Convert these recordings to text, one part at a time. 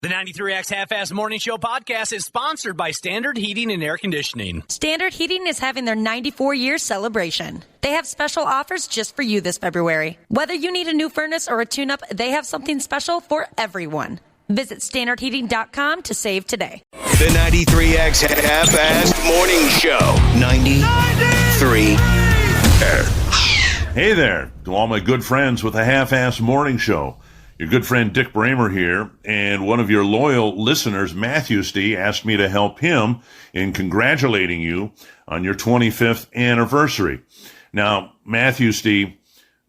The 93X Half-Ass Morning Show podcast is sponsored by Standard Heating and Air Conditioning. Standard Heating is having their 94-year celebration. They have special offers just for you this February. Whether you need a new furnace or a tune-up, they have something special for everyone. Visit standardheating.com to save today. The 93X Half-Ass Morning Show. 93. Hey there, to all my good friends with the Half-Ass Morning Show. Your good friend Dick Bramer here, and one of your loyal listeners, Matthew Stee, asked me to help him in congratulating you on your 25th anniversary. Now, Matthew Stee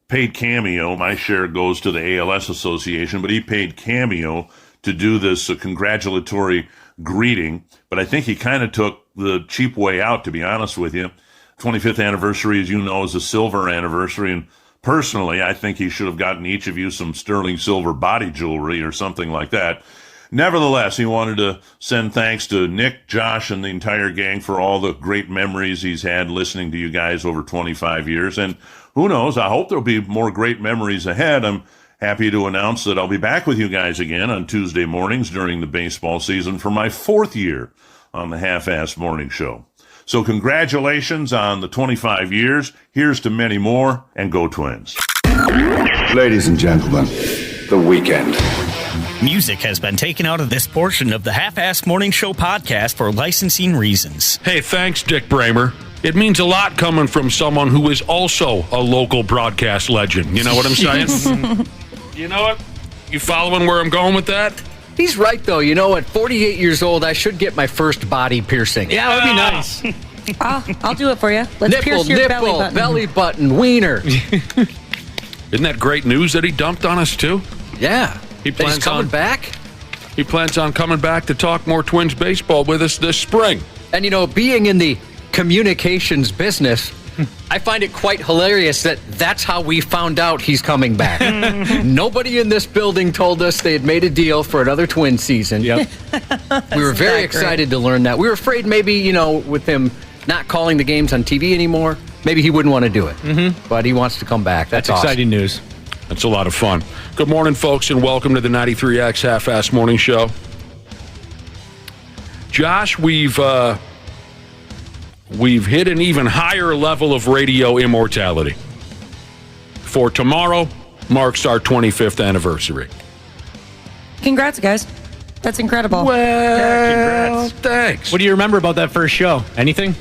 paid Cameo. My share goes to the ALS Association, but he paid Cameo to do this congratulatory greeting. But I think he kind of took the cheap way out, to be honest with you. 25th anniversary, as you know, is a silver anniversary, and personally, I think he should have gotten each of you some sterling silver body jewelry or something like that. Nevertheless, he wanted to send thanks to Nick, Josh, and the entire gang for all the great memories he's had listening to you guys over 25 years. And who knows, I hope there'll be more great memories ahead. I'm happy to announce that I'll be back with you guys again on Tuesday mornings during the baseball season for my 4th year on the Half-Ass Morning Show. So congratulations on the 25 years. Here's to many more, and go Twins. Ladies and gentlemen, the weekend. Music has been taken out of this portion of the Half-Ass Morning Show podcast for licensing reasons. Hey, thanks, Dick Bramer. It means a lot coming from someone who is also a local broadcast legend. You know what I'm saying? You know what? You following where I'm going with that? He's right, though. You know, at 48 years old, I should get my first body piercing. Yeah, that would be nice. I'll do it for you. Let's pierce your belly button. Wiener. Isn't that great news that he dumped on us, too? Yeah. He's coming back. He plans on coming back to talk more Twins baseball with us this spring. And, you know, being in the communications business, I find it quite hilarious that that's how we found out he's coming back. Nobody in this building told us they had made a deal for another Twin season. Yep. We were very excited to learn that. We were afraid maybe, you know, with him not calling the games on TV anymore, maybe he wouldn't want to do it. Mm-hmm. But he wants to come back. That's awesome. Exciting news. That's a lot of fun. Good morning, folks, and welcome to the 93X Half-Ass Morning Show. Josh, we've hit an even higher level of radio immortality. For tomorrow marks our 25th anniversary. Congrats, guys. That's incredible. Well, thanks. What do you remember about that first show? Anything?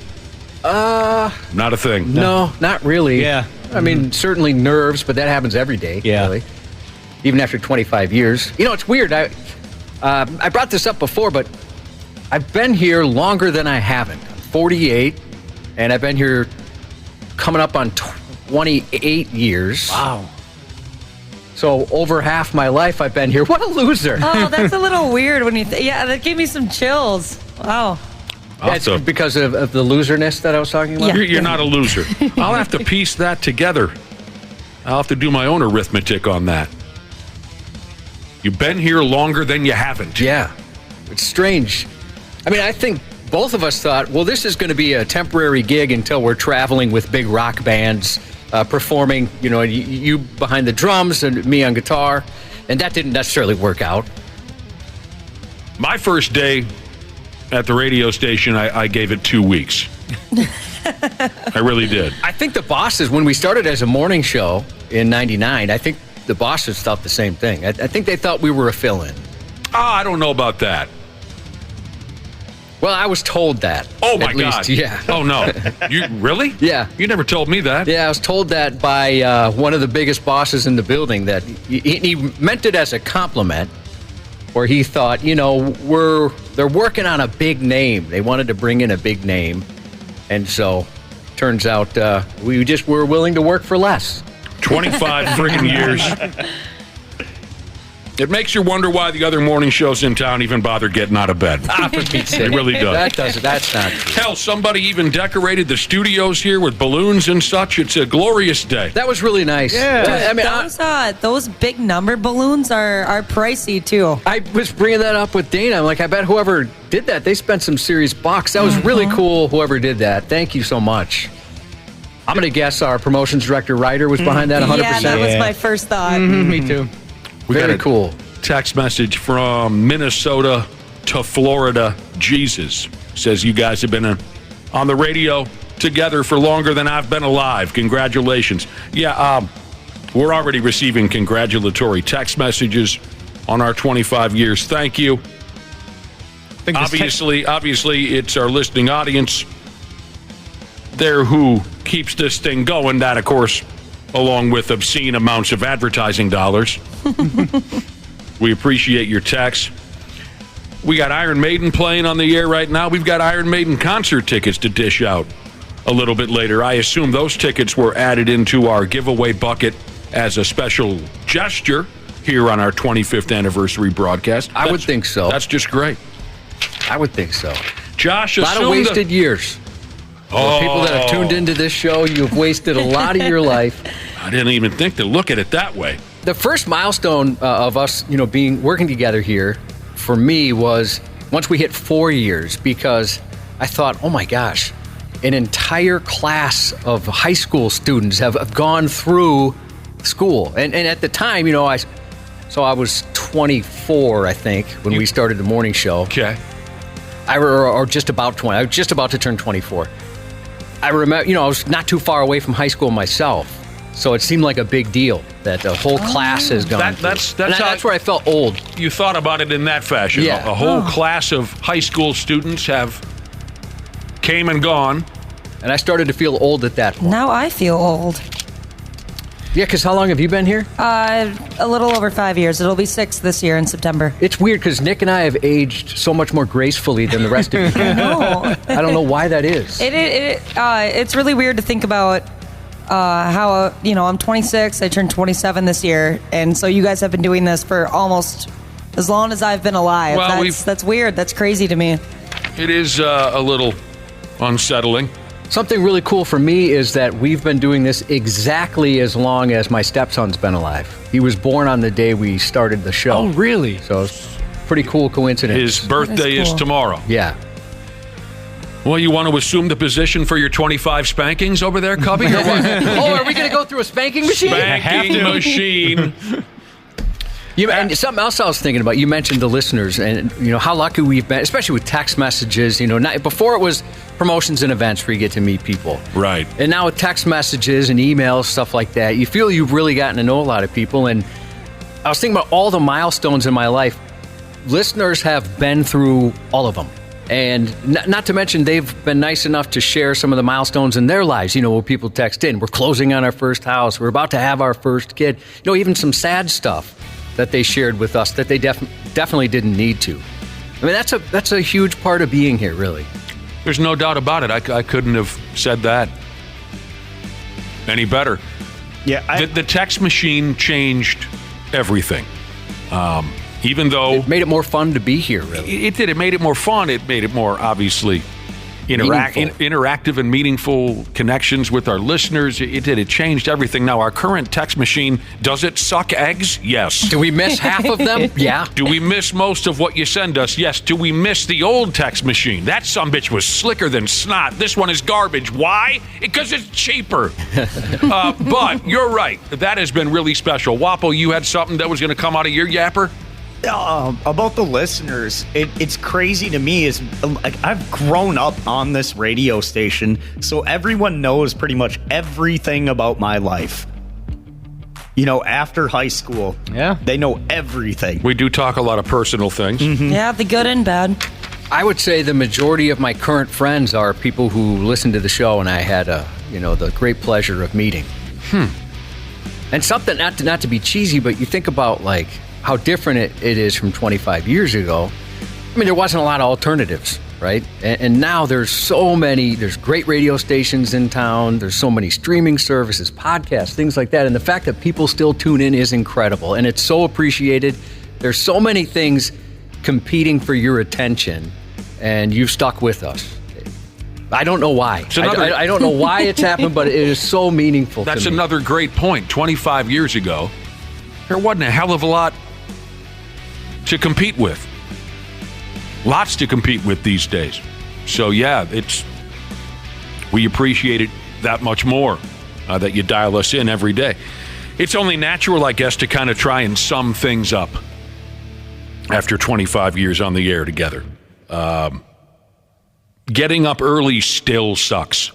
Not a thing. No, not really. Yeah. I mean, certainly nerves, but that happens every day. Yeah. Really. Even after 25 years. You know, it's weird. I brought this up before, but I've been here longer than I haven't. 48, and I've been here coming up on 28 years. Wow. So over half my life I've been here. What a loser. Oh, that's a little weird when you yeah, that gave me some chills. Wow. That's because of the loserness that I was talking about? Yeah. You're not a loser. I'll have to piece that together. I'll have to do my own arithmetic on that. You've been here longer than you haven't. Yeah. It's strange. I mean, I think both of us thought, well, this is going to be a temporary gig until we're traveling with big rock bands, performing, you know, you behind the drums and me on guitar. And that didn't necessarily work out. My first day at the radio station, I gave it 2 weeks. I really did. I think the bosses, when we started as a morning show in 99, I think the bosses thought the same thing. I think they thought we were a fill-in. I don't know about that. Well, I was told that. Oh, my God. Yeah. Oh, no. You really? Yeah. You never told me that. Yeah, I was told that by one of the biggest bosses in the building, that he meant it as a compliment, where he thought, you know, they're working on a big name. They wanted to bring in a big name. And so, turns out we just were willing to work for less. 25 friggin' years. It makes you wonder why the other morning shows in town even bother getting out of bed. For Pete's sake. It really does. That's not true. Hell, somebody even decorated the studios here with balloons and such. It's a glorious day. That was really nice. Yeah. I mean, those big number balloons are pricey, too. I was bringing that up with Dana. I'm like, I bet whoever did that, they spent some serious bucks. That was really cool, whoever did that. Thank you so much. I'm going to guess our promotions director, Ryder, was behind that 100%. Yeah, that was my first thought. Me too. Very cool. text message from Minnesota to Florida. Jesus says you guys have been on the radio together for longer than I've been alive. Congratulations. Yeah, we're already receiving congratulatory text messages on our 25 years. Thank you. Obviously, it's our listening audience there who keeps this thing going. That, of course, along with obscene amounts of advertising dollars. We appreciate your texts. We got Iron Maiden playing on the air right now. We've got Iron Maiden concert tickets to dish out a little bit later. I assume those tickets were added into our giveaway bucket as a special gesture here on our 25th anniversary broadcast. I would think so. That's just great. I would think so. Josh, a lot of wasted years. For people that have tuned into this show, you've wasted a lot of your life. I didn't even think to look at it that way. The first milestone of us, working together here, for me was once we hit 4 years, because I thought, oh my gosh, an entire class of high school students have gone through school. And at the time, I was 24, I think, when we started the morning show. Okay. Or just about 20. I was just about to turn 24. I remember, I was not too far away from high school myself, so it seemed like a big deal that the whole class has gone through. That's where I felt old. You thought about it in that fashion. Yeah. A whole class of high school students have came and gone. And I started to feel old at that point. Now I feel old. Yeah, because how long have you been here? A little over 5 years. It'll be 6 this year in September. It's weird because Nick and I have aged so much more gracefully than the rest of you. I know. I don't know why that is. It's really weird to think about how, I'm 26. I turned 27 this year. And so you guys have been doing this for almost as long as I've been alive. Well, that's weird. That's crazy to me. It is a little unsettling. Something really cool for me is that we've been doing this exactly as long as my stepson's been alive. He was born on the day we started the show. Oh, really? So it's a pretty cool coincidence. His birthday is tomorrow. Yeah. Well, you want to assume the position for your 25 spankings over there, Cubby? Or what? Are we going to go through a spanking machine? Spanking machine. And something else I was thinking about, you mentioned the listeners and, how lucky we've been, especially with text messages. Before it was promotions and events where you get to meet people. Right. And now with text messages and emails, stuff like that, you feel you've really gotten to know a lot of people. And I was thinking about all the milestones in my life. Listeners have been through all of them. And not to mention, they've been nice enough to share some of the milestones in their lives, where people text in. We're closing on our first house. We're about to have our first kid. Even some sad stuff that they shared with us that they definitely didn't need to. I mean, that's a huge part of being here, really. There's no doubt about it. I couldn't have said that any better. Yeah, the text machine changed everything. Even though it made it more fun to be here, really. It did. It made it more fun. It made it more, obviously, interactive and meaningful connections with our listeners. It did. It changed everything. Now, our current text machine, does it suck eggs? Yes. Do we miss half of them? Yeah. Do we miss most of what you send us? Yes. Do we miss the old text machine? That sumbitch was slicker than snot. This one is garbage. Why? Because it's cheaper. But you're right. That has been really special. Wapo, you had something that was going to come out of your yapper? About the listeners, it's crazy to me. Is like I've grown up on this radio station, so everyone knows pretty much everything about my life. After high school, they know everything. We do talk a lot of personal things. Mm-hmm. Yeah, the good and bad. I would say the majority of my current friends are people who listen to the show, and I had the great pleasure of meeting. And something not to be cheesy, but you think about like how different it is from 25 years ago. I mean, there wasn't a lot of alternatives, right? And now there's great radio stations in town. There's so many streaming services, podcasts, things like that. And the fact that people still tune in is incredible. And it's so appreciated. There's so many things competing for your attention, and you've stuck with us. I don't know why. I don't know why it's happened, but it is so meaningful to me. That's another great point. 25 years ago, there wasn't a hell of a lot to compete with. Lots to compete with these days. So yeah, we appreciate it that much more that you dial us in every day. It's only natural, I guess, to kind of try and sum things up after 25 years on the air together. Getting up early still sucks.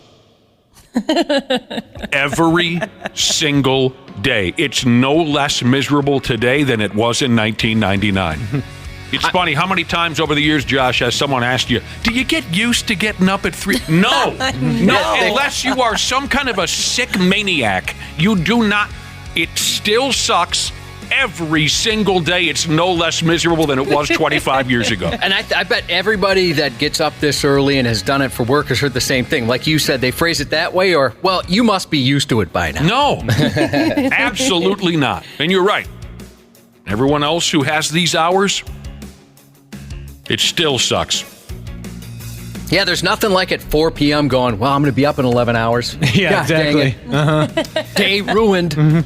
Every single day. It's no less miserable today than it was in 1999. It's funny, how many times over the years, Josh, has someone asked you, do you get used to getting up at 3? No. No, unless you are some kind of a sick maniac. You do not. It still sucks. Every single day, it's no less miserable than it was 25 years ago. And I bet everybody that gets up this early and has done it for work has heard the same thing. Like you said, they phrase it that way, or, well, you must be used to it by now. No, absolutely not. And you're right. Everyone else who has these hours, it still sucks. Yeah, there's nothing like at 4 p.m. going, well, I'm going to be up in 11 hours. Yeah, exactly. Day ruined.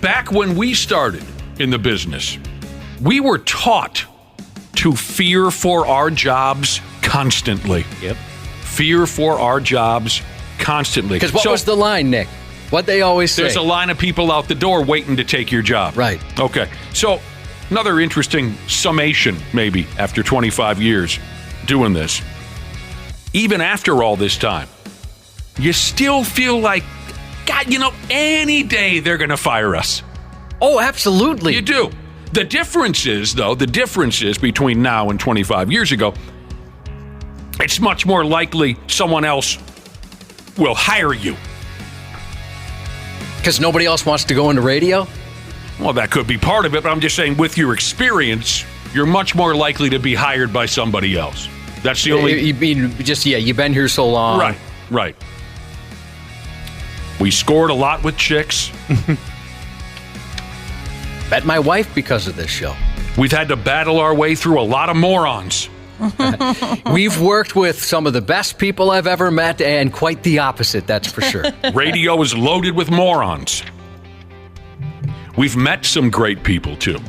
Back when we started in the business, we were taught to fear for our jobs constantly. Yep. Fear for our jobs constantly. Because what was the line, Nick? What they always say? There's a line of people out the door waiting to take your job. Right. Okay. So another interesting summation, maybe, after 25 years doing this. Even after all this time, you still feel like, God, any day they're going to fire us. Oh, absolutely. You do. The difference is between now and 25 years ago, it's much more likely someone else will hire you. Because nobody else wants to go into radio? Well, that could be part of it, but I'm just saying with your experience, you're much more likely to be hired by somebody else. That's the only... You mean, you've been here so long. Right. We scored a lot with chicks. Met my wife because of this show. We've had to battle our way through a lot of morons. We've worked with some of the best people I've ever met, and quite the opposite, that's for sure. Radio is loaded with morons. We've met some great people, too.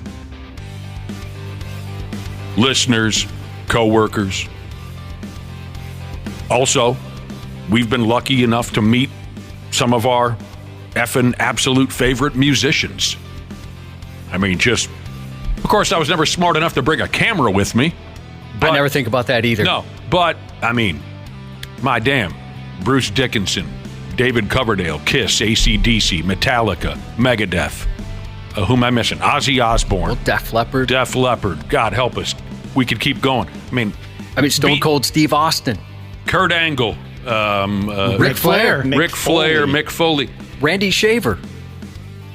Listeners, co-workers. Also, we've been lucky enough to meet some of our effing absolute favorite musicians. I mean, of course, I was never smart enough to bring a camera with me. I never think about that either. No, but, I mean, my damn. Bruce Dickinson, David Coverdale, Kiss, AC/DC, Metallica, Megadeth. Who am I missing? Ozzy Osbourne. Well, Def Leppard. God help us. We could keep going. I mean, Stone Cold Steve Austin. Kurt Angle. Ric Flair. Mick Foley. Randy Shaver.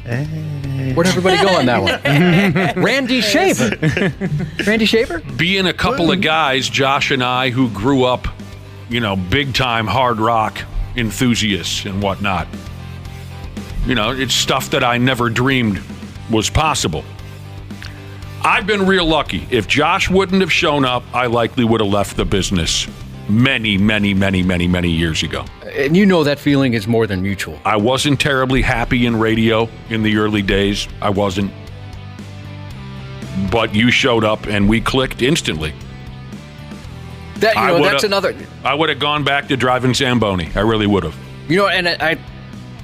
Where'd everybody go on that one? Randy Shaver? Being a couple of guys, Josh and I, who grew up, big time hard rock enthusiasts and whatnot. It's stuff that I never dreamed was possible. I've been real lucky. If Josh wouldn't have shown up, I likely would have left the business many, many, many, many, many years ago. And that feeling is more than mutual. I wasn't terribly happy in radio in the early days. I wasn't. But you showed up and we clicked instantly. That's another... I would have gone back to driving Zamboni. I really would have.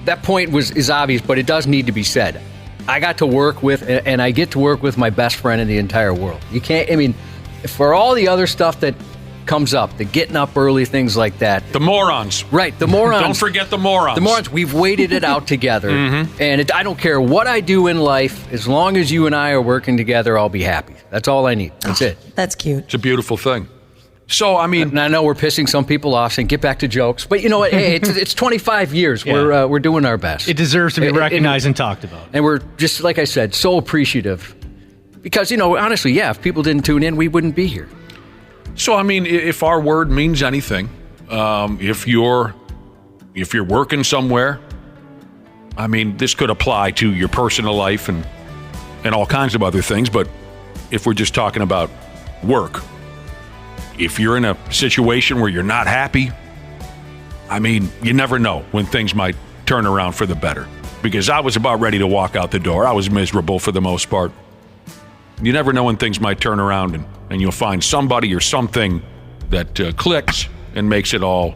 That point is obvious, but it does need to be said. I got to work with, and I get to work with my best friend in the entire world. You can't, for all the other stuff that comes up, the getting up early, things like that. The morons. Right, the morons. Don't forget the morons. The morons, we've waited it out together. And I don't care what I do in life, as long as you and I are working together, I'll be happy. That's all I need. That's it. That's cute. It's a beautiful thing. So, and I know we're pissing some people off saying, get back to jokes. But you know what? Hey, it's 25 years. Yeah. We're doing our best. It deserves to be recognized and talked about. And we're just, like I said, so appreciative. Because, honestly, if people didn't tune in, we wouldn't be here. So, if our word means anything, if you're working somewhere, this could apply to your personal life and all kinds of other things. But if we're just talking about work, if you're in a situation where you're not happy, you never know when things might turn around for the better. Because I was about ready to walk out the door. I was miserable for the most part. You never know when things might turn around and you'll find somebody or something that clicks and makes it all,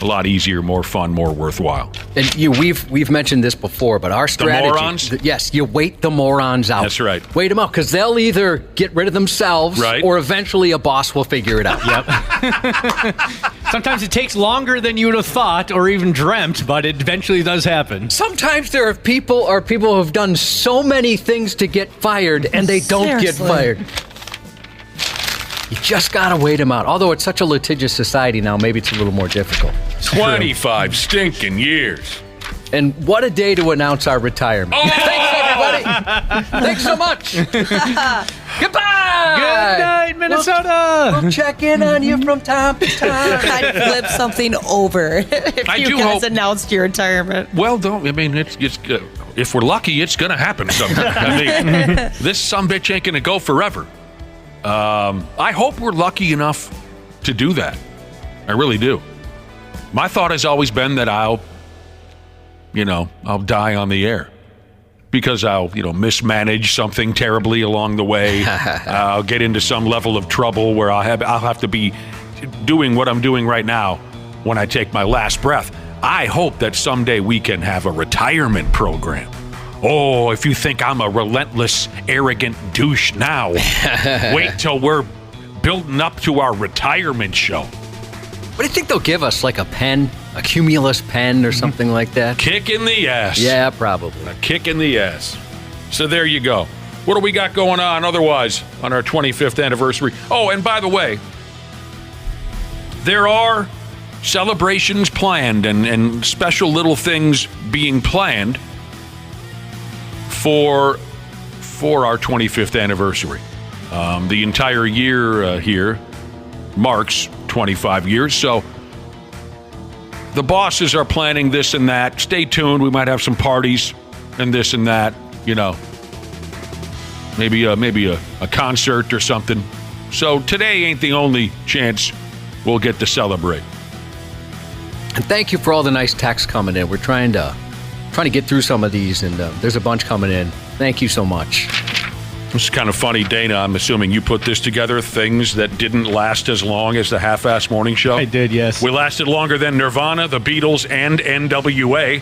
a lot easier, more fun, more worthwhile. And we've mentioned this before, but our strategy... The morons? Yes, you wait the morons out. That's right. Wait them out, because they'll either get rid of themselves, right, or eventually a boss will figure it out. Yep. Sometimes it takes longer than you would have thought or even dreamt, but it eventually does happen. Sometimes there are people who have done so many things to get fired, and they don't get fired. You just gotta wait them out. Although it's such a litigious society now, maybe it's a little more difficult. 25 stinking years. And what a day to announce our retirement. Oh! Thanks, everybody. Thanks so much. Goodbye. Good night, Minnesota. We'll check in on you from time to time. I'd flip something over if you guys announced your retirement. Well, it's if we're lucky, it's going to happen someday. I mean, this sumbitch ain't going to go forever. I hope we're lucky enough to do that. I really do. My thought has always been that I'll die on the air because I'll, mismanage something terribly along the way. I'll get into some level of trouble where I'll have to be doing what I'm doing right now when I take my last breath. I hope that someday we can have a retirement program. Oh, if you think I'm a relentless, arrogant douche now, wait till we're building up to our retirement show. What do you think they'll give us, like a pen? A Cumulus pen or something like that? Kick in the ass. Yeah, probably. A kick in the ass. So there you go. What do we got going on otherwise on our 25th anniversary? Oh, and by the way, there are celebrations planned and special little things being planned for our 25th anniversary. The entire year here marks 25 years, so the bosses are planning this and that. Stay tuned. We might have some parties and this and that, maybe a concert or something. So today ain't the only chance we'll get to celebrate. And thank you for all the nice texts coming in. We're trying to get through some of these, and there's a bunch coming in. Thank you so much. It's kind of funny, Dana, I'm assuming you put this together, things that didn't last as long as the Half-Ass Morning Show. I did, yes. We lasted longer than Nirvana, the Beatles, and NWA.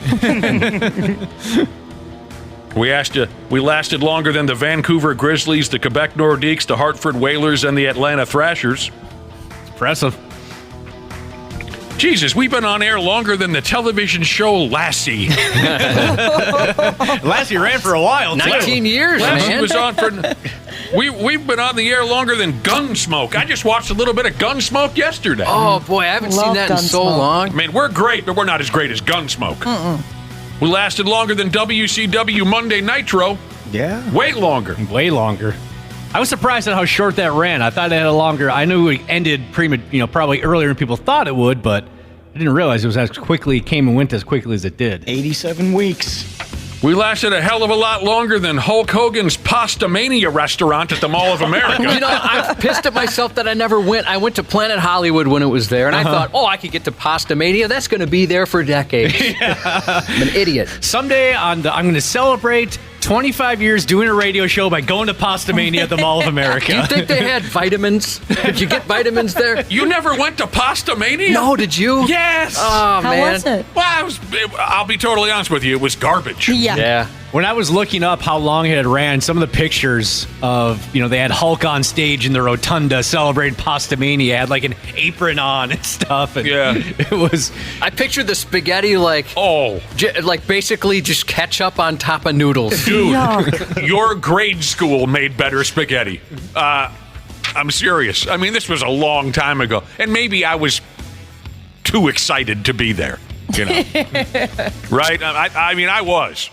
We lasted longer than the Vancouver Grizzlies, the Quebec Nordiques, the Hartford Whalers, and the Atlanta Thrashers. It's impressive. Jesus, we've been on air longer than the television show Lassie. Lassie ran for a while, 19 years, Lassie man. was on for... We've been on the air longer than Gunsmoke. I just watched a little bit of Gunsmoke yesterday. Oh, boy, I haven't seen that in so long. I mean, we're great, but we're not as great as Gunsmoke. We lasted longer than WCW Monday Nitro. Yeah. Way longer. Way longer. I was surprised at how short that ran. I thought it had a longer... I knew it ended probably earlier than people thought it would, but I didn't realize it was came and went as quickly as it did. 87 weeks. We lasted a hell of a lot longer than Hulk Hogan's Pasta Mania restaurant at the Mall of America. I'm pissed at myself that I never went. I went to Planet Hollywood when it was there, and I thought, I could get to Pasta Mania. That's going to be there for decades. I'm an idiot. Someday I'm going to celebrate 25 years doing a radio show by going to Pasta Mania at the Mall of America. Do you think they had vitamins? Did you get vitamins there? You never went to Pasta Mania? No, did you? Yes. Oh, How man. was it? Well, I'll be totally honest with you. It was garbage. Yeah. When I was looking up how long it had ran, some of the pictures of, they had Hulk on stage in the rotunda celebrating Pasta Mania, had like an apron on and stuff. And it was... I pictured the spaghetti like basically just ketchup on top of noodles. Dude, your grade school made better spaghetti. I'm serious. I mean, this was a long time ago. And maybe I was too excited to be there, right? I mean, I was.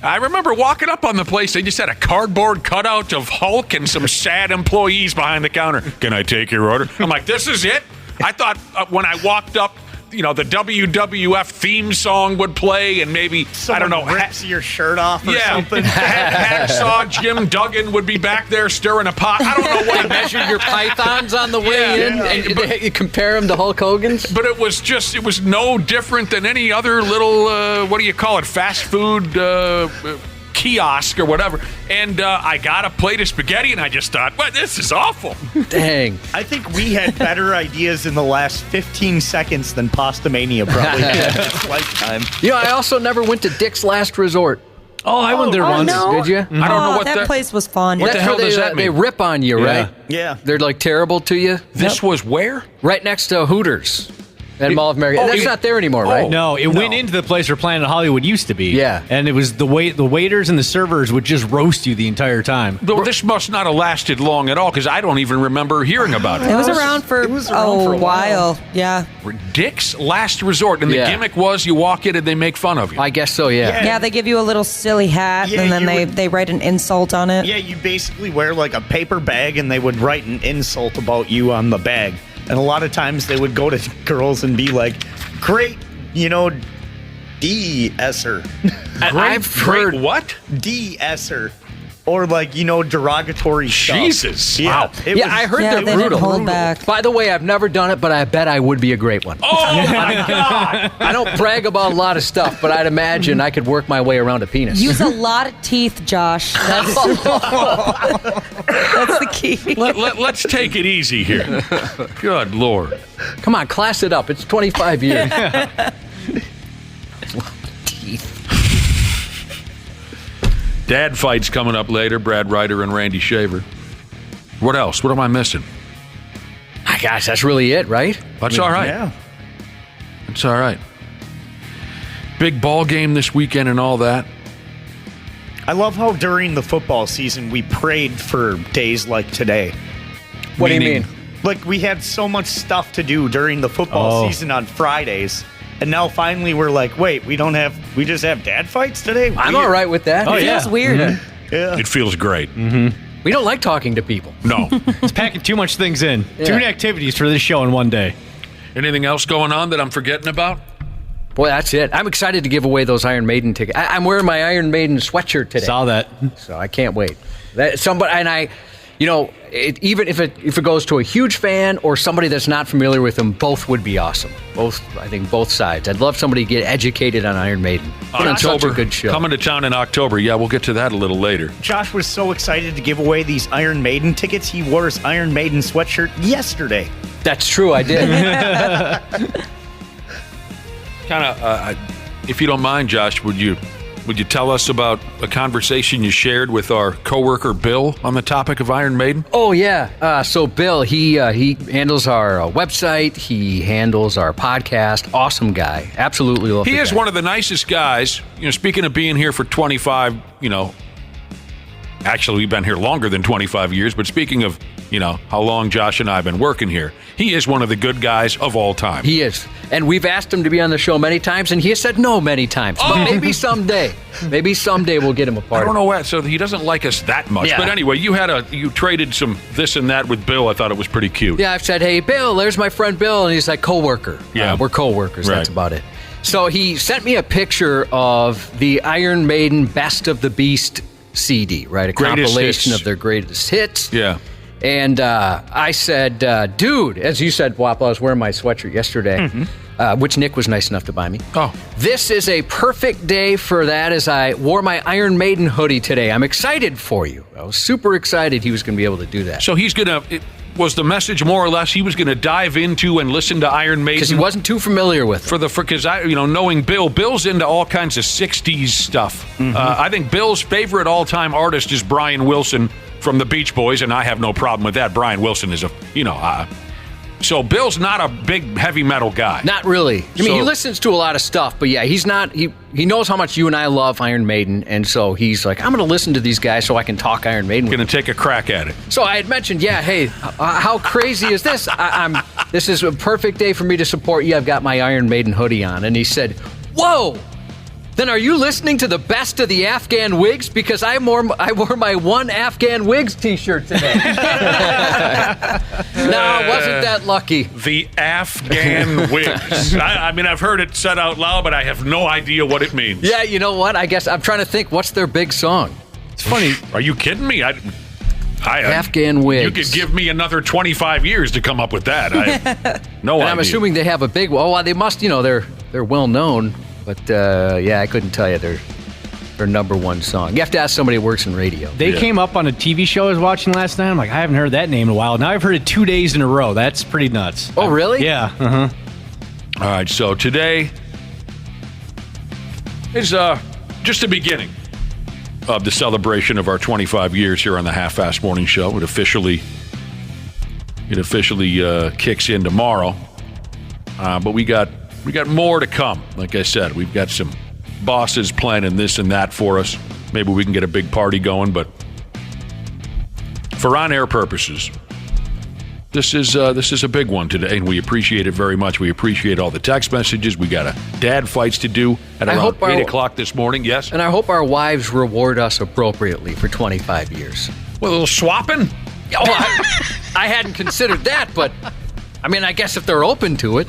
I remember walking up on the place. They just had a cardboard cutout of Hulk and some sad employees behind the counter. Can I take your order? I'm like, this is it? I thought when I walked up, the WWF theme song would play, and maybe Someone rips your shirt off or something. Hacksaw Jim Duggan would be back there stirring a pot. I don't know what. Measured your pythons on the way in, and you compare them to Hulk Hogan's. But it was no different than any other little fast food kiosk or whatever, and I got a plate of spaghetti, and I just thought, well, this is awful. Dang. I think we had better ideas in the last 15 seconds than Pastamania probably had in its lifetime. I also never went to Dick's Last Resort. Oh, I went there once. no. Did you? I don't know what that place was fun. What the That's hell where does that They mean? rip on you, right? Yeah. They're like terrible to you. This was where? Right next to Hooters at Mall of America. That's not there anymore, right? No, it went into the place where Planet Hollywood used to be. Yeah. And it was the waiters and the servers would just roast you the entire time. Well, this must not have lasted long at all, because I don't even remember hearing about It it. was around for a while. Yeah. Dick's Last Resort, and the Yeah. gimmick was you walk in and they make fun of you. I guess so, yeah. Yeah, they give you a little silly hat, Yeah, and then you they write an insult on it. Yeah, you basically wear like a paper bag and they would write an insult about you on the bag. And a lot of times they would go to girls and be like, great, D-esser. I've heard what? D-esser. Or like, derogatory stuff. Jesus. Yeah. Wow. I heard Yeah, they're they brutal. didn't hold back. By the way, I've never done it, but I bet I would be a great one. Oh, my God. I don't brag about a lot of stuff, but I'd imagine I could work my way around a penis. Use a lot of teeth, Josh. That's the key. Let's take it easy here. Good Lord. Come on, class it up. It's 25 years. Teeth. Dad fights coming up later. Brad Ryder and Randy Shaver. What else? What am I missing? Gosh, that's really it, right? That's all right. Yeah. It's all right. Big ball game this weekend and all that. I love how during the football season we prayed for days like today. What do you Meaning- mean? Like we had so much stuff to do during the football season on Fridays. And now finally we're like, wait, we just have dad fights today? I'm Weird. all right with that. Oh, It yeah. feels weird. Yeah. It feels great. We don't like talking to people. No. It's packing too much things in. Yeah. Too many activities for this show in one day. Anything else going on that I'm forgetting about? Boy, that's it. I'm excited to give away those Iron Maiden tickets. I'm wearing my Iron Maiden sweatshirt today, Saw that. so I can't wait. Even if it goes to a huge fan or somebody that's not familiar with them, both would be awesome. I think both sides. I'd love somebody to get educated on Iron Maiden. Put on such a good show. Coming to town in October. Yeah, we'll get to that a little later. Josh was so excited to give away these Iron Maiden tickets, he wore his Iron Maiden sweatshirt yesterday. That's true. I did. Kind of, if you don't mind, Josh, would you tell us about a conversation you shared with our coworker Bill on the topic of Iron Maiden? Oh yeah. So Bill, he handles our website. He handles our podcast. Awesome guy. Absolutely love. He is one of the nicest guys. Speaking of being here for 25, actually we've been here longer than 25 years, but speaking of, how long Josh and I have been working here, he is one of the good guys of all time. He is. And we've asked him to be on the show many times, and he has said no many times. But maybe someday. Maybe someday we'll get him a part. I don't know why. So he doesn't like us that much. Yeah. But anyway, you traded some this and that with Bill. I thought it was pretty cute. Yeah, I've said, hey, Bill, there's my friend Bill. And he's like, co-worker. Yeah. We're co-workers. Right. That's about it. So he sent me a picture of the Iron Maiden Best of the Beast CD, right? A Greatest compilation hits. of their greatest hits. Yeah. And I said, dude, as you said, Wapple, I was wearing my sweatshirt yesterday, which Nick was nice enough to buy me. Oh. This is a perfect day for that, as I wore my Iron Maiden hoodie today. I'm excited for you. I was super excited he was going to be able to do that. So he's going to... Was the message more or less he was going to dive into and listen to Iron Maiden? Because he wasn't too familiar with it. Because knowing Bill's into all kinds of 60s stuff. I think Bill's favorite all-time artist is Brian Wilson from the Beach Boys, and I have no problem with that. Brian Wilson is so Bill's not a big heavy metal guy. Not really. I mean, he listens to a lot of stuff, but yeah, he's not. He knows how much you and I love Iron Maiden, and so he's like, I'm going to listen to these guys so I can talk Iron Maiden. Going to take a crack at it. So I had mentioned, hey, how crazy is this? This is a perfect day for me to support you. I've got my Iron Maiden hoodie on, and he said, whoa. Then are you listening to the best of the Afghan Wigs? Because I wore my one Afghan Wigs t-shirt today. No, I wasn't that lucky. The Afghan Wigs. I mean, I've heard it said out loud, but I have no idea what it means. Yeah, you know what? I guess I'm trying to think, what's their big song? It's funny. Are you kidding me? Afghan Wigs. You could give me another 25 years to come up with that. No and idea. I'm assuming they have a big. Well, they must. They're well known. But I couldn't tell you. They're or number one song. You have to ask somebody who works in radio. They came up on a TV show I was watching last night. I'm like, I haven't heard that name in a while. Now I've heard it 2 days in a row. That's pretty nuts. Oh, really? Yeah. Uh-huh. All right, so today is just the beginning of the celebration of our 25 years here on the Half-Assed Morning Show. It officially kicks in tomorrow, but we got more to come. Like I said, we've got some bosses planning this and that for us. Maybe we can get a big party going, but for on-air purposes, this is a big one today, and we appreciate it very much. We appreciate all the text messages. We got dad fights to do at around 8 o'clock this morning. Yes, and I hope our wives reward us appropriately for 25 years. With a little swapping. Oh, I hadn't considered that, but I mean, I guess if they're open to it.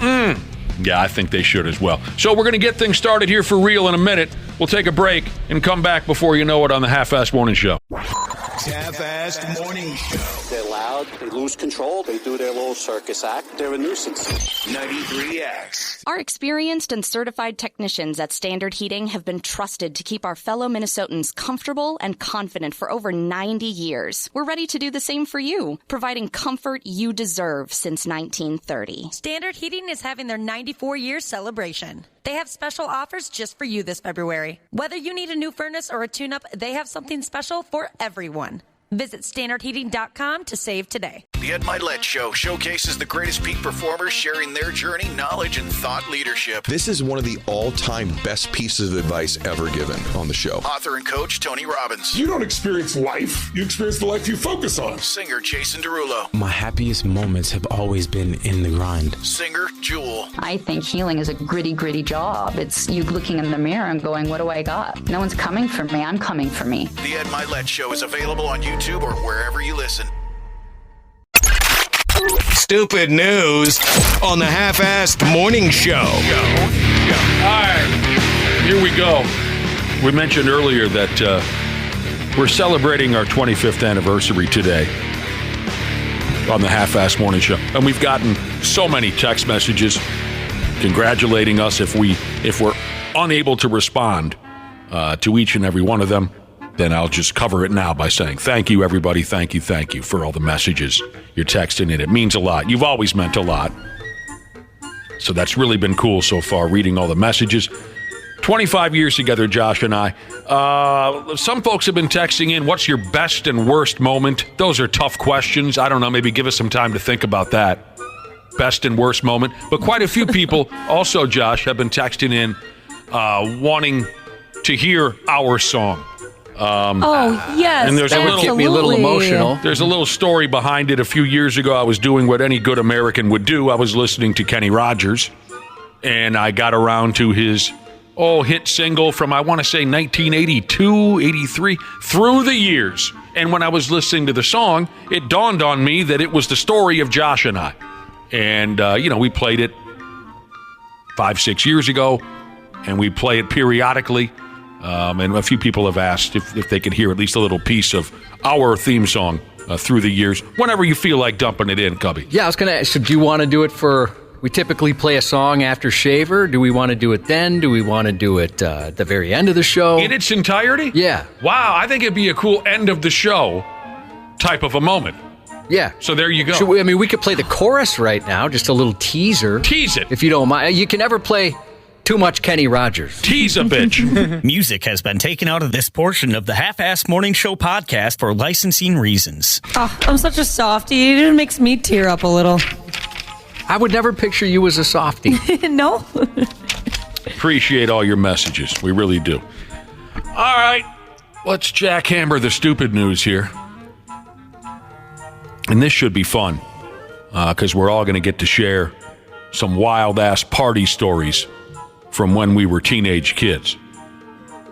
Yeah, I think they should as well. So we're going to get things started here for real in a minute. We'll take a break and come back before you know it on the Half-Assed Morning Show. Half-Assed Morning Show. They're loud, they lose control, they do their little circus act, they're a nuisance. 93X. Our experienced and certified technicians at Standard Heating have been trusted to keep our fellow Minnesotans comfortable and confident for over 90 years. We're ready to do the same for you, providing comfort you deserve since 1930. Standard Heating is having their 94-year celebration. They have special offers just for you this February. Whether you need a new furnace or a tune-up, they have something special for everyone. Visit standardheating.com to save today. The Ed Milet Show showcases the greatest peak performers sharing their journey, knowledge, and thought leadership. This is one of the all-time best pieces of advice ever given on the show. Author and coach Tony Robbins. You don't experience life. You experience the life you focus on. Singer Jason Derulo. My happiest moments have always been in the grind. Singer Jewel. I think healing is a gritty job. It's you looking in the mirror and going, what do I got? No one's coming for me. I'm coming for me. The Ed Milet Show is available on YouTube or wherever you listen. Stupid news on the Half-Assed Morning Show. All right, here we go. We mentioned earlier that we're celebrating our 25th anniversary today on the Half-Assed Morning Show. And we've gotten so many text messages congratulating us. If we're unable to respond to each and every one of them, then I'll just cover it now by saying thank you, everybody. Thank you for all the messages you're texting in. It means a lot. You've always meant a lot. So that's really been cool so far, reading all the messages. 25 years together, Josh and I. Some folks have been texting in, what's your best and worst moment? Those are tough questions. I don't know, maybe give us some time to think about that. Best and worst moment. But quite a few people also, Josh, have been texting in wanting to hear our song. Yes, and there's that would get me a little emotional. There's a little story behind it. A few years ago, I was doing what any good American would do. I was listening to Kenny Rogers, and I got around to his hit single from, I want to say, 1982, 83, Through the Years. And when I was listening to the song, it dawned on me that it was the story of Josh and I. And, we played it 5-6 years ago, and we play it periodically. And a few people have asked if they could hear at least a little piece of our theme song through the years, whenever you feel like dumping it in, Cubby. Yeah, I was going to ask, so do you want to do it we typically play a song after Shaver. Do we want to do it then? Do we want to do it at the very end of the show? In its entirety? Yeah. Wow, I think it'd be a cool end of the show type of a moment. Yeah. So there you go. We could play the chorus right now, just a little teaser. Tease it. If you don't mind. You can never play too much Kenny Rogers. Tease a bitch. Music has been taken out of this portion of the Half-Assed Morning Show podcast for licensing reasons. Oh, I'm such a softie. It makes me tear up a little. I would never picture you as a softie. No. Appreciate all your messages. We really do. All right. Let's jackhammer the stupid news here. And this should be fun because we're all going to get to share some wild-ass party stories from when we were teenage kids.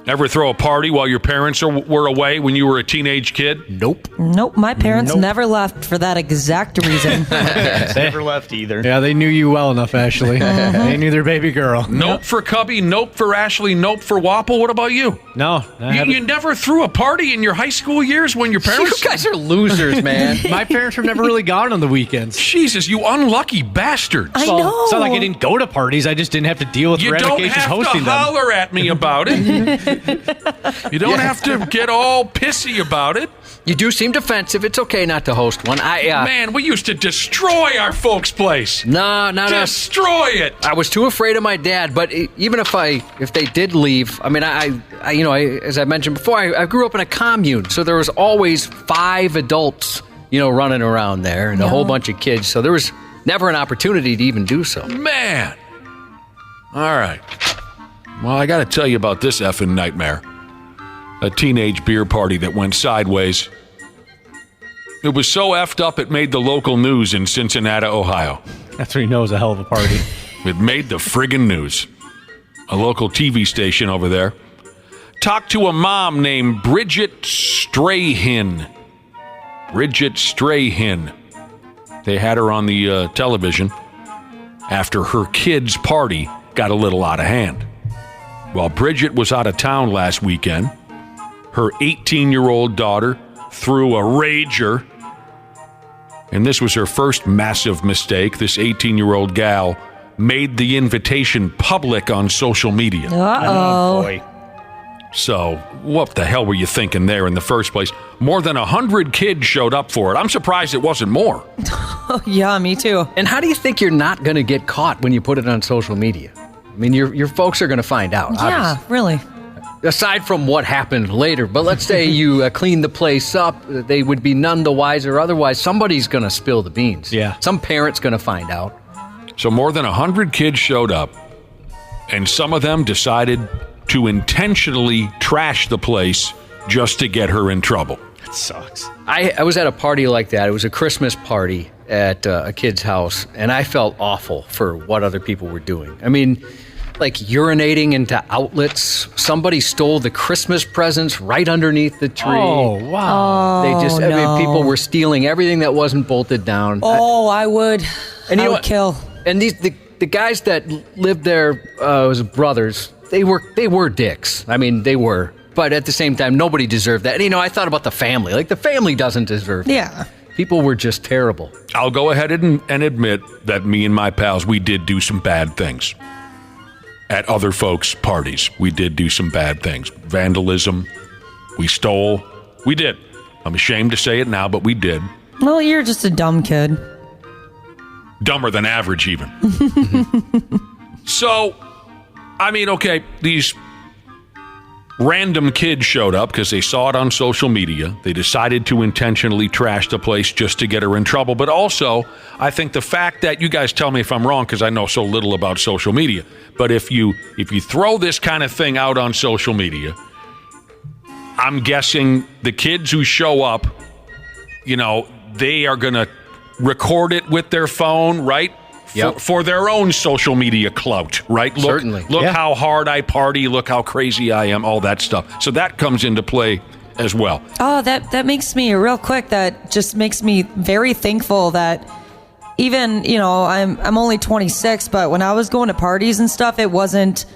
Ever throw a party while your parents were away when you were a teenage kid? Nope. My parents never left for that exact reason. Never left either. Yeah, they knew you well enough, Ashley. They knew their baby girl. Nope for Cubby, nope for Ashley, nope for Wapple. What about you? No. You never threw a party in your high school years when your parents... You guys are losers, man. My parents were never really gone on the weekends. Jesus, you unlucky bastards. I know. It's not like I didn't go to parties. I just didn't have to deal with the ramifications hosting them. You don't have to holler at me about it. You don't have to get all pissy about it. You do seem defensive. It's okay not to host one. Man, we used to destroy our folks' place. No, not destroy it. I was too afraid of my dad, but even if they did leave, I mean, as I mentioned before, I grew up in a commune, so there was always 5 adults, running around there and a whole bunch of kids. So there was never an opportunity to even do so. Man. All right. Well, I got to tell you about this effing nightmare. A teenage beer party that went sideways. It was so effed up it made the local news in Cincinnati, Ohio. That's what you know is a hell of a party. It made the friggin' news. A local TV station over there talked to a mom named Bridget Strahan. Bridget Strahan. They had her on the television after her kid's party got a little out of hand. While Bridget was out of town last weekend, her 18-year-old daughter threw a rager, and this was her first massive mistake. This 18-year-old gal made the invitation public on social media. Uh-oh. Oh, boy. So, what the hell were you thinking there in the first place? More than 100 kids showed up for it. I'm surprised it wasn't more. Yeah, me too. And how do you think you're not going to get caught when you put it on social media? I mean, your folks are going to find out. Yeah, obviously. really. Aside from what happened later, but let's say you clean the place up, they would be none the wiser. Otherwise, somebody's going to spill the beans. Yeah. Some parent's going to find out. So more than 100 kids showed up, and some of them decided to intentionally trash the place just to get her in trouble. That sucks. I was at a party like that. It was a Christmas party at a kid's house, and I felt awful for what other people were doing. I mean, like urinating into outlets. Somebody stole the Christmas presents right underneath the tree. Oh, wow. People were stealing everything that wasn't bolted down. Oh, I would. And I would kill. And the guys that lived there, was brothers, they were dicks. I mean, they were. But at the same time, nobody deserved that. And, I thought about the family. Like, the family doesn't deserve that. Yeah. People were just terrible. I'll go ahead and admit that me and my pals, we did do some bad things. At other folks' parties, we did do some bad things. Vandalism, we stole, we did. I'm ashamed to say it now, but we did. Well, you're just a dumb kid. Dumber than average, even. So, I mean, okay, these random kids showed up because they saw it on social media. They decided to intentionally trash the place just to get her in trouble. But also, I think the fact that, you guys tell me if I'm wrong because I know so little about social media, but if you throw this kind of thing out on social media, I'm guessing the kids who show up, they are going to record it with their phone, right? Yep. For their own social media clout, right? Certainly. Look how hard I party. Look how crazy I am. All that stuff. So that comes into play as well. Oh, that makes me real quick. That just makes me very thankful that even, I'm only 26, but when I was going to parties and stuff, it wasn't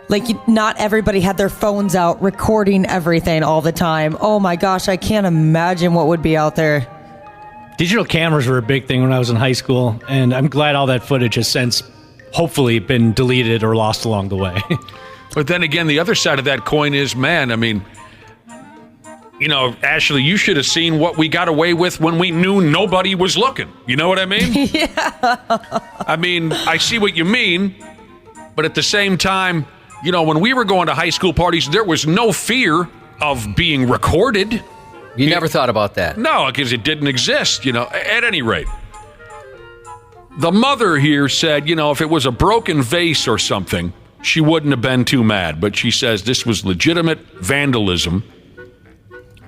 like not everybody had their phones out recording everything all the time. Oh my gosh, I can't imagine what would be out there. Digital cameras were a big thing when I was in high school, and I'm glad all that footage has since hopefully been deleted or lost along the way. But then again, the other side of that coin is, man, I mean, Ashley, you should have seen what we got away with when we knew nobody was looking. You know what I mean? Yeah. I mean, I see what you mean, but at the same time, when we were going to high school parties, there was no fear of being recorded. You never thought about that? No, because it didn't exist, at any rate. The mother here said, if it was a broken vase or something, she wouldn't have been too mad. But she says this was legitimate vandalism.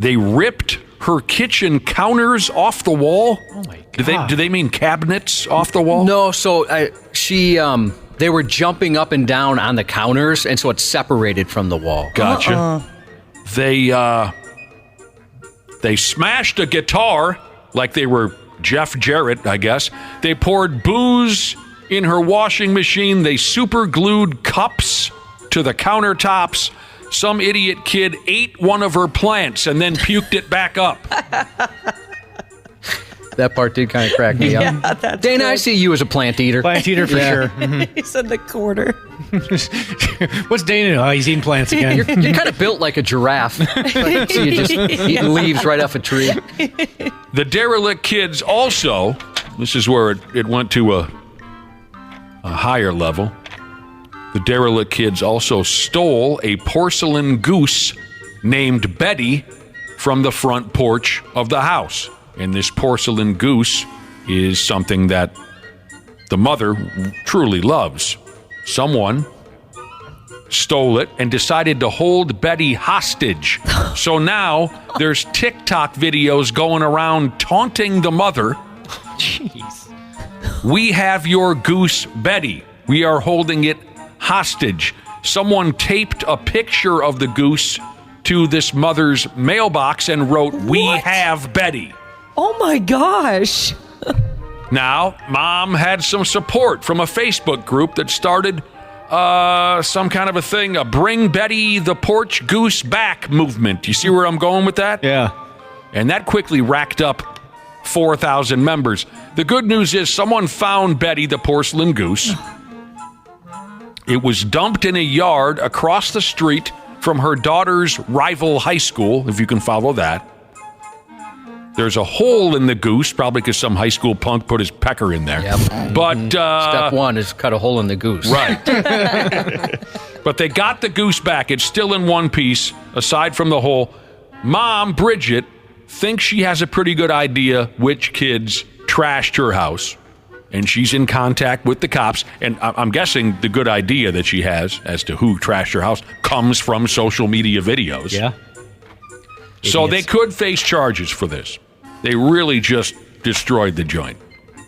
They ripped her kitchen counters off the wall. Oh, my God. Do they mean cabinets off the wall? No, so they were jumping up and down on the counters, and so it's separated from the wall. Gotcha. They smashed a guitar like they were Jeff Jarrett, I guess. They poured booze in her washing machine. They super glued cups to the countertops. Some idiot kid ate one of her plants and then puked it back up. That part did kind of crack me up. Yeah, that's Dana, good. I see you as a plant eater. Plant eater for sure. He said the quarter. What's Dana? Oh, he's eating plants again. You're kind of built like a giraffe. I can see you just eating leaves right off a tree. The derelict kids also, this is where it went to a higher level. The derelict kids also stole a porcelain goose named Betty from the front porch of the house. And this porcelain goose is something that the mother truly loves. Someone stole it and decided to hold Betty hostage. So now there's TikTok videos going around taunting the mother. Jeez. We have your goose, Betty. We are holding it hostage. Someone taped a picture of the goose to this mother's mailbox and wrote, "We have Betty." Oh my gosh. Now, mom had some support from a Facebook group that started some kind of a thing, a Bring Betty the Porch Goose Back movement. You see where I'm going with that? Yeah. And that quickly racked up 4,000 members. The good news is someone found Betty the porcelain goose. It was dumped in a yard across the street from her daughter's rival high school, if you can follow that. There's a hole in the goose, probably because some high school punk put his pecker in there. Yep. But Step one is cut a hole in the goose. Right. But they got the goose back. It's still in one piece, aside from the hole. Mom, Bridget, thinks she has a pretty good idea which kids trashed her house. And she's in contact with the cops. And I'm guessing the good idea that she has as to who trashed her house comes from social media videos. Yeah. So they could face charges for this. They really just destroyed the joint.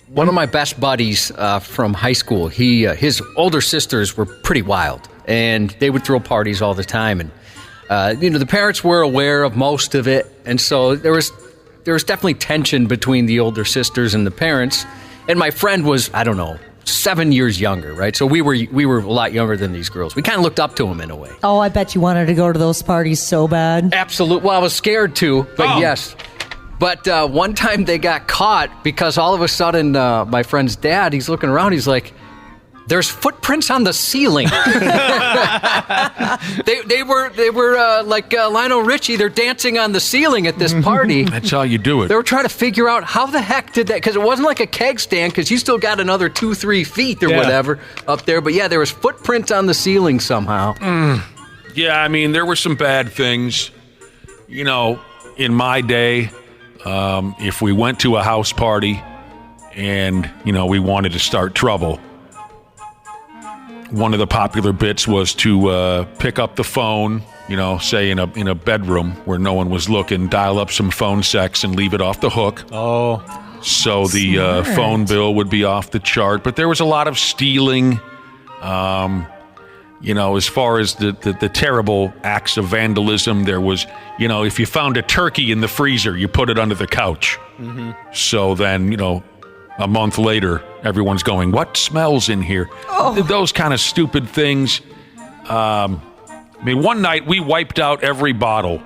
One of my best buddies from high school, his older sisters were pretty wild, and they would throw parties all the time. And the parents were aware of most of it, and so there was definitely tension between the older sisters and the parents. And my friend was, 7 years younger, right? So we were a lot younger than these girls. We kind of looked up to them in a way. Oh, I bet you wanted to go to those parties so bad. Absolutely. Well, I was scared too, but yes. But one time they got caught because all of a sudden my friend's dad, he's looking around, he's like, "There's footprints on the ceiling." They were like Lionel Richie. They're dancing on the ceiling at this party. That's how you do it. They were trying to figure out how the heck did that, because it wasn't like a keg stand, because you still got another 2-3 feet or whatever up there. But yeah, there was footprints on the ceiling somehow. Yeah, I mean, there were some bad things. In my day, if we went to a house party and, we wanted to start trouble, one of the popular bits was to pick up the phone, say in a bedroom where no one was looking, dial up some phone sex and leave it off the hook. Oh. So the phone bill would be off the chart. But there was a lot of stealing, as far as the terrible acts of vandalism. There was, if you found a turkey in the freezer, you put it under the couch. Mm-hmm. So then, a month later, everyone's going, "What smells in here?" Oh. Those kind of stupid things. One night we wiped out every bottle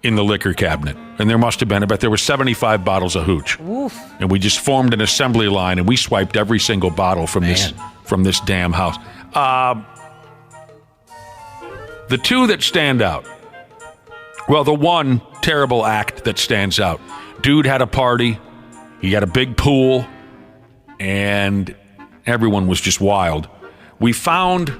in the liquor cabinet. And there must have been, there were 75 bottles of hooch. Oof. And we just formed an assembly line and we swiped every single bottle from this damn house. The two that stand out. Well, the one terrible act that stands out. Dude had a party. He had a big pool, and everyone was just wild. We found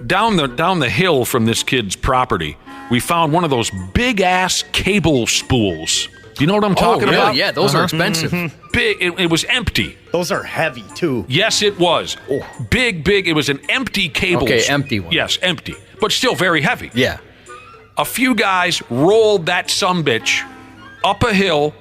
down the hill from this kid's property, we found one of those big-ass cable spools. Do you know what I'm talking about? Yeah, those are expensive. Mm-hmm. Big. It was empty. Those are heavy, too. Yes, it was. Oh. Big. It was an empty cable. Okay, empty one. Yes, empty, but still very heavy. Yeah. A few guys rolled that sumbitch up a hill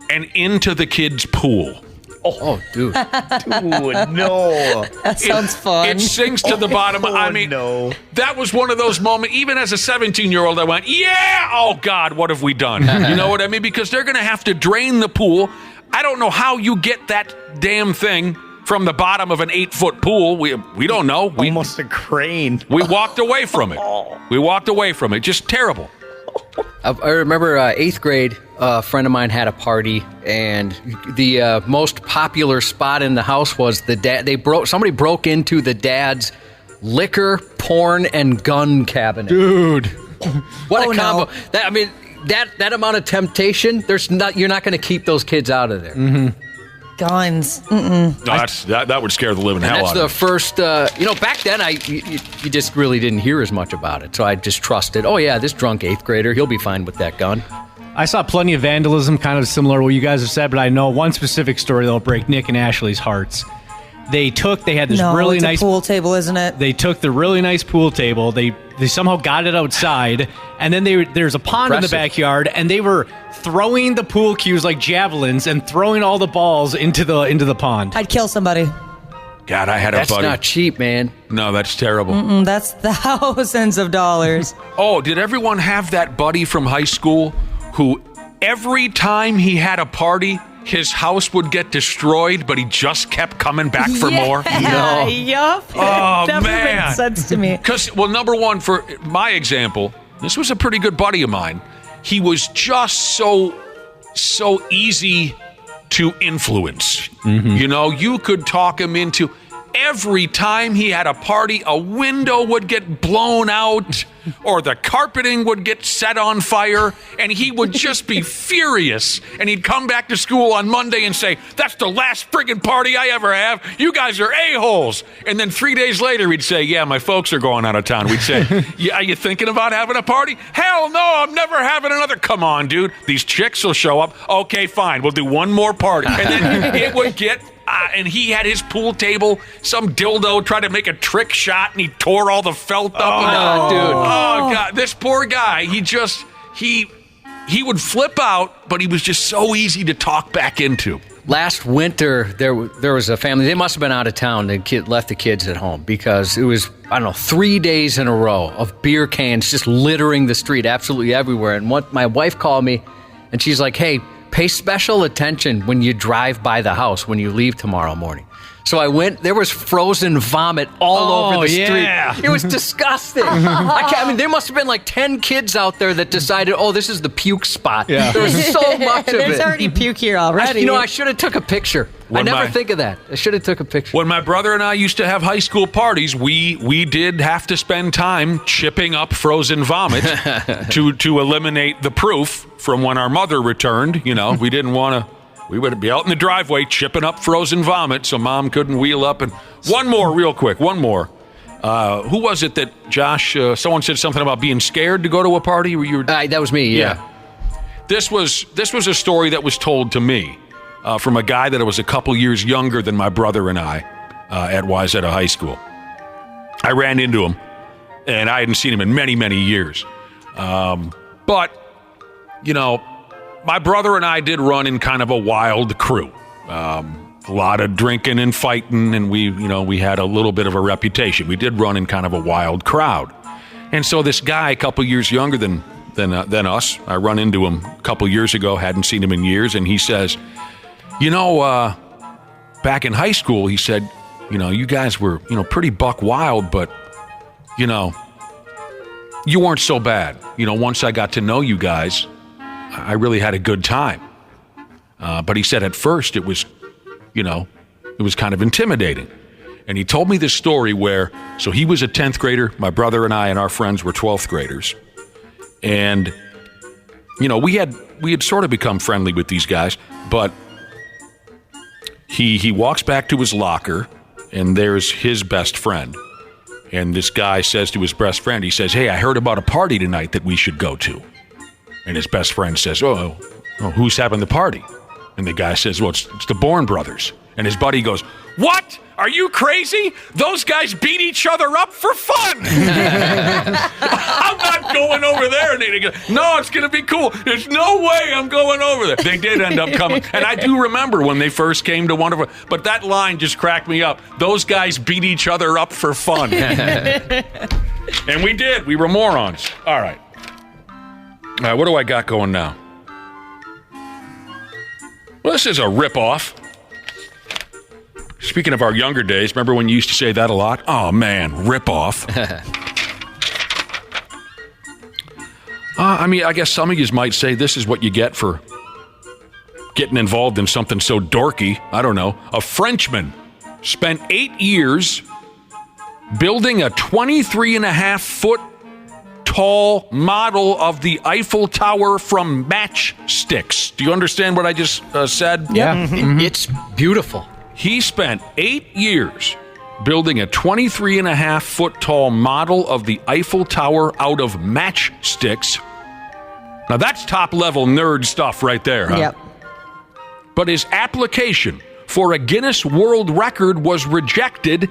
and into the kid's pool. Oh, dude. Dude, no. That sounds fun. It sinks to the bottom. No. That was one of those moments, even as a 17-year-old, I went, yeah, oh, God, what have we done? You know what I mean? Because they're going to have to drain the pool. I don't know how you get that damn thing from the bottom of an 8-foot pool. We don't know. Almost a crane. We walked away from it. We walked away from it. Just terrible. I remember 8th grade, a friend of mine had a party, and the most popular spot in the house was the dad. Somebody broke into the dad's liquor, porn, and gun cabinet. Dude, what a combo! No. That amount of temptation. You're not going to keep those kids out of there. Mm-hmm. Guns. No, that would scare the living hell out of me. That's the first, back then you just really didn't hear as much about it. So I just trusted, this drunk 8th grader, he'll be fine with that gun. I saw plenty of vandalism, kind of similar to what you guys have said, but I know one specific story that'll break Nick and Ashley's hearts. They had this really nice pool table, isn't it? They took the really nice pool table. They somehow got it outside, and then there's a pond in the backyard, and they were throwing the pool cues like javelins and throwing all the balls into the pond. I'd kill somebody. God, I had a buddy. That's not cheap, man. No, that's terrible. That's thousands of dollars. Oh, did everyone have that buddy from high school who every time he had a party, his house would get destroyed, but he just kept coming back for more? No. Yup. Oh, Never man. made sense to me. Because, number one, for my example, this was a pretty good buddy of mine. He was just so easy to influence. Mm-hmm. You could talk him into... Every time he had a party, a window would get blown out or the carpeting would get set on fire, and he would just be furious. And he'd come back to school on Monday and say, "That's the last friggin' party I ever have. You guys are a-holes." And then 3 days later, he'd say, "Yeah, my folks are going out of town." We'd say, "Yeah, are you thinking about having a party?" "Hell no, I'm never having another." "Come on, dude. These chicks will show up." "Okay, fine. We'll do one more party." And then it would get... and he had his pool table. Some dildo tried to make a trick shot, and he tore all the felt up. Dude. Oh, God. This poor guy, he would flip out, but he was just so easy to talk back into. Last winter, there was a family. They must have been out of town. They left the kids at home because it was, 3 days in a row of beer cans just littering the street absolutely everywhere. And my wife called me, and she's like, "Hey, pay special attention when you drive by the house when you leave tomorrow morning." So I went. There was frozen vomit all over the street. It was disgusting. There must have been like 10 kids out there that decided, this is the puke spot. Yeah. There was so much of it. There's already puke here already. I should have took a picture. I never think of that. I should have took a picture. When my brother and I used to have high school parties, we did have to spend time chipping up frozen vomit to eliminate the proof from when our mother returned. We didn't want to. We would be out in the driveway chipping up frozen vomit so Mom couldn't wheel up. And one more, real quick, one more. Who was it that, Josh, someone said something about being scared to go to a party? That was me, yeah. This was a story that was told to me from a guy that was a couple years younger than my brother and I at Wayzata High School. I ran into him, and I hadn't seen him in many, many years. But, my brother and I did run in kind of a wild crew. A lot of drinking and fighting, and we had a little bit of a reputation. We did run in kind of a wild crowd. And so this guy, a couple years younger than us, I run into him a couple years ago, hadn't seen him in years, and he says, back in high school, he said, you guys were, pretty buck wild, but, you weren't so bad. Once I got to know you guys, I really had a good time. But he said at first it was kind of intimidating. And he told me this story where, so he was a 10th grader, my brother and I and our friends were 12th graders. And, we had sort of become friendly with these guys, but he walks back to his locker, and there's his best friend. And this guy says to his best friend, he says, "Hey, I heard about a party tonight that we should go to." And his best friend says, oh, who's having the party? And the guy says, "Well, it's the Bourne brothers." And his buddy goes, "What? Are you crazy? Those guys beat each other up for fun." "I'm not going over there." And they go, "No, it's going to be cool. There's no way I'm going over there." They did end up coming. And I do remember when they first came to one of them. But that line just cracked me up. Those guys beat each other up for fun. And we did. We were morons. All right. What do I got going now? Well, this is a ripoff. Speaking of our younger days, remember when you used to say that a lot? Oh, man, ripoff. I mean, I guess some of you might say this is what you get for getting involved in something so dorky. I don't know. A Frenchman spent 8 years building a 23.5-foot tall model of the Eiffel Tower from matchsticks. Do you understand what I just said? Yeah. It's beautiful. He spent 8 years building a 23.5-foot tall model of the Eiffel Tower out of matchsticks. Now that's top-level nerd stuff right there, huh? Yep. But his application for a Guinness World Record was rejected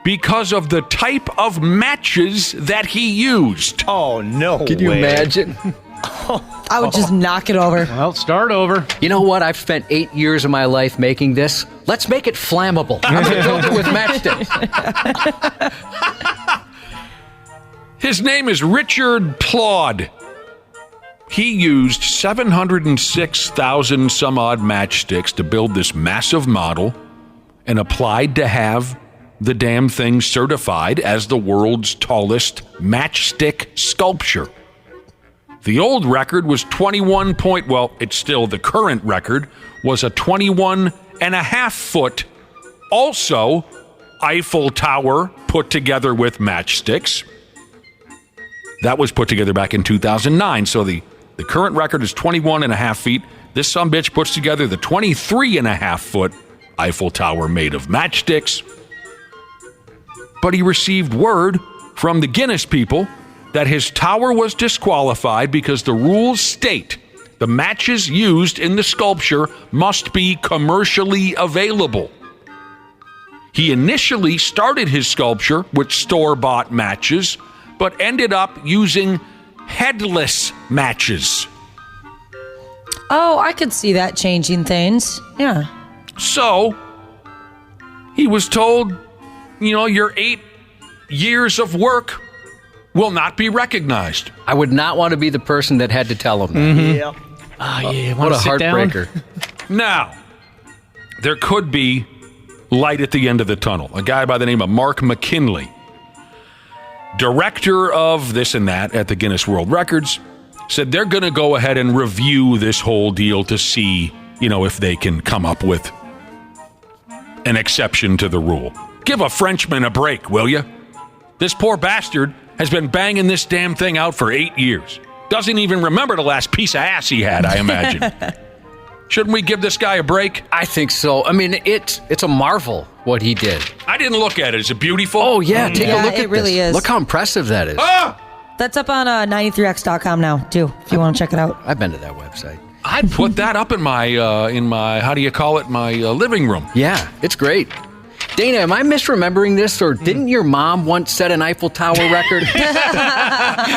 because of the type of matches that he used. Oh, no Can you imagine? I would just knock it over. Well, start over. You know what? I've spent 8 years of my life making this. Let's make it flammable. I'm going to build it with matchsticks. His name is Richard Plod. He used 706,000 some odd matchsticks to build this massive model and applied to have the damn thing certified as the world's tallest matchstick sculpture. The old record was it's still the current record, was a 21.5-foot, also Eiffel Tower put together with matchsticks. That was put together back in 2009, so the current record is 21.5 feet. This sumbitch puts together the 23.5-foot Eiffel Tower made of matchsticks. But he received word from the Guinness people that his tower was disqualified because the rules state the matches used in the sculpture must be commercially available. He initially started his sculpture with store-bought matches, but ended up using headless matches. Oh, I could see that changing things. Yeah. So, he was told, your 8 years of work will not be recognized. I would not want to be the person that had to tell him that. Mm-hmm. Yep. What a heartbreaker. Now, there could be light at the end of the tunnel. A guy by the name of Mark McKinley, director of this and that at the Guinness World Records, said they're going to go ahead and review this whole deal to see, if they can come up with an exception to the rule. Give a Frenchman a break, will you? This poor bastard has been banging this damn thing out for 8 years. Doesn't even remember the last piece of ass he had, I imagine. Shouldn't we give this guy a break? I think so. I mean, it's a marvel what he did. I didn't look at it. Is it beautiful? Oh, yeah. Take a look at it really this. is. Look how impressive that is. Ah! That's up on 93x.com now, too, if you want to check it out. I've been to that website. I'd put that up in my how do you call it, my living room. Yeah, it's great. Dana, am I misremembering this, or didn't your mom once set an Eiffel Tower record?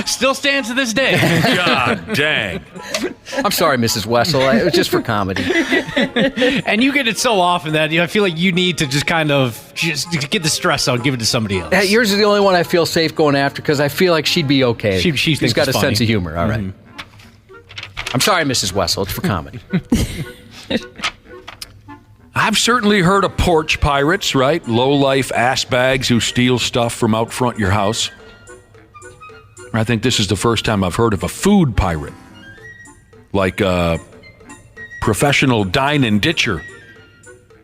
Still stands to this day. God dang. I'm sorry, Mrs. Wessel. It was just for comedy. And you get it so often that I feel like you need to just kind of just get the stress out and give it to somebody else. Yours is the only one I feel safe going after because I feel like she'd be okay. She's got a sense of humor. All right. I'm sorry, Mrs. Wessel. It's for comedy. I've certainly heard of porch pirates, right? Low-life ass bags who steal stuff from out front your house. I think this is the first time I've heard of a food pirate. Like a professional dine and ditcher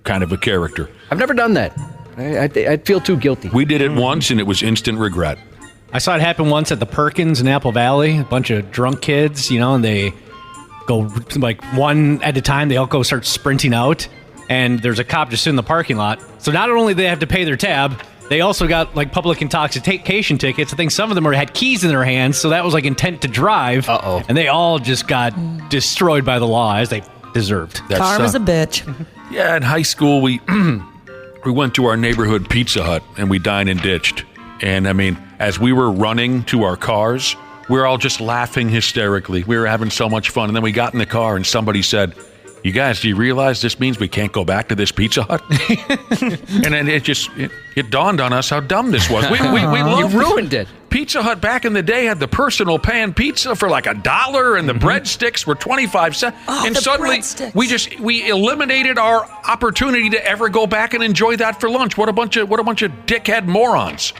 kind of a character. I've never done that. I'd feel too guilty. We did it once, and it was instant regret. I saw it happen once at the Perkins in Apple Valley. A bunch of drunk kids, and they go like one at a time. They all go start sprinting out. And there's a cop just in the parking lot. So not only do they have to pay their tab, they also got like public intoxication tickets. I think some of them had keys in their hands, so that was like intent to drive. Uh-oh. And they all just got destroyed by the law, as they deserved. Karma's a bitch. Yeah, in high school, we went to our neighborhood Pizza Hut, and we dined and ditched. And, I mean, as we were running to our cars, we were all just laughing hysterically. We were having so much fun. And then we got in the car, and somebody said, "You guys, do you realize this means we can't go back to this Pizza Hut?" And then it dawned on us how dumb this was. We loved you ruined it. Pizza Hut back in the day had the personal pan pizza for like $1, and the breadsticks were 25 cents. And suddenly we eliminated our opportunity to ever go back and enjoy that for lunch. What a bunch of dickhead morons.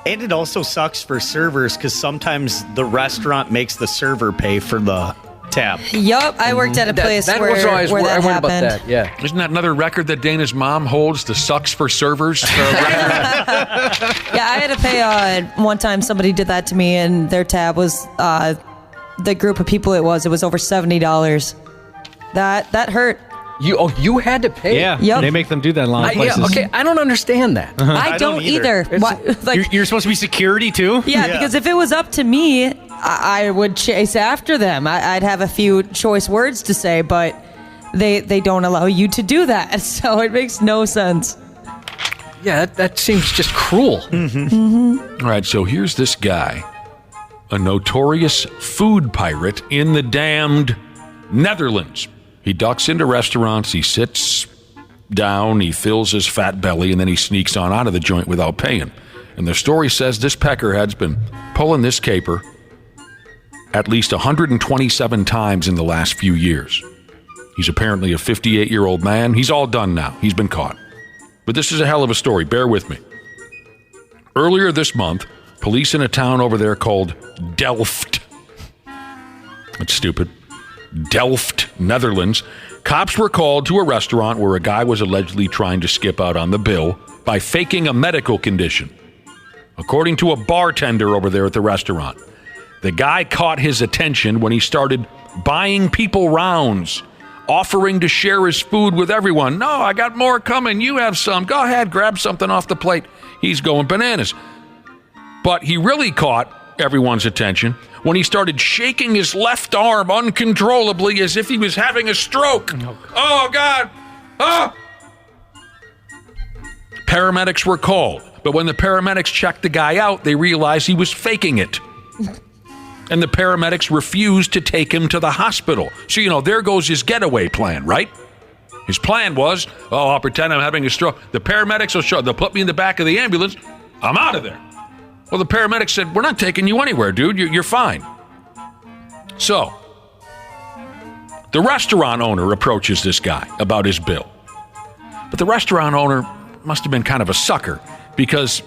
And it also sucks for servers because sometimes the restaurant makes the server pay for the tab. Yup, I worked at a place that where was always that I wondered happened. about that. Yeah. Isn't that another record that Dana's mom holds? The sucks for servers. Yeah, I had to pay. One time somebody did that to me, and their tab was the group of people it was over $70. That hurt. You had to pay? Yeah, Yep. they make them do that in a lot of places. Yeah, okay, I don't understand that. I don't either. Why, You're supposed to be security too? yeah, because if it was up to me, I would chase after them. I'd have a few choice words to say, but they don't allow you to do that, so it makes no sense. Yeah, that seems just cruel. All right, so here's this guy, a notorious food pirate in the damned Netherlands. He ducks into restaurants, he sits down, he fills his fat belly, and then he sneaks on out of the joint without paying. And the story says this peckerhead's been pulling this caper at least 127 times in the last few years. He's apparently a 58-year-old man. He's all done now. He's been caught. But this is a hell of a story. Bear with me. Earlier this month, police in a town over there called Delft. That's stupid. Delft, Netherlands. Cops were called to a restaurant where a guy was allegedly trying to skip out on the bill by faking a medical condition. According to a bartender over there at the restaurant, the guy caught his attention when he started buying people rounds, offering to share his food with everyone. No, I got more coming. You have some. Go ahead, grab something off the plate. He's going bananas. But he really caught everyone's attention when he started shaking his left arm uncontrollably as if he was having a stroke. Oh, God. Oh! Paramedics were called, but when the paramedics checked the guy out, they realized he was faking it. And the paramedics refused to take him to the hospital. So, there goes his getaway plan, right? His plan was, I'll pretend I'm having a stroke. The paramedics will show, they'll put me in the back of the ambulance. I'm out of there. Well, the paramedics said, we're not taking you anywhere, dude. You're fine. So, the restaurant owner approaches this guy about his bill. But the restaurant owner must have been kind of a sucker because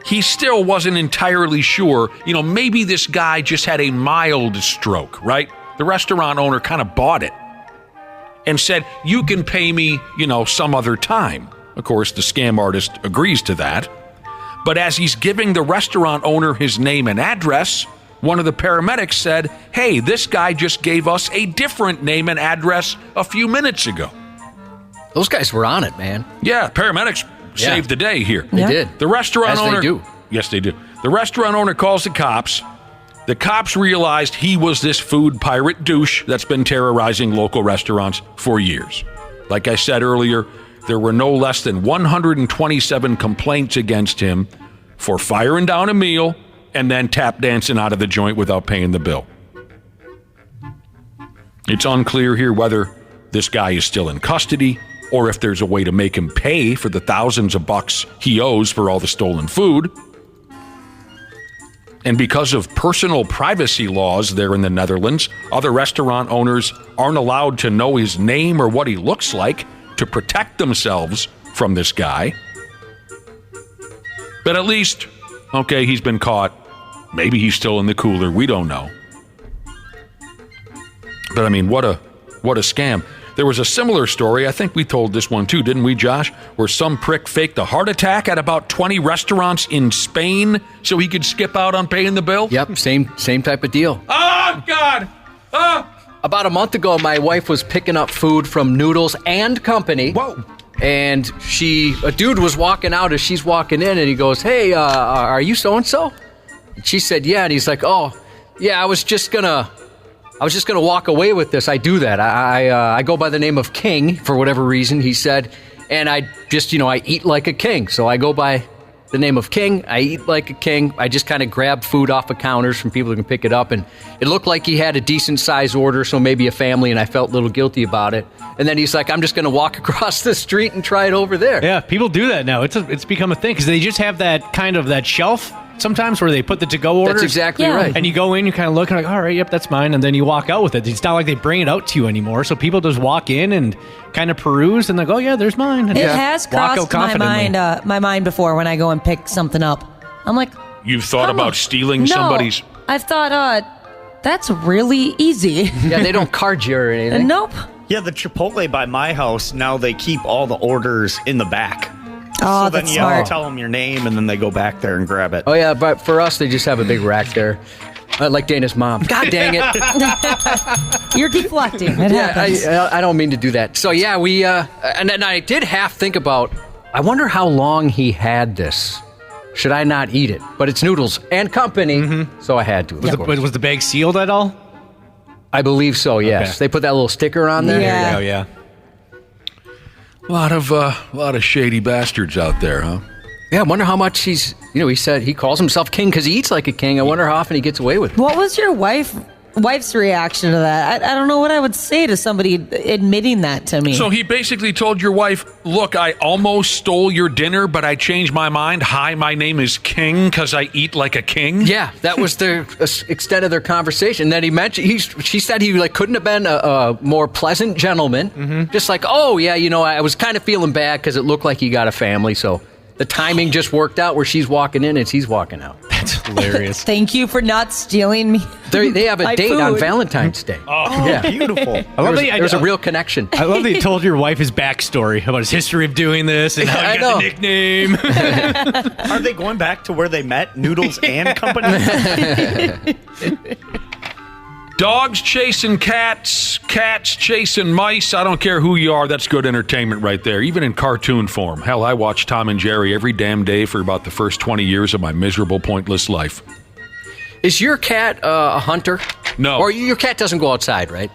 he still wasn't entirely sure. Maybe this guy just had a mild stroke, right? The restaurant owner kind of bought it and said, you can pay me, some other time. Of course, the scam artist agrees to that. But as he's giving the restaurant owner his name and address, one of the paramedics said, hey, this guy just gave us a different name and address a few minutes ago. Those guys were on it, man. Yeah, paramedics saved the day here. They did. The restaurant owner... They do. Yes, they do. The restaurant owner calls the cops. The cops realized he was this food pirate douche that's been terrorizing local restaurants for years. Like I said earlier, there were no less than 127 complaints against him for firing down a meal and then tap dancing out of the joint without paying the bill. It's unclear here whether this guy is still in custody or if there's a way to make him pay for the thousands of bucks he owes for all the stolen food. And because of personal privacy laws there in the Netherlands, other restaurant owners aren't allowed to know his name or what he looks like to protect themselves from this guy. But at least, okay, he's been caught. Maybe he's still in the cooler. We don't know. But I mean, what a scam. There was a similar story, I think we told this one too, didn't we, Josh? Where some prick faked a heart attack at about 20 restaurants in Spain so he could skip out on paying the bill? Yep, same type of deal. Oh, God! Oh! About a month ago, my wife was picking up food from Noodles and Company. Whoa! And a dude was walking out as she's walking in, and he goes, hey, are you so-and-so? And she said, yeah, and he's like, oh, yeah, I was just gonna walk away with this. I do that. I go by the name of King for whatever reason, he said. And I just, I eat like a king. So I go by the name of King. I eat like a king. I just kind of grab food off of counters from people who can pick it up. And it looked like he had a decent size order, so maybe a family, and I felt a little guilty about it. And then he's like, I'm just going to walk across the street and try it over there. Yeah, people do that now. It's become a thing because they just have that kind of that shelf sometimes where they put the to-go orders. That's exactly right. And you go in, you kind of look and like, all right, yep, that's mine. And then you walk out with it. It's not like they bring it out to you anymore. So people just walk in and kind of peruse and like, oh, yeah, there's mine. And it has crossed my mind before when I go and pick something up. I'm like, You've thought about stealing somebody's... I've thought, that's really easy. Yeah, they don't card you or anything. Nope. Yeah, the Chipotle by my house, now they keep all the orders in the back. Oh, so that's then you smart. tell them your name, and then they go back there and grab it. Oh, yeah, but for us, they just have a big rack there. Like Dana's mom. God dang it. You're deflecting. It happens. I don't mean to do that. So, yeah, we... and then I did half think about, I wonder how long he had this. Should I not eat it? But it's Noodles and Company, so I had to. Was the bag sealed at all? I believe so, yes. Okay. They put that little sticker on there. Yeah. Oh, yeah. A lot of shady bastards out there, huh? Yeah, I wonder how much he's... he said he calls himself king because he eats like a king. I wonder how often he gets away with it. What was your wife's reaction to that? I don't know what I would say to somebody admitting that to me. So he basically told your wife, look, I almost stole your dinner, but I changed my mind. Hi, my name is King because I eat like a king? Yeah, that was the extent of their conversation. Then he mentioned, she said he couldn't have been a more pleasant gentleman. Just like, oh, yeah, I was kind of feeling bad because it looked like he got a family, so... The timing just worked out where she's walking in and he's walking out. That's hilarious. Thank you for not stealing me. They have a date on Valentine's Day. Oh, yeah. Beautiful. There's a real connection. I love that you told your wife his backstory about his history of doing this and how he got the nickname. Are they going back to where they met, Noodles and Company? Dogs chasing cats, cats chasing mice. I don't care who you are. That's good entertainment right there, even in cartoon form. Hell, I watched Tom and Jerry every damn day for about the first 20 years of my miserable, pointless life. Is your cat a hunter? No. Or your cat doesn't go outside, right?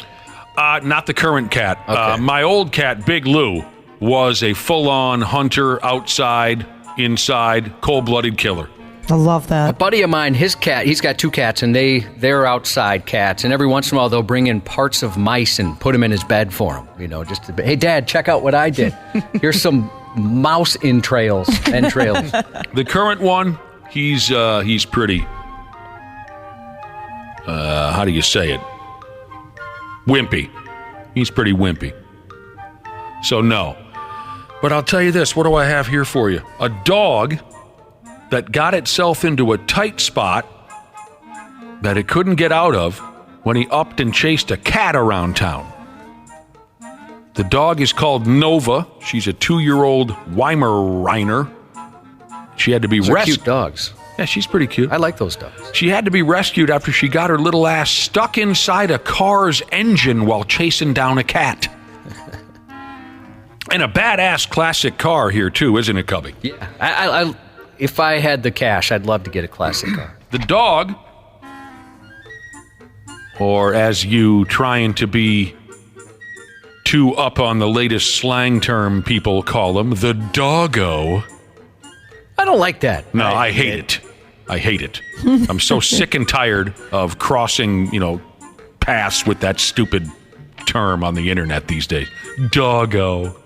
Not the current cat. Okay. My old cat, Big Lou, was a full-on hunter, outside, inside, cold-blooded killer. I love that. A buddy of mine, his cat, he's got 2 cats, and they're outside cats. And every once in a while, they'll bring in parts of mice and put them in his bed for him. Hey, Dad, check out what I did. Here's some mouse entrails. The current one, he's pretty. How do you say it? Wimpy. He's pretty wimpy. So no. But I'll tell you this. What do I have here for you? A dog that got itself into a tight spot that it couldn't get out of when he upped and chased a cat around town. The dog is called Nova. She's a 2-year-old Weimaraner. She had to be rescued. Cute dogs. Yeah, she's pretty cute. I like those dogs. She had to be rescued after she got her little ass stuck inside a car's engine while chasing down a cat. And a badass classic car here too, isn't it, Cubby? Yeah, if I had the cash, I'd love to get a classic car. The dog, or as you trying to be too up on the latest slang term people call him, the doggo. I don't like that. No, I hate it. I hate it. I'm so sick and tired of crossing, paths with that stupid term on the internet these days. Doggo.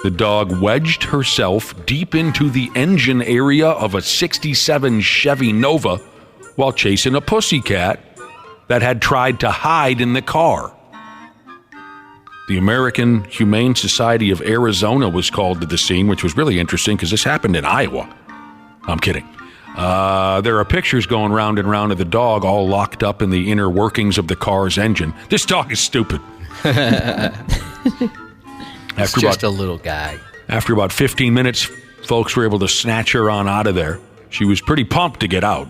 The dog wedged herself deep into the engine area of a 67 Chevy Nova while chasing a pussycat that had tried to hide in the car. The American Humane Society of Arizona was called to the scene, which was really interesting because this happened in Iowa. I'm kidding. There are pictures going round and round of the dog all locked up in the inner workings of the car's engine. This dog is stupid. He's just a little guy. After about 15 minutes, folks were able to snatch her on out of there. She was pretty pumped to get out.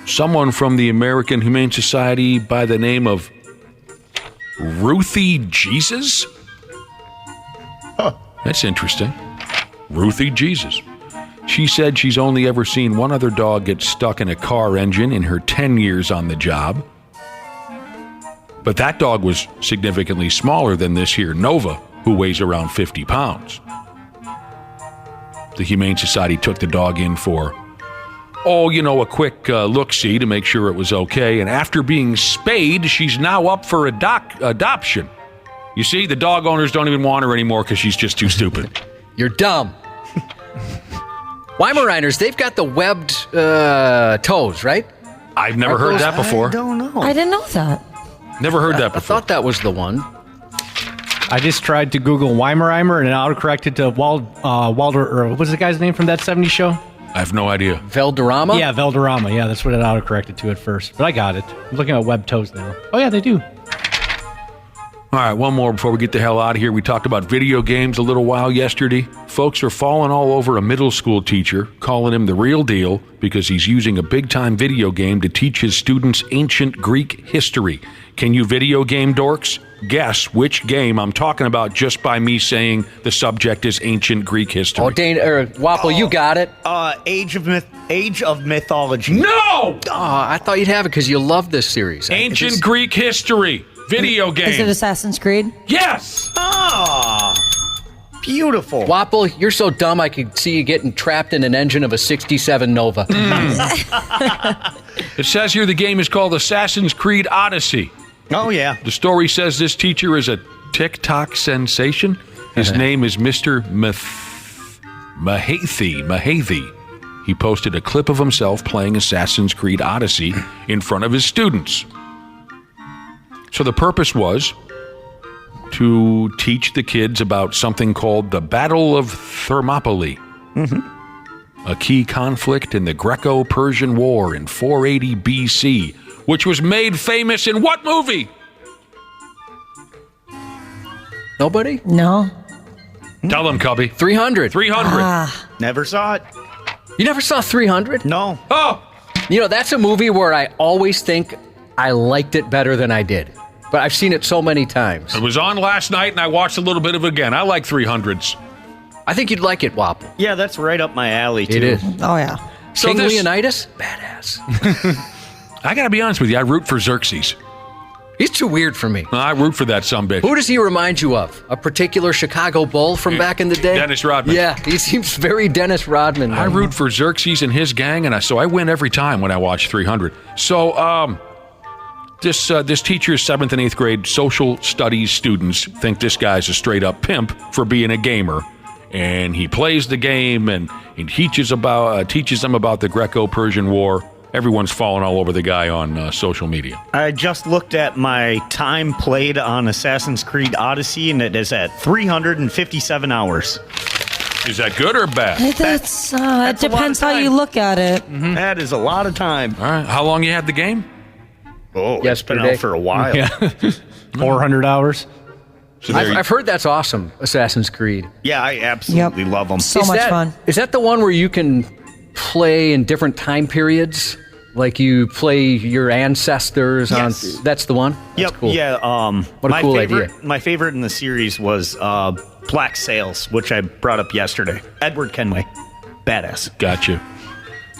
Someone from the American Humane Society by the name of Ruthie Jesus? That's interesting. Ruthie Jesus. She said she's only ever seen one other dog get stuck in a car engine in her 10 years on the job. But that dog was significantly smaller than this here Nova, who weighs around 50 pounds. The Humane Society took the dog in for, a quick look-see to make sure it was okay. And after being spayed, she's now up for adoption. You see, the dog owners don't even want her anymore because she's just too stupid. You're dumb. Weimaraners, they've got the webbed toes, right? I've never heard that before. I don't know. I didn't know that. Never heard that before. I thought that was the one. I just tried to Google Weimaraner and it autocorrected to Walder, or what was the guy's name from that 70s show? I have no idea. Valderrama? Yeah, Valderrama. Yeah, that's what it autocorrected to at first. But I got it. I'm looking at web toes now. Oh, yeah, they do. All right, one more before we get the hell out of here. We talked about video games a little while yesterday. Folks are falling all over a middle school teacher, calling him the real deal because he's using a big-time video game to teach his students ancient Greek history. Can you video game dorks guess which game I'm talking about just by me saying the subject is ancient Greek history? Oh, Wapple, you got it. Age of Mythology. No! Oh, I thought you'd have it because you love this series. Ancient Greek history. Video game. Is it Assassin's Creed? Yes! Ah, beautiful. Wapple, you're so dumb I could see you getting trapped in an engine of a 67 Nova. It says here the game is called Assassin's Creed Odyssey. Oh, yeah. The story says this teacher is a TikTok sensation. His name is Mr. Mahathi. He posted a clip of himself playing Assassin's Creed Odyssey in front of his students. So the purpose was to teach the kids about something called the Battle of Thermopylae, a key conflict in the Greco-Persian War in 480 BC, which was made famous in what movie? Nobody? No. Tell them, Cubby. 300. 300. Never saw it. You never saw 300? No. Oh! You know, that's a movie where I always think I liked it better than I did. But I've seen it so many times. It was on last night, and I watched a little bit of it again. I like 300s. I think you'd like it, Wapple. Yeah, that's right up my alley, too. It is. Oh, yeah. So King Leonidas? Badass. I got to be honest with you. I root for Xerxes. He's too weird for me. I root for that sumbitch. Who does he remind you of? A particular Chicago Bull from back in the day? Dennis Rodman. Yeah, he seems very Dennis Rodman. I root for Xerxes and his gang, and so I win every time when I watch 300. So, this teacher's 7th and 8th grade social studies students think this guy's a straight-up pimp for being a gamer. And he plays the game and teaches them about the Greco-Persian War. Everyone's falling all over the guy on social media. I just looked at my time played on Assassin's Creed Odyssey, and it is at 357 hours. Is that good or bad? It depends how you look at it. Mm-hmm. That is a lot of time. All right. How long you had the game? Oh, it's been out for a while. Yeah. 400 hours. So I've heard that's awesome, Assassin's Creed. Yeah, I absolutely love them. So much fun. Is that the one where you can play in different time periods? Like you play your ancestors? Yes. That's the one? Yep. That's cool. Yeah. What a cool idea. My favorite in the series was Black Sails, which I brought up yesterday. Edward Kenway. Badass. Gotcha.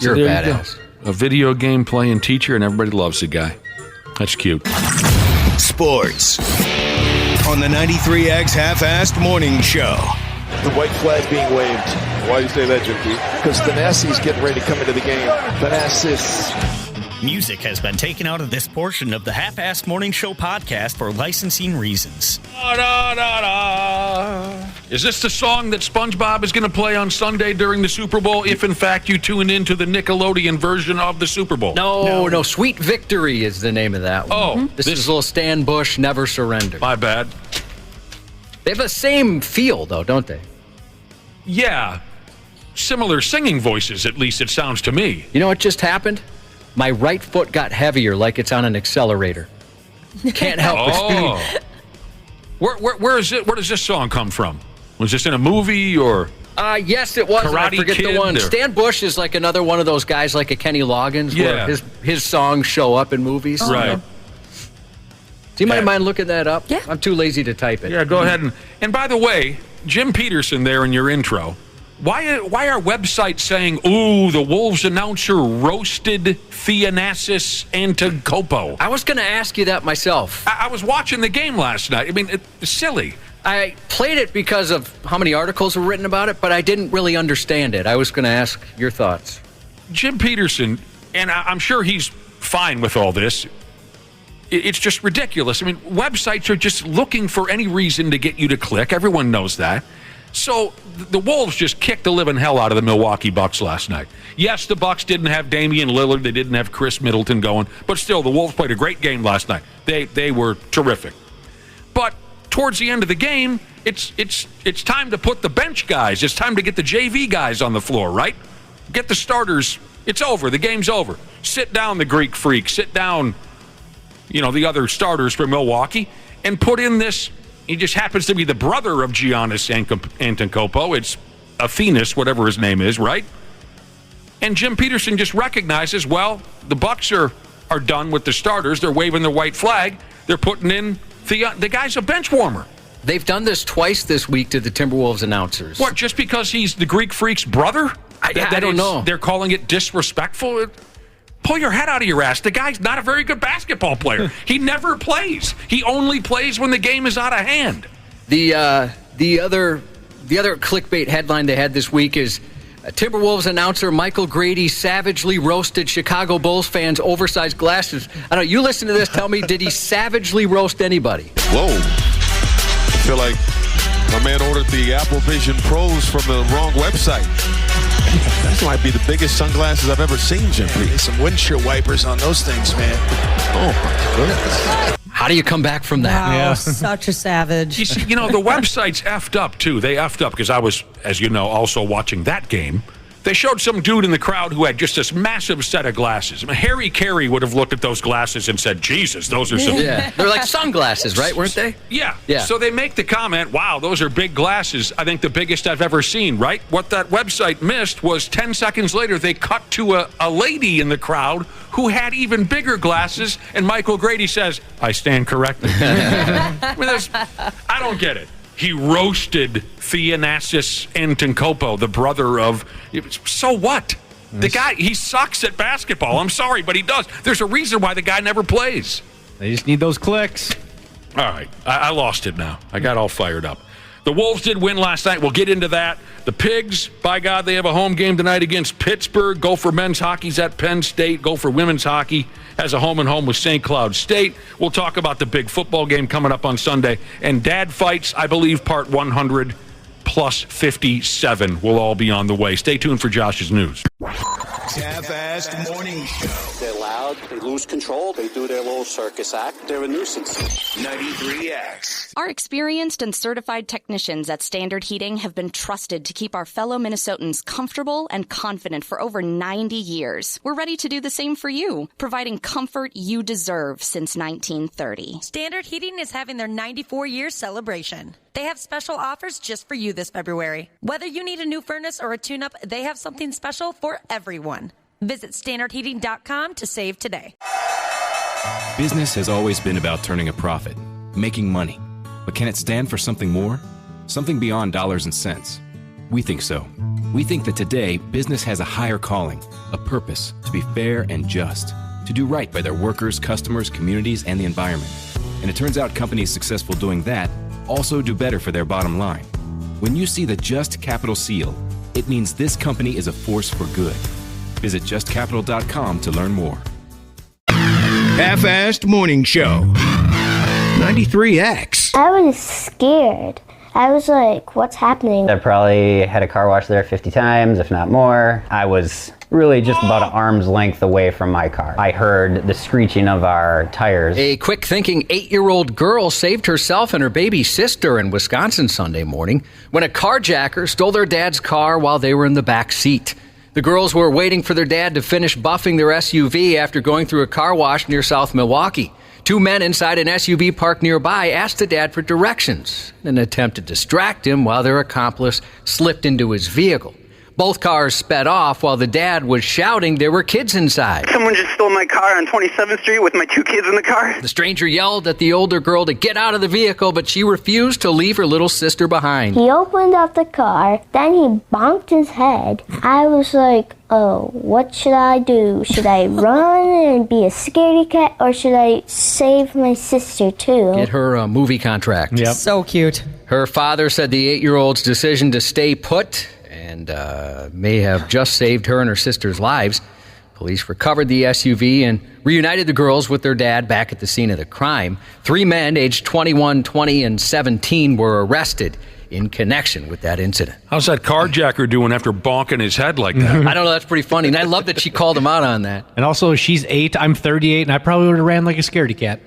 You're a badass. A video game playing teacher, and everybody loves the guy. That's cute. Sports on the 93X Half-Assed Morning Show. The white flag being waved. Why do you say that, Jim Pete? Because Thanasis getting ready to come into the game. Thanasis. Music has been taken out of this portion of the Half-Assed Morning Show podcast for licensing reasons. Is this the song that SpongeBob is going to play on Sunday during the Super Bowl, if in fact you tune into the Nickelodeon version of the Super Bowl? No. Sweet Victory is the name of that one. Oh. This is little Stan Bush, Never Surrender. My bad. They have the same feel, though, don't they? Yeah. Similar singing voices, at least it sounds to me. You know what just happened? My right foot got heavier like it's on an accelerator. Can't help it. Where does this song come from? Was this in a movie or? Yes, it was. Karate I forget Kid the one. or? Stan Bush is like another one of those guys like a Kenny Loggins where his songs show up in movies. Right. Do you mind looking that up? Yeah. I'm too lazy to type it. Yeah, go ahead. And by the way, Jim Peterson there in your intro, why are websites saying, ooh, the Wolves announcer roasted Thanasis Antetokounmpo? I was going to ask you that myself. I was watching the game last night. I mean, it's silly. I played it because of how many articles were written about it, but I didn't really understand it. I was going to ask your thoughts. Jim Peterson, and I'm sure he's fine with all this, it's just ridiculous. I mean, websites are just looking for any reason to get you to click. Everyone knows that. So the Wolves just kicked the living hell out of the Milwaukee Bucks last night. Yes, the Bucks didn't have Damian Lillard. They didn't have Chris Middleton going. But still, the Wolves played a great game last night. They were terrific. But towards the end of the game, it's time to put the bench guys. It's time to get the JV guys on the floor, right? Get the starters. It's over. The game's over. Sit down, the Greek Freak. Sit down, the other starters for Milwaukee, and put in this. He just happens to be the brother of Giannis Antetokounmpo. It's Athenas, whatever his name is, right? And Jim Peterson just recognizes, well, the Bucks are done with the starters. They're waving the white flag. They're putting in the guy's a bench warmer. They've done this twice this week to the Timberwolves announcers. What, just because he's the Greek Freak's brother? I don't know. They're calling it disrespectful? Pull your head out of your ass. The guy's not a very good basketball player. He never plays. He only plays when the game is out of hand. The other clickbait headline they had this week is Timberwolves announcer Michael Grady savagely roasted Chicago Bulls fans' oversized glasses. I don't know, you listen to this, tell me, did he savagely roast anybody? Whoa. I feel like my man ordered the Apple Vision Pros from the wrong website. That might be the biggest sunglasses I've ever seen, Jim P. Some windshield wipers on those things, man. Oh, my goodness. How do you come back from that? Wow, such a savage. You see, the website's effed up, too. They effed up because I was, as you know, also watching that game. They showed some dude in the crowd who had just this massive set of glasses. I mean, Harry Carey would have looked at those glasses and said, Jesus, those are some... Yeah, they're like sunglasses, right? Weren't they? Yeah. Yeah. So they make the comment, wow, those are big glasses. I think the biggest I've ever seen, right? What that website missed was 10 seconds later, they cut to a lady in the crowd who had even bigger glasses, and Michael Grady says, I stand corrected. I don't get it. He roasted Thanasis Antetokounmpo, the brother of... So what? The guy, he sucks at basketball. I'm sorry, but he does. There's a reason why the guy never plays. They just need those clicks. All right, I lost it now. I got all fired up. The Wolves did win last night. We'll get into that. The Pigs, by God, they have a home game tonight against Pittsburgh. Go for men's hockey's at Penn State. Go for women's hockey has a home and home with St. Cloud State. We'll talk about the big football game coming up on Sunday. And Dad Fights, I believe, part 100 plus 57 will all be on the way. Stay tuned for Josh's news. Half-assed morning show. They're loud, they lose control, they do their little circus act, they're a nuisance. 93X. Our experienced and certified technicians at Standard Heating have been trusted to keep our fellow Minnesotans comfortable and confident for over 90 years. We're ready to do the same for you, providing comfort you deserve since 1930. Standard Heating is having their 94-year celebration. They have special offers just for you this February. Whether you need a new furnace or a tune-up, they have something special for everyone. Visit standardheating.com to save today. Business has always been about turning a profit, making money. But can it stand for something more? Something beyond dollars and cents? We think so. We think that today, business has a higher calling, a purpose to be fair and just, to do right by their workers, customers, communities, and the environment. And it turns out companies successful doing that also do better for their bottom line. When you see the Just Capital seal, it means this company is a force for good. Visit justcapital.com to learn more. Half-assed morning show. 93X. I was scared. I was like, what's happening? I probably had a car wash there 50 times, if not more. I was really just about an arm's length away from my car. I heard the screeching of our tires. A quick-thinking 8-year-old girl saved herself and her baby sister in Wisconsin Sunday morning when a carjacker stole their dad's car while they were in the back seat. The girls were waiting for their dad to finish buffing their SUV after going through a car wash near South Milwaukee. 2 men inside an SUV parked nearby asked the dad for directions in an attempt to distract him while their accomplice slipped into his vehicle. Both cars sped off while the dad was shouting there were kids inside. Someone just stole my car on 27th Street with my 2 kids in the car. The stranger yelled at the older girl to get out of the vehicle, but she refused to leave her little sister behind. He opened up the car, then he bonked his head. I was like, oh, what should I do? Should I run and be a scaredy cat, or should I save my sister too? Get her a movie contract. Yep. So cute. Her father said the 8-year-old's decision to stay put and may have just saved her and her sister's lives. Police recovered the SUV and reunited the girls with their dad back at the scene of the crime. 3 men aged 21, 20, and 17 were arrested in connection with that incident. How's that carjacker doing after bonking his head like that? I don't know, that's pretty funny. And I love that she called him out on that. And also, she's 8, I'm 38, and I probably would have ran like a scaredy cat.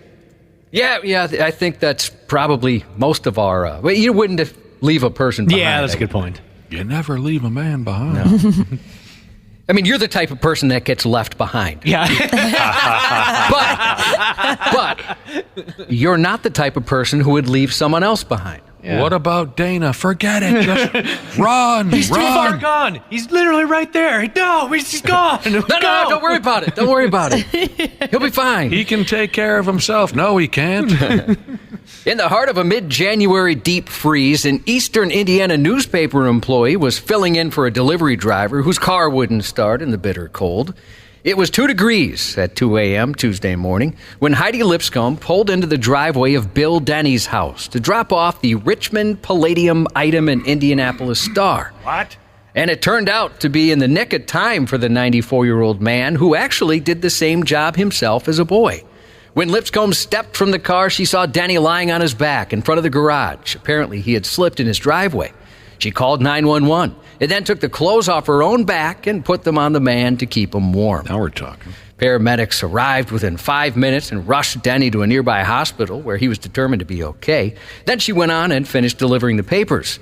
Yeah, I think that's probably most of our... Well, you wouldn't leave a person behind. Yeah, that's a good point. You never leave a man behind. No. I mean, you're the type of person that gets left behind. Yeah. but you're not the type of person who would leave someone else behind. Yeah. What about Dana? Forget it. Just run. He's too far gone. He's literally right there. No, he's gone. No, don't worry about it. Don't worry about it. He'll be fine. He can take care of himself. No, he can't. In the heart of a mid-January deep freeze, an eastern Indiana newspaper employee was filling in for a delivery driver whose car wouldn't start in the bitter cold. It was 2 degrees at 2 a.m. Tuesday morning when Heidi Lipscomb pulled into the driveway of Bill Denny's house to drop off the Richmond Palladium item in Indianapolis Star. What? And it turned out to be in the nick of time for the 94-year-old man who actually did the same job himself as a boy. When Lipscomb stepped from the car, she saw Denny lying on his back in front of the garage. Apparently, he had slipped in his driveway. She called 911 and then took the clothes off her own back and put them on the man to keep him warm. Now we're talking. Paramedics arrived within 5 minutes and rushed Denny to a nearby hospital where he was determined to be okay. Then she went on and finished delivering the papers.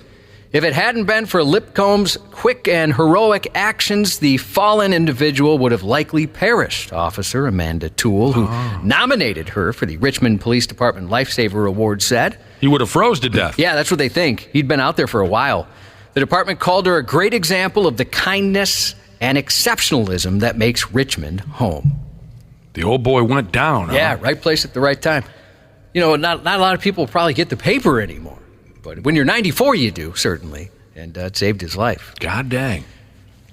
If it hadn't been for Lipscomb's quick and heroic actions, the fallen individual would have likely perished, Officer Amanda Toole, who nominated her for the Richmond Police Department Lifesaver Award, said. He would have froze to death. Yeah, that's what they think. He'd been out there for a while. The department called her a great example of the kindness and exceptionalism that makes Richmond home. The old boy went down. Yeah, right place at the right time. You know, not a lot of people probably get the paper anymore. But when you're 94, you do, certainly. And it saved his life. God dang.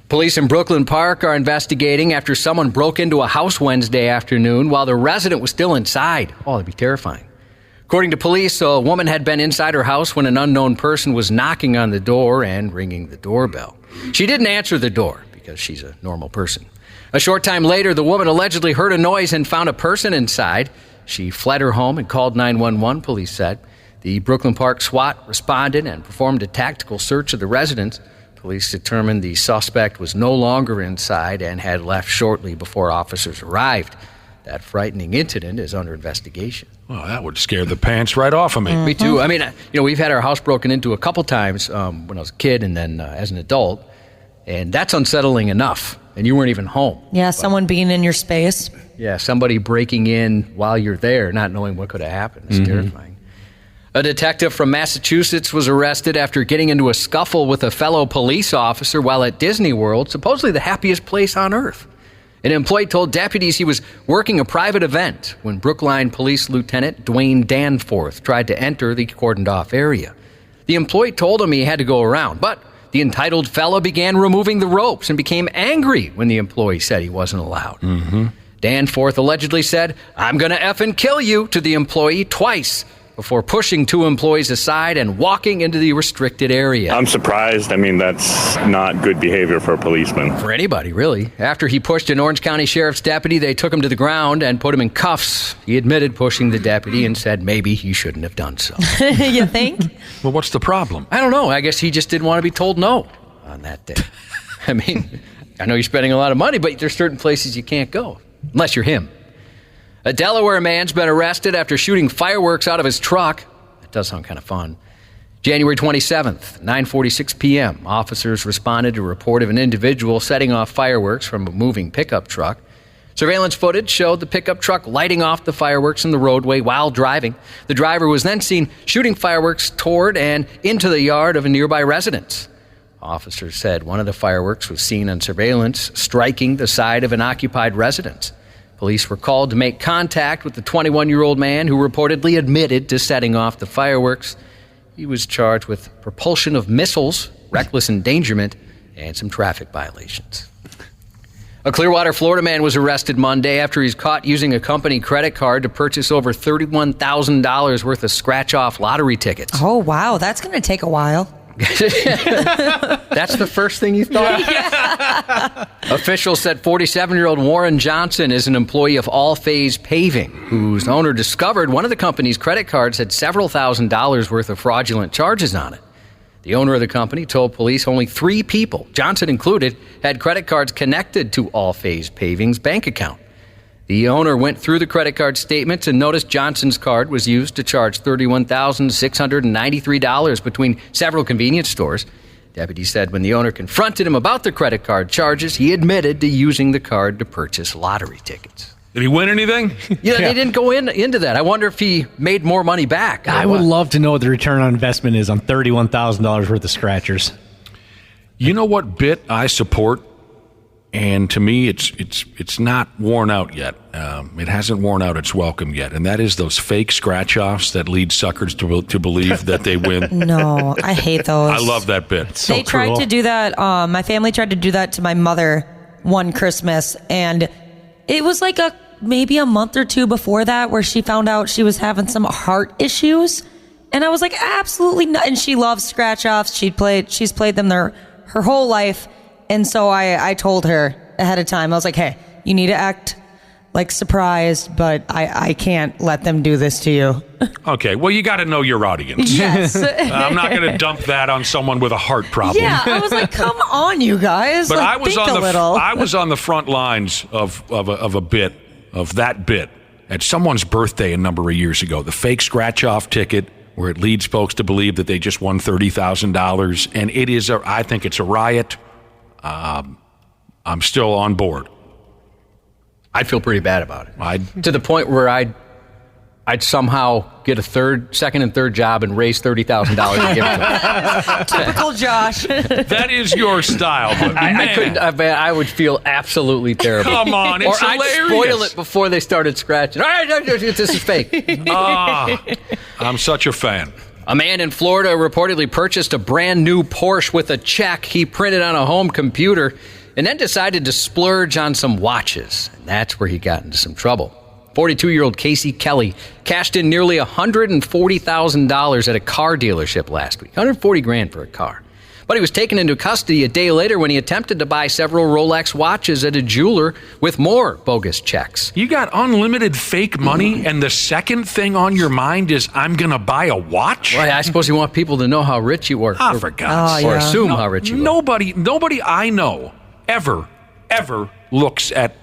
Police in Brooklyn Park are investigating after someone broke into a house Wednesday afternoon while the resident was still inside. Oh, that'd be terrifying. According to police, a woman had been inside her house when an unknown person was knocking on the door and ringing the doorbell. She didn't answer the door because she's a normal person. A short time later, the woman allegedly heard a noise and found a person inside. She fled her home and called 911, police said. The Brooklyn Park SWAT responded and performed a tactical search of the residence. Police determined the suspect was no longer inside and had left shortly before officers arrived. That frightening incident is under investigation. Well, that would scare the pants right off of me. Me too. I mean, we've had our house broken into a couple times when I was a kid and then as an adult, and that's unsettling enough. And you weren't even home. Yeah, someone being in your space. Yeah, somebody breaking in while you're there, not knowing what could have happened. It's terrifying. A detective from Massachusetts was arrested after getting into a scuffle with a fellow police officer while at Disney World, supposedly the happiest place on earth. An employee told deputies he was working a private event when Brookline Police Lieutenant Dwayne Danforth tried to enter the cordoned-off area. The employee told him he had to go around, but the entitled fellow began removing the ropes and became angry when the employee said he wasn't allowed. Danforth allegedly said, "I'm going to effing kill you," to the employee twice, before pushing 2 employees aside and walking into the restricted area. I'm surprised. I mean, that's not good behavior for a policeman. For anybody, really. After he pushed an Orange County Sheriff's deputy, they took him to the ground and put him in cuffs. He admitted pushing the deputy and said maybe he shouldn't have done so. You think? Well, what's the problem? I don't know. I guess he just didn't want to be told no on that day. I mean, I know you're spending a lot of money, but there's certain places you can't go, unless you're him. A Delaware man's been arrested after shooting fireworks out of his truck. That does sound kind of fun. January 27th, 9:46 p.m., officers responded to a report of an individual setting off fireworks from a moving pickup truck. Surveillance footage showed the pickup truck lighting off the fireworks in the roadway while driving. The driver was then seen shooting fireworks toward and into the yard of a nearby residence. Officers said one of the fireworks was seen on surveillance striking the side of an occupied residence. Police were called to make contact with the 21-year-old man who reportedly admitted to setting off the fireworks. He was charged with propulsion of missiles, reckless endangerment, and some traffic violations. A Clearwater, Florida man was arrested Monday after he's caught using a company credit card to purchase over $31,000 worth of scratch-off lottery tickets. Oh, wow. That's going to take a while. That's the first thing you thought? Yeah. Officials said 47-year-old Warren Johnson is an employee of All Phase Paving, whose owner discovered one of the company's credit cards had several $1,000s worth of fraudulent charges on it. The owner of the company told police only 3 people, Johnson included, had credit cards connected to All Phase Paving's bank account. The owner went through the credit card statements and noticed Johnson's card was used to charge $31,693 between several convenience stores. Deputies said when the owner confronted him about the credit card charges, he admitted to using the card to purchase lottery tickets. Did he win anything? Yeah, they didn't go into that. I wonder if he made more money back. I would love to know what the return on investment is on $31,000 worth of scratchers. You know what bit I support? And to me, it's not worn out yet. It hasn't worn out its welcome yet. And that is those fake scratch-offs that lead suckers to believe that they win. No, I hate those. I love that bit. They tried to do that. My family tried to do that to my mother one Christmas. And it was like maybe a month or two before that where she found out she was having some heart issues. And I was like, absolutely not. And she loves scratch-offs. She's played them her whole life. And so I told her ahead of time, I was like, hey, you need to act like surprised, but I can't let them do this to you. Okay, well, you got to know your audience. Yes. I'm not going to dump that on someone with a heart problem. Yeah, I was like, come on, you guys. But I was on the front lines of that bit at someone's birthday a number of years ago. The fake scratch-off ticket where it leads folks to believe that they just won $30,000, and I think it's a riot. I'm still on board. I'd feel pretty bad about it. To the point where I'd somehow get a second and third job and raise $30,000 and give it to them. Typical Josh. That is your style, but I would feel absolutely terrible. Come on, it's or hilarious. I'd spoil it before they started scratching. All right, this is fake. I'm such a fan. A man in Florida reportedly purchased a brand new Porsche with a check he printed on a home computer and then decided to splurge on some watches. And that's where he got into some trouble. 42-year-old Casey Kelly cashed in nearly $140,000 at a car dealership last week. $140,000 for a car. But he was taken into custody a day later when he attempted to buy several Rolex watches at a jeweler with more bogus checks. You got unlimited fake money, and the second thing on your mind is, I'm going to buy a watch? Well, I suppose you want people to know how rich you were. For God's sake. Or assume how rich you were. Nobody I know ever looks at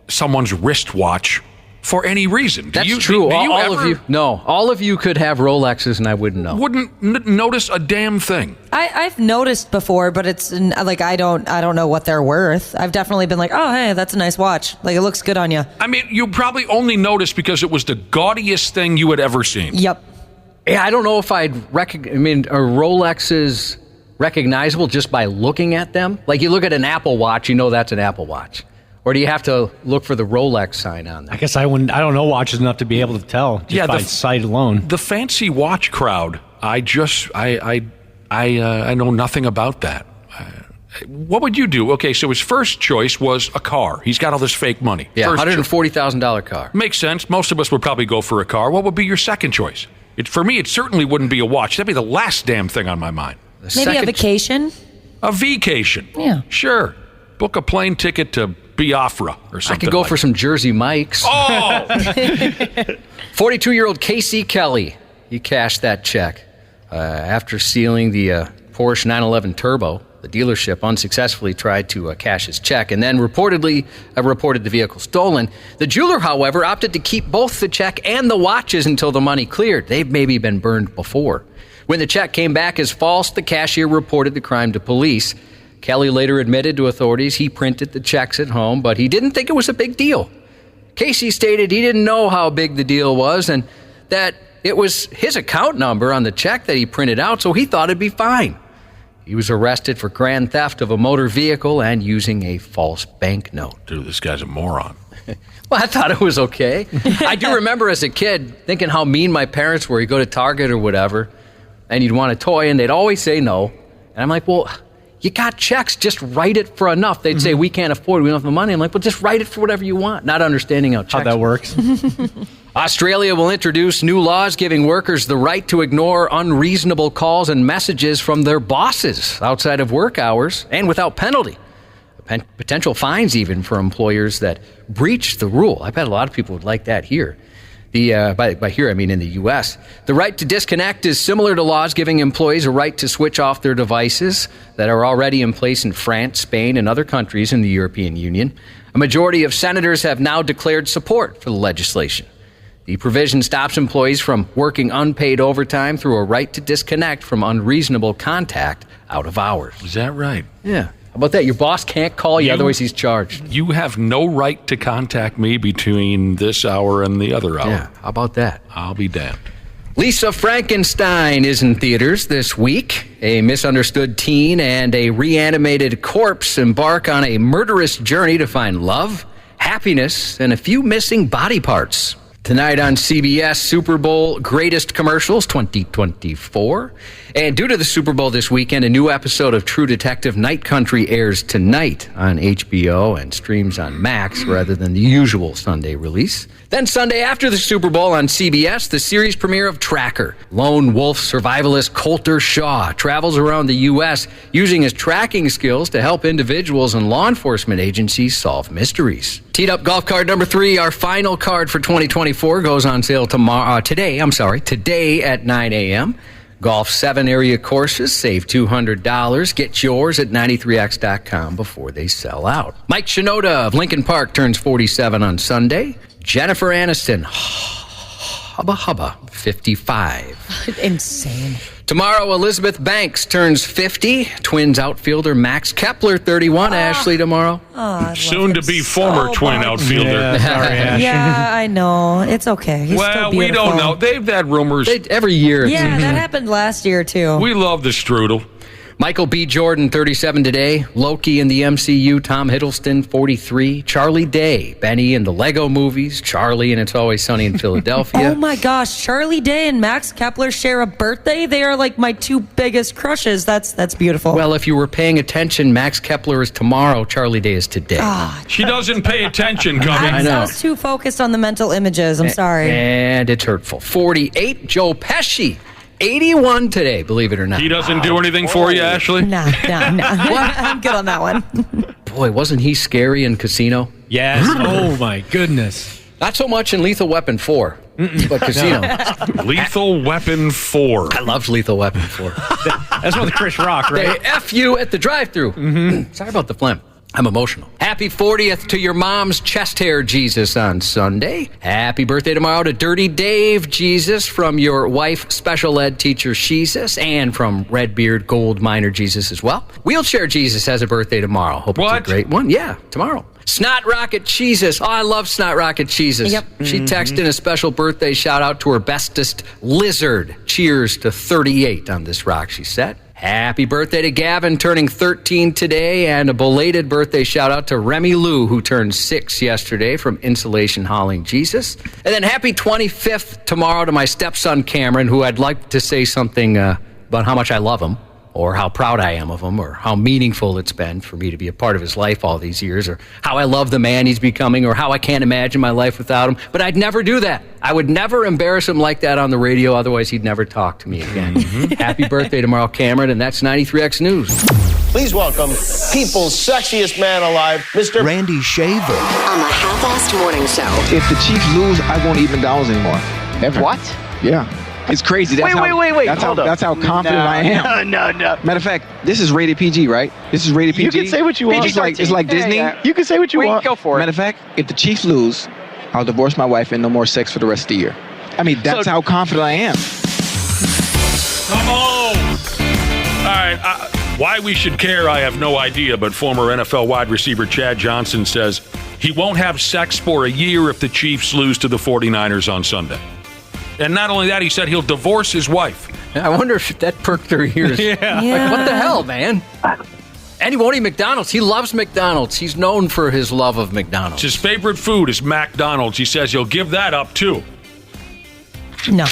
someone's wristwatch for any reason. That's true. All of you could have Rolexes and I wouldn't know. Wouldn't notice a damn thing. I've noticed before, but it's like I don't know what they're worth. I've definitely been like, oh, hey, that's a nice watch. Like, it looks good on you. I mean, you probably only noticed because it was the gaudiest thing you had ever seen. Yep. Yeah, I don't know if are Rolexes recognizable just by looking at them? Like, you look at an Apple Watch, you know that's an Apple Watch. Or do you have to look for the Rolex sign on there? I guess I don't know watches enough to be able to tell just by sight alone. The fancy watch crowd, I know nothing about that. What would you do? Okay, so his first choice was a car. He's got all this fake money. Yeah, $140,000 car. Makes sense. Most of us would probably go for a car. What would be your second choice? For me, it certainly wouldn't be a watch. That'd be the last damn thing on my mind. Maybe a vacation? A vacation. Yeah. Sure. Book a plane ticket to Biafra or something. I could go for some Jersey Mikes. Oh! 42-year-old Casey Kelly, he cashed that check after stealing the Porsche 911 Turbo. The dealership unsuccessfully tried to cash his check and then reported the vehicle stolen. The jeweler, however, opted to keep both the check and the watches until the money cleared. They've maybe been burned before. When the check came back as false, the cashier reported the crime to police. Kelly later admitted to authorities he printed the checks at home, but he didn't think it was a big deal. Casey stated he didn't know how big the deal was and that it was his account number on the check that he printed out, so he thought it'd be fine. He was arrested for grand theft of a motor vehicle and using a false banknote. Dude, this guy's a moron. Well, I thought it was okay. I do remember as a kid thinking how mean my parents were. You go to Target or whatever, and you'd want a toy, and they'd always say no. And I'm like, well, you got checks, just write it for enough. They'd say, we can't afford it, we don't have the money. I'm like, well, just write it for whatever you want, not understanding how checks that works. Australia will introduce new laws giving workers the right to ignore unreasonable calls and messages from their bosses outside of work hours and without penalty. Potential fines even for employers that breach the rule. I bet a lot of people would like that here. By here, I mean in the U.S. The right to disconnect is similar to laws giving employees a right to switch off their devices that are already in place in France, Spain, and other countries in the European Union. A majority of senators have now declared support for the legislation. The provision stops employees from working unpaid overtime through a right to disconnect from unreasonable contact out of hours. Is that right? Yeah. How about that? Your boss can't call you, otherwise he's charged. You have no right to contact me between this hour and the other hour. Yeah, how about that? I'll be damned. Lisa Frankenstein is in theaters this week. A misunderstood teen and a reanimated corpse embark on a murderous journey to find love, happiness, and a few missing body parts. Tonight on CBS, Super Bowl Greatest Commercials 2024. And due to the Super Bowl this weekend, a new episode of True Detective Night Country airs tonight on HBO and streams on Max rather than the usual Sunday release. Then Sunday after the Super Bowl on CBS, the series premiere of Tracker. Lone wolf survivalist Coulter Shaw travels around the U.S. using his tracking skills to help individuals and law enforcement agencies solve mysteries. Teed up golf card number 3, our final card for 2024, goes on sale today at 9 a.m. Golf 7 area courses, save $200. Get yours at 93x.com before they sell out. Mike Shinoda of Lincoln Park turns 47 on Sunday. Jennifer Aniston, hubba, 55. Insane. Tomorrow, Elizabeth Banks turns 50. Twins outfielder Max Kepler, 31. Ashley tomorrow. Soon to be former Twin outfielder. Yeah, sorry, Ash. Yeah, I know. It's okay. He's still we beautiful. don't know. They've had rumors. Every year. Yeah, that happened last year, too. We love the strudel. Michael B. Jordan, 37 today. Loki in the MCU. Tom Hiddleston, 43. Charlie Day. Benny in the Lego movies. Charlie in It's Always Sunny in Philadelphia. Oh my gosh, Charlie Day and Max Kepler share a birthday? They are like my 2 biggest crushes. That's beautiful. Well, if you were paying attention, Max Kepler is tomorrow. Charlie Day is today. She doesn't pay attention, Cubby. I was too focused on the mental images. I'm sorry. And it's hurtful. 48. Joe Pesci. 81 today, believe it or not. He doesn't do anything for you, Ashley? No. I'm good on that one. Boy, wasn't he scary in Casino? Yes. Oh, my goodness. Not so much in Lethal Weapon 4, but Casino. Lethal Weapon 4. I loved Lethal Weapon 4. That's with Chris Rock, right? They F you at the drive-thru. Sorry about the phlegm. I'm emotional. Happy 40th to your mom's chest hair Jesus on Sunday. Happy birthday tomorrow to Dirty Dave Jesus from your wife special ed teacher Jesus and from Redbeard Gold Miner Jesus as well. Wheelchair Jesus has a birthday tomorrow. Hope it's a great one. Yeah, tomorrow. Snot Rocket Jesus. Oh, I love Snot Rocket Jesus. Yep. She texted in a special birthday shout out to her bestest lizard. Cheers to 38 on this rock, she said. Happy birthday to Gavin, turning 13 today, and a belated birthday shout-out to Remy Lou, who turned 6 yesterday from Insulation Hauling Jesus. And then happy 25th tomorrow to my stepson Cameron, who I'd like to say something about how much I love him, or how proud I am of him, or how meaningful it's been for me to be a part of his life all these years, or how I love the man he's becoming, or how I can't imagine my life without him. But I'd never do that. I would never embarrass him like that on the radio, otherwise he'd never talk to me again. Happy birthday tomorrow, Cameron, and that's 93X News. Please welcome people's sexiest man alive, Mr. Randy Shaver. On the Half-Assed Morning Show. If the Chiefs lose, I won't eat McDonald's anymore. Ever. What? Yeah. It's crazy. That's Wait. That's how confident I am. No. Matter of fact, this is rated PG, right? This is rated PG. You can say what you want. It's like Disney. Yeah. You can say what you want. Go for it. Matter of fact, if the Chiefs lose, I'll divorce my wife and no more sex for the rest of the year. I mean, that's how confident I am. Come on. All right. Why we should care, I have no idea, but former NFL wide receiver Chad Johnson says he won't have sex for a year if the Chiefs lose to the 49ers on Sunday. And not only that, he said he'll divorce his wife. I wonder if that perked her ears. Yeah. Like, what the hell, man? And he won't eat McDonald's. He loves McDonald's. He's known for his love of McDonald's. His favorite food is McDonald's. He says he'll give that up, too. No,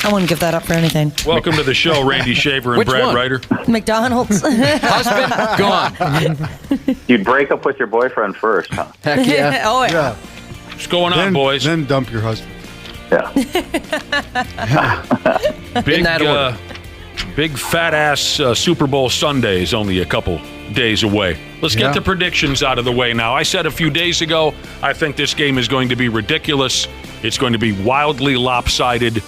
I wouldn't give that up for anything. Welcome to the show, Randy Shaver and Brad Ryder. McDonald's. Husband, gone. You'd break up with your boyfriend first, huh? Heck yeah. Oh, yeah. What's going on, boys? Then dump your husband. Yeah. Big fat ass Super Bowl Sunday is only a couple days away. Let's get the predictions out of the way now. I said a few days ago, I think this game is going to be ridiculous. It's going to be wildly lopsided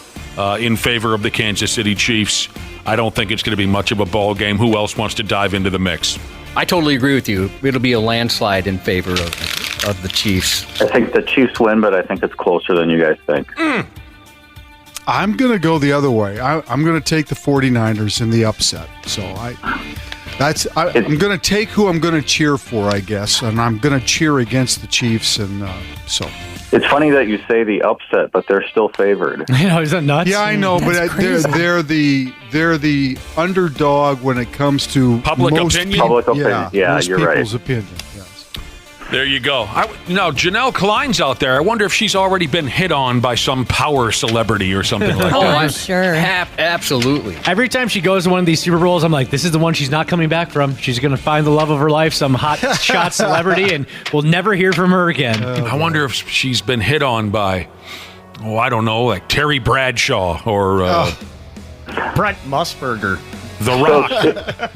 in favor of the Kansas City Chiefs. I don't think it's going to be much of a ball game. Who else wants to dive into the mix? I totally agree with you. It'll be a landslide in favor of the Chiefs. I think the Chiefs win, but I think it's closer than you guys think. I'm going to go the other way. I'm going to take the 49ers in the upset. So I'm going to take who I'm going to cheer for, I guess, and I'm going to cheer against the Chiefs, and so. It's funny that you say the upset, but they're still favored. Is that nuts? Yeah, I know, but they're the underdog when it comes to Public opinion? Public opinion. Yeah, most you're right. people's opinion. There you go. Now, Janelle Klein's out there. I wonder if she's already been hit on by some power celebrity or something like that. Oh, I'm sure. Absolutely. Every time she goes to one of these Super Bowls, I'm like, this is the one she's not coming back from. She's going to find the love of her life, some hot shot celebrity, and we'll never hear from her again. I wonder if she's been hit on by, I don't know, like Terry Bradshaw or Brent Musburger. The Rock.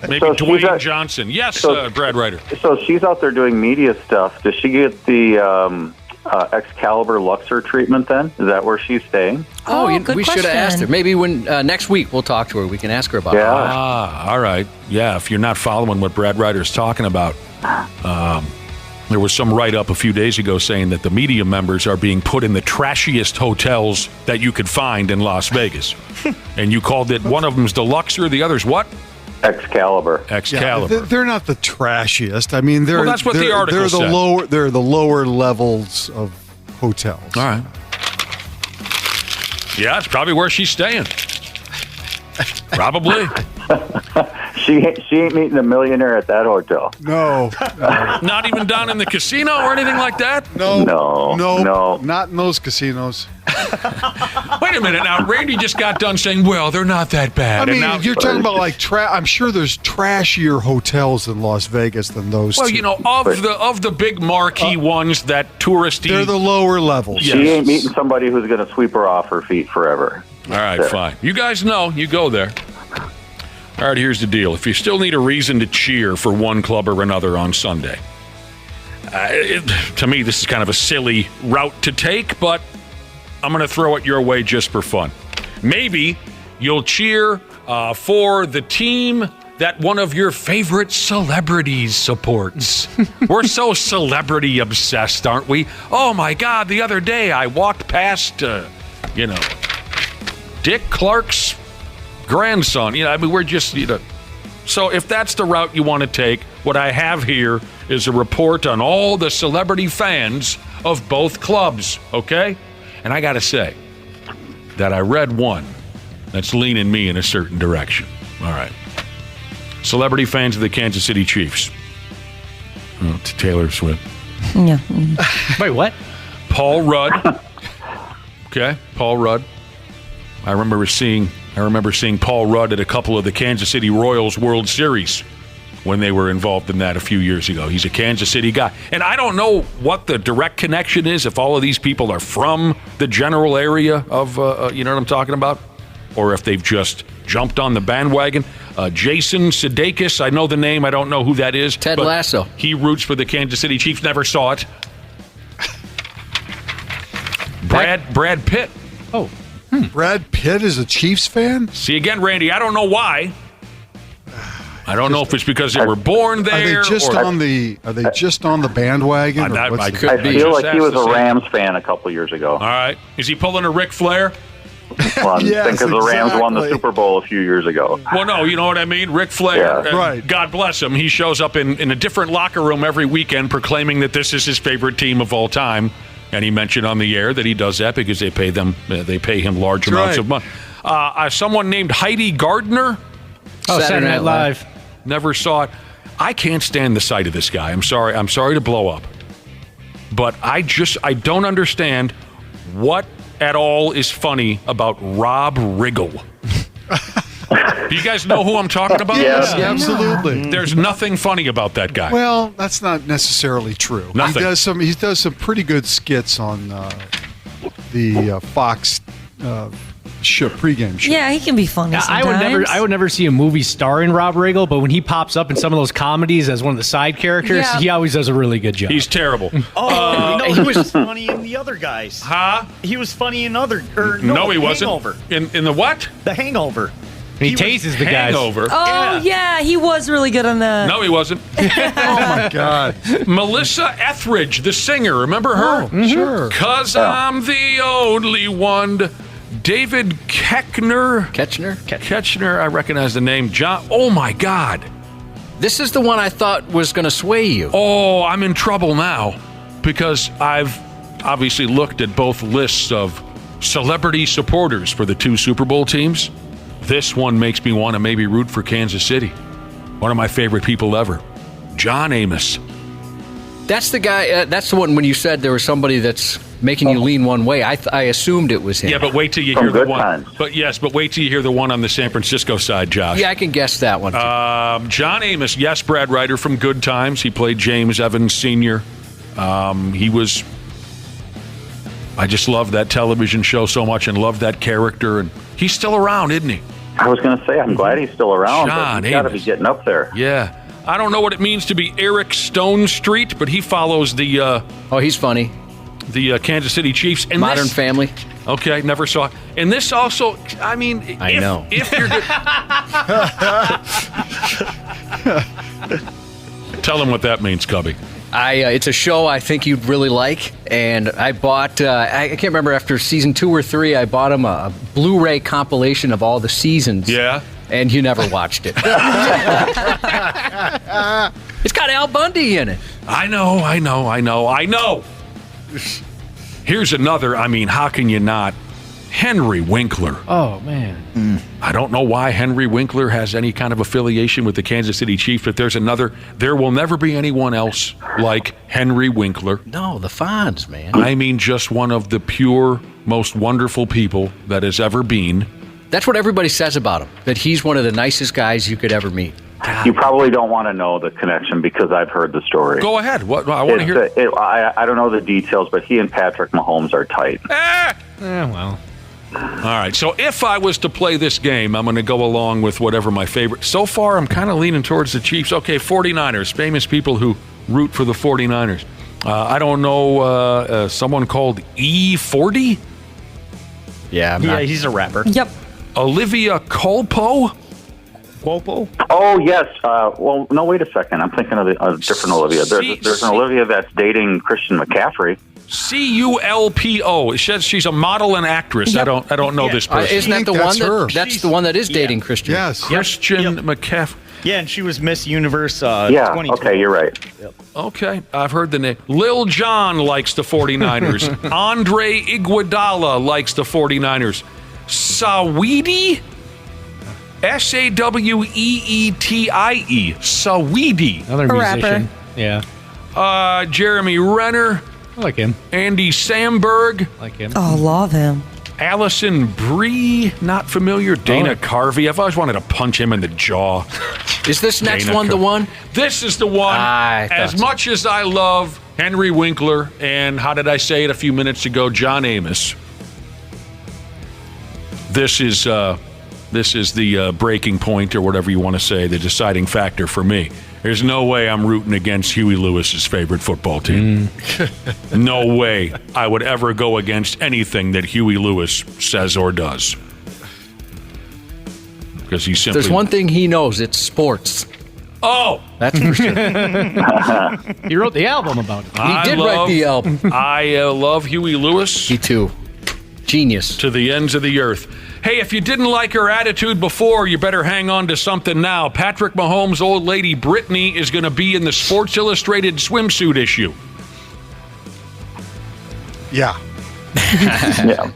Maybe Dwayne Johnson. Yes, Brad Ryder. So she's out there doing media stuff. Does she get the Excalibur Luxor treatment then? Is that where she's staying? We should have asked her. Maybe when next week we'll talk to her. We can ask her about it. All right. Yeah, if you're not following what Brad Ryder's talking about, there was some write-up a few days ago saying that the media members are being put in the trashiest hotels that you could find in Las Vegas. And you called it, one of them's the Luxor, the other's what? Excalibur. Excalibur. Yeah, they're not the trashiest. I mean, that's what the article said. They're the lower levels of hotels. All right. Yeah, it's probably where she's staying. Probably. She ain't meeting a millionaire at that hotel. No. Not even down in the casino or anything like that? No. Not in those casinos. Wait a minute now. Randy just got done saying, well, they're not that bad. I mean, now, you're talking about like I'm sure there's trashier hotels in Las Vegas than those two. You know, of the big marquee ones that touristy. They're the lower levels. Yes. She ain't meeting somebody who's going to sweep her off her feet forever. All right, fine. You guys know. You go there. All right, here's the deal. If you still need a reason to cheer for one club or another on Sunday, to me, this is kind of a silly route to take, but I'm going to throw it your way just for fun. Maybe you'll cheer for the team that one of your favorite celebrities supports. We're so celebrity obsessed, aren't we? Oh, my God, the other day I walked past, Dick Clark's grandson. We're just, So if that's the route you want to take, what I have here is a report on all the celebrity fans of both clubs, okay? And I got to say that I read one that's leaning me in a certain direction. All right. Celebrity fans of the Kansas City Chiefs. To Taylor Swift. Yeah. Wait, what? Paul Rudd. Okay, Paul Rudd. I remember seeing Paul Rudd at a couple of the Kansas City Royals World Series when they were involved in that a few years ago. He's a Kansas City guy. And I don't know what the direct connection is, if all of these people are from the general area of, you know what I'm talking about? Or if they've just jumped on the bandwagon. Jason Sudeikis, I know the name. I don't know who that is. Ted Lasso. He roots for the Kansas City Chiefs. Never saw it. Brad Pitt. Oh. Brad Pitt is a Chiefs fan? See, again, Randy, I don't know why. I don't know if it's because they were born there. Are they just on the bandwagon? I feel like he was a Rams fan a couple years ago. All right. Is he pulling a Ric Flair? Well, I think the Rams won the Super Bowl a few years ago. Well, no, you know what I mean? Ric Flair, right. God bless him. He shows up in a different locker room every weekend proclaiming that this is his favorite team of all time. And he mentioned on the air that he does that because they pay him large amounts of money. Someone named Heidi Gardner. Oh, Saturday Night Live. Never saw it. I can't stand the sight of this guy. I'm sorry to blow up. But I don't understand what at all is funny about Rob Riggle. Do you guys know who I'm talking about? Yes, absolutely. There's nothing funny about that guy. Well, that's not necessarily true. Nothing. He does some pretty good skits on the Fox pregame show. Yeah, he can be funny sometimes. I would never see a movie starring Rob Riggle, but when he pops up in some of those comedies as one of the side characters, he always does a really good job. He's terrible. He was funny in the other guys. Huh? He was funny in other. No, he wasn't. Hangover. In the what? The Hangover. He tases the guys. Hangover. Oh, yeah, he was really good on that. No, he wasn't. Oh, my God. Melissa Etheridge, the singer. Remember her? Oh, sure. 'Cause I'm the only one. David Ketchner. I recognize the name. John. Oh, my God. This is the one I thought was going to sway you. Oh, I'm in trouble now because I've obviously looked at both lists of celebrity supporters for the two Super Bowl teams. This one makes me want to maybe root for Kansas City. One of my favorite people ever, John Amos. That's the guy. That's the one when you said there was somebody that's making you lean one way. I assumed it was him. Yeah, but wait till you hear the one. But wait till you hear the one on the San Francisco side, Josh. Yeah, I can guess that one. John Amos, yes, Brad Ryder from Good Times. He played James Evans Sr. He was. I just loved that television show so much and loved that character. And he's still around, isn't he? I was going to say, I'm glad he's still around. John but he's got to Amos. be getting up there. Yeah. I don't know what it means to be Eric Stone Street, but he follows the... he's funny. The Kansas City Chiefs. And Modern Family. Okay, never saw it. And this also, I mean... I know. If you're good... Tell him what that means, Cubby. It's a show I think you'd really like, and I bought, I can't remember, after season 2 or 3, I bought him a Blu-ray compilation of all the seasons. Yeah? And you never watched it. It's got Al Bundy in it. I know. Here's another, I mean, how can you not? Henry Winkler. Oh, man. I don't know why Henry Winkler has any kind of affiliation with the Kansas City Chiefs, but there will never be anyone else like Henry Winkler. No, the Fonz, man. I mean, just one of the pure, most wonderful people that has ever been. That's what everybody says about him, that he's one of the nicest guys you could ever meet. You probably don't want to know the connection because I've heard the story. Go ahead. What I want to hear. I don't know the details, but he and Patrick Mahomes are tight. Well. All right, so if I was to play this game, I'm going to go along with whatever my favorite. So far, I'm kind of leaning towards the Chiefs. Okay, 49ers, famous people who root for the 49ers. I don't know, someone called E40? Yeah, he's a rapper. Yep. Olivia Culpo? Oh, yes. Well, no, wait a second. I'm thinking of a different Olivia. There's an Olivia that's dating Christian McCaffrey. Culpo. It says she's a model and actress. Yep. I don't know this person. Isn't that the one that's the one that is dating Christian? Yes. Christian McCaffrey. Yeah, and she was Miss Universe 2020. Okay, you're right. Yep. Okay, I've heard the name. Lil Jon likes the 49ers. Andre Iguodala likes the 49ers. Saweetie? Saweetie. Saweetie. Another musician. Yeah. Jeremy Renner. I like him. Andy Samberg. Like him. Oh, love him. Allison Brie, not familiar. Dana Carvey. I've always wanted to punch him in the jaw. Is this next Dana one the one? This is the one. As much as I love Henry Winkler and, how did I say it a few minutes ago, John Amos, this is the breaking point, or whatever you want to say, the deciding factor for me. There's no way I'm rooting against Huey Lewis's favorite football team. No way I would ever go against anything that Huey Lewis says or does. Because he simply... There's one thing he knows, it's sports. Oh! That's for sure. He wrote the album about it. He did write the album. I love Huey Lewis. Me too. Genius. To the ends of the earth. Hey, if you didn't like her attitude before, you better hang on to something now. Patrick Mahomes' old lady Brittany is going to be in the Sports Illustrated swimsuit issue. Yeah. Yeah.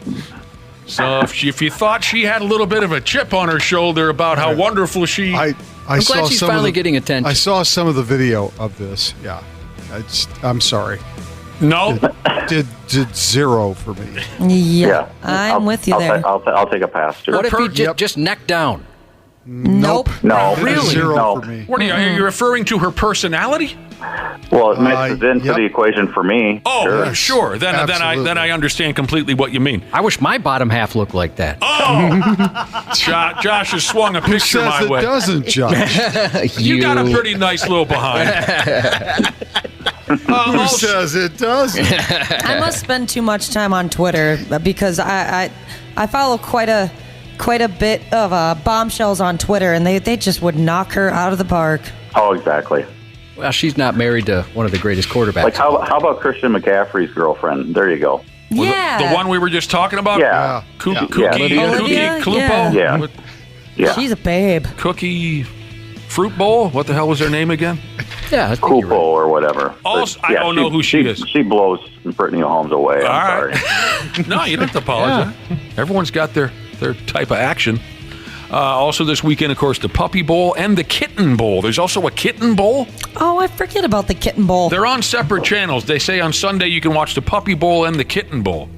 So if you thought she had a little bit of a chip on her shoulder about how wonderful she... I'm glad she's finally getting attention. I saw some of the video of this. Yeah. I'm sorry. No. Did zero for me. Yeah. I'm with you there. I'll take a pass, too. What if he just neck down? Nope. No. Really? Zero No. for me. What are you referring to her personality? Well, it mixes into the equation for me. Oh, sure. Then I understand completely what you mean. I wish my bottom half looked like that. Oh! Josh has swung a picture my way. Who says it doesn't, Josh? You got a pretty nice little behind. Who says it doesn't? I must spend too much time on Twitter because I follow quite a quite a bit of bombshells on Twitter, and they just would knock her out of the park. Oh, exactly. Well, she's not married to one of the greatest quarterbacks. Like, how about Christian McCaffrey's girlfriend? There you go. Yeah. The one we were just talking about? Yeah. Cookie Olivia? Clupo? Yeah. Yeah. She's a babe. Cookie Fruit Bowl? What the hell was her name again? Yeah, Cupo or whatever. Also, I don't know who she is. She blows Brittany Mahomes away. I'm sorry. No, you don't have to apologize. Yeah. Everyone's got their type of action. Also this weekend, of course, the Puppy Bowl and the Kitten Bowl. There's also a Kitten Bowl. Oh, I forget about the Kitten Bowl. They're on separate channels. They say on Sunday you can watch the Puppy Bowl and the Kitten Bowl.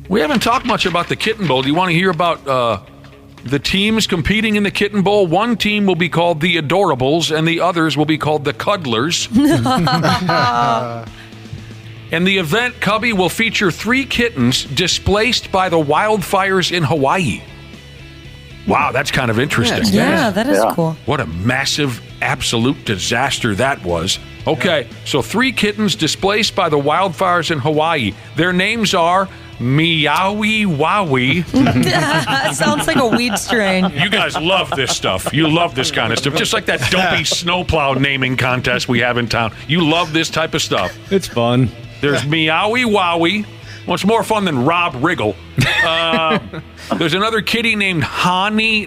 We haven't talked much about the Kitten Bowl. Do you want to hear about the teams competing in the Kitten Bowl? One team will be called the Adorables, and the others will be called the Cuddlers. And the event, Cubby, will feature 3 kittens displaced by the wildfires in Hawaii. Wow, that's kind of interesting. Yeah, that is cool. What a massive, absolute disaster that was. Okay, so 3 kittens displaced by the wildfires in Hawaii. Their names are Meowie Wowie. Sounds like a weed strain. You guys love this stuff. You love this kind of stuff. Just like that dopey snowplow naming contest we have in town. You love this type of stuff. It's fun. There's Meowie Wowie. Well, it's more fun than Rob Riggle. There's another kitty named Honolulu.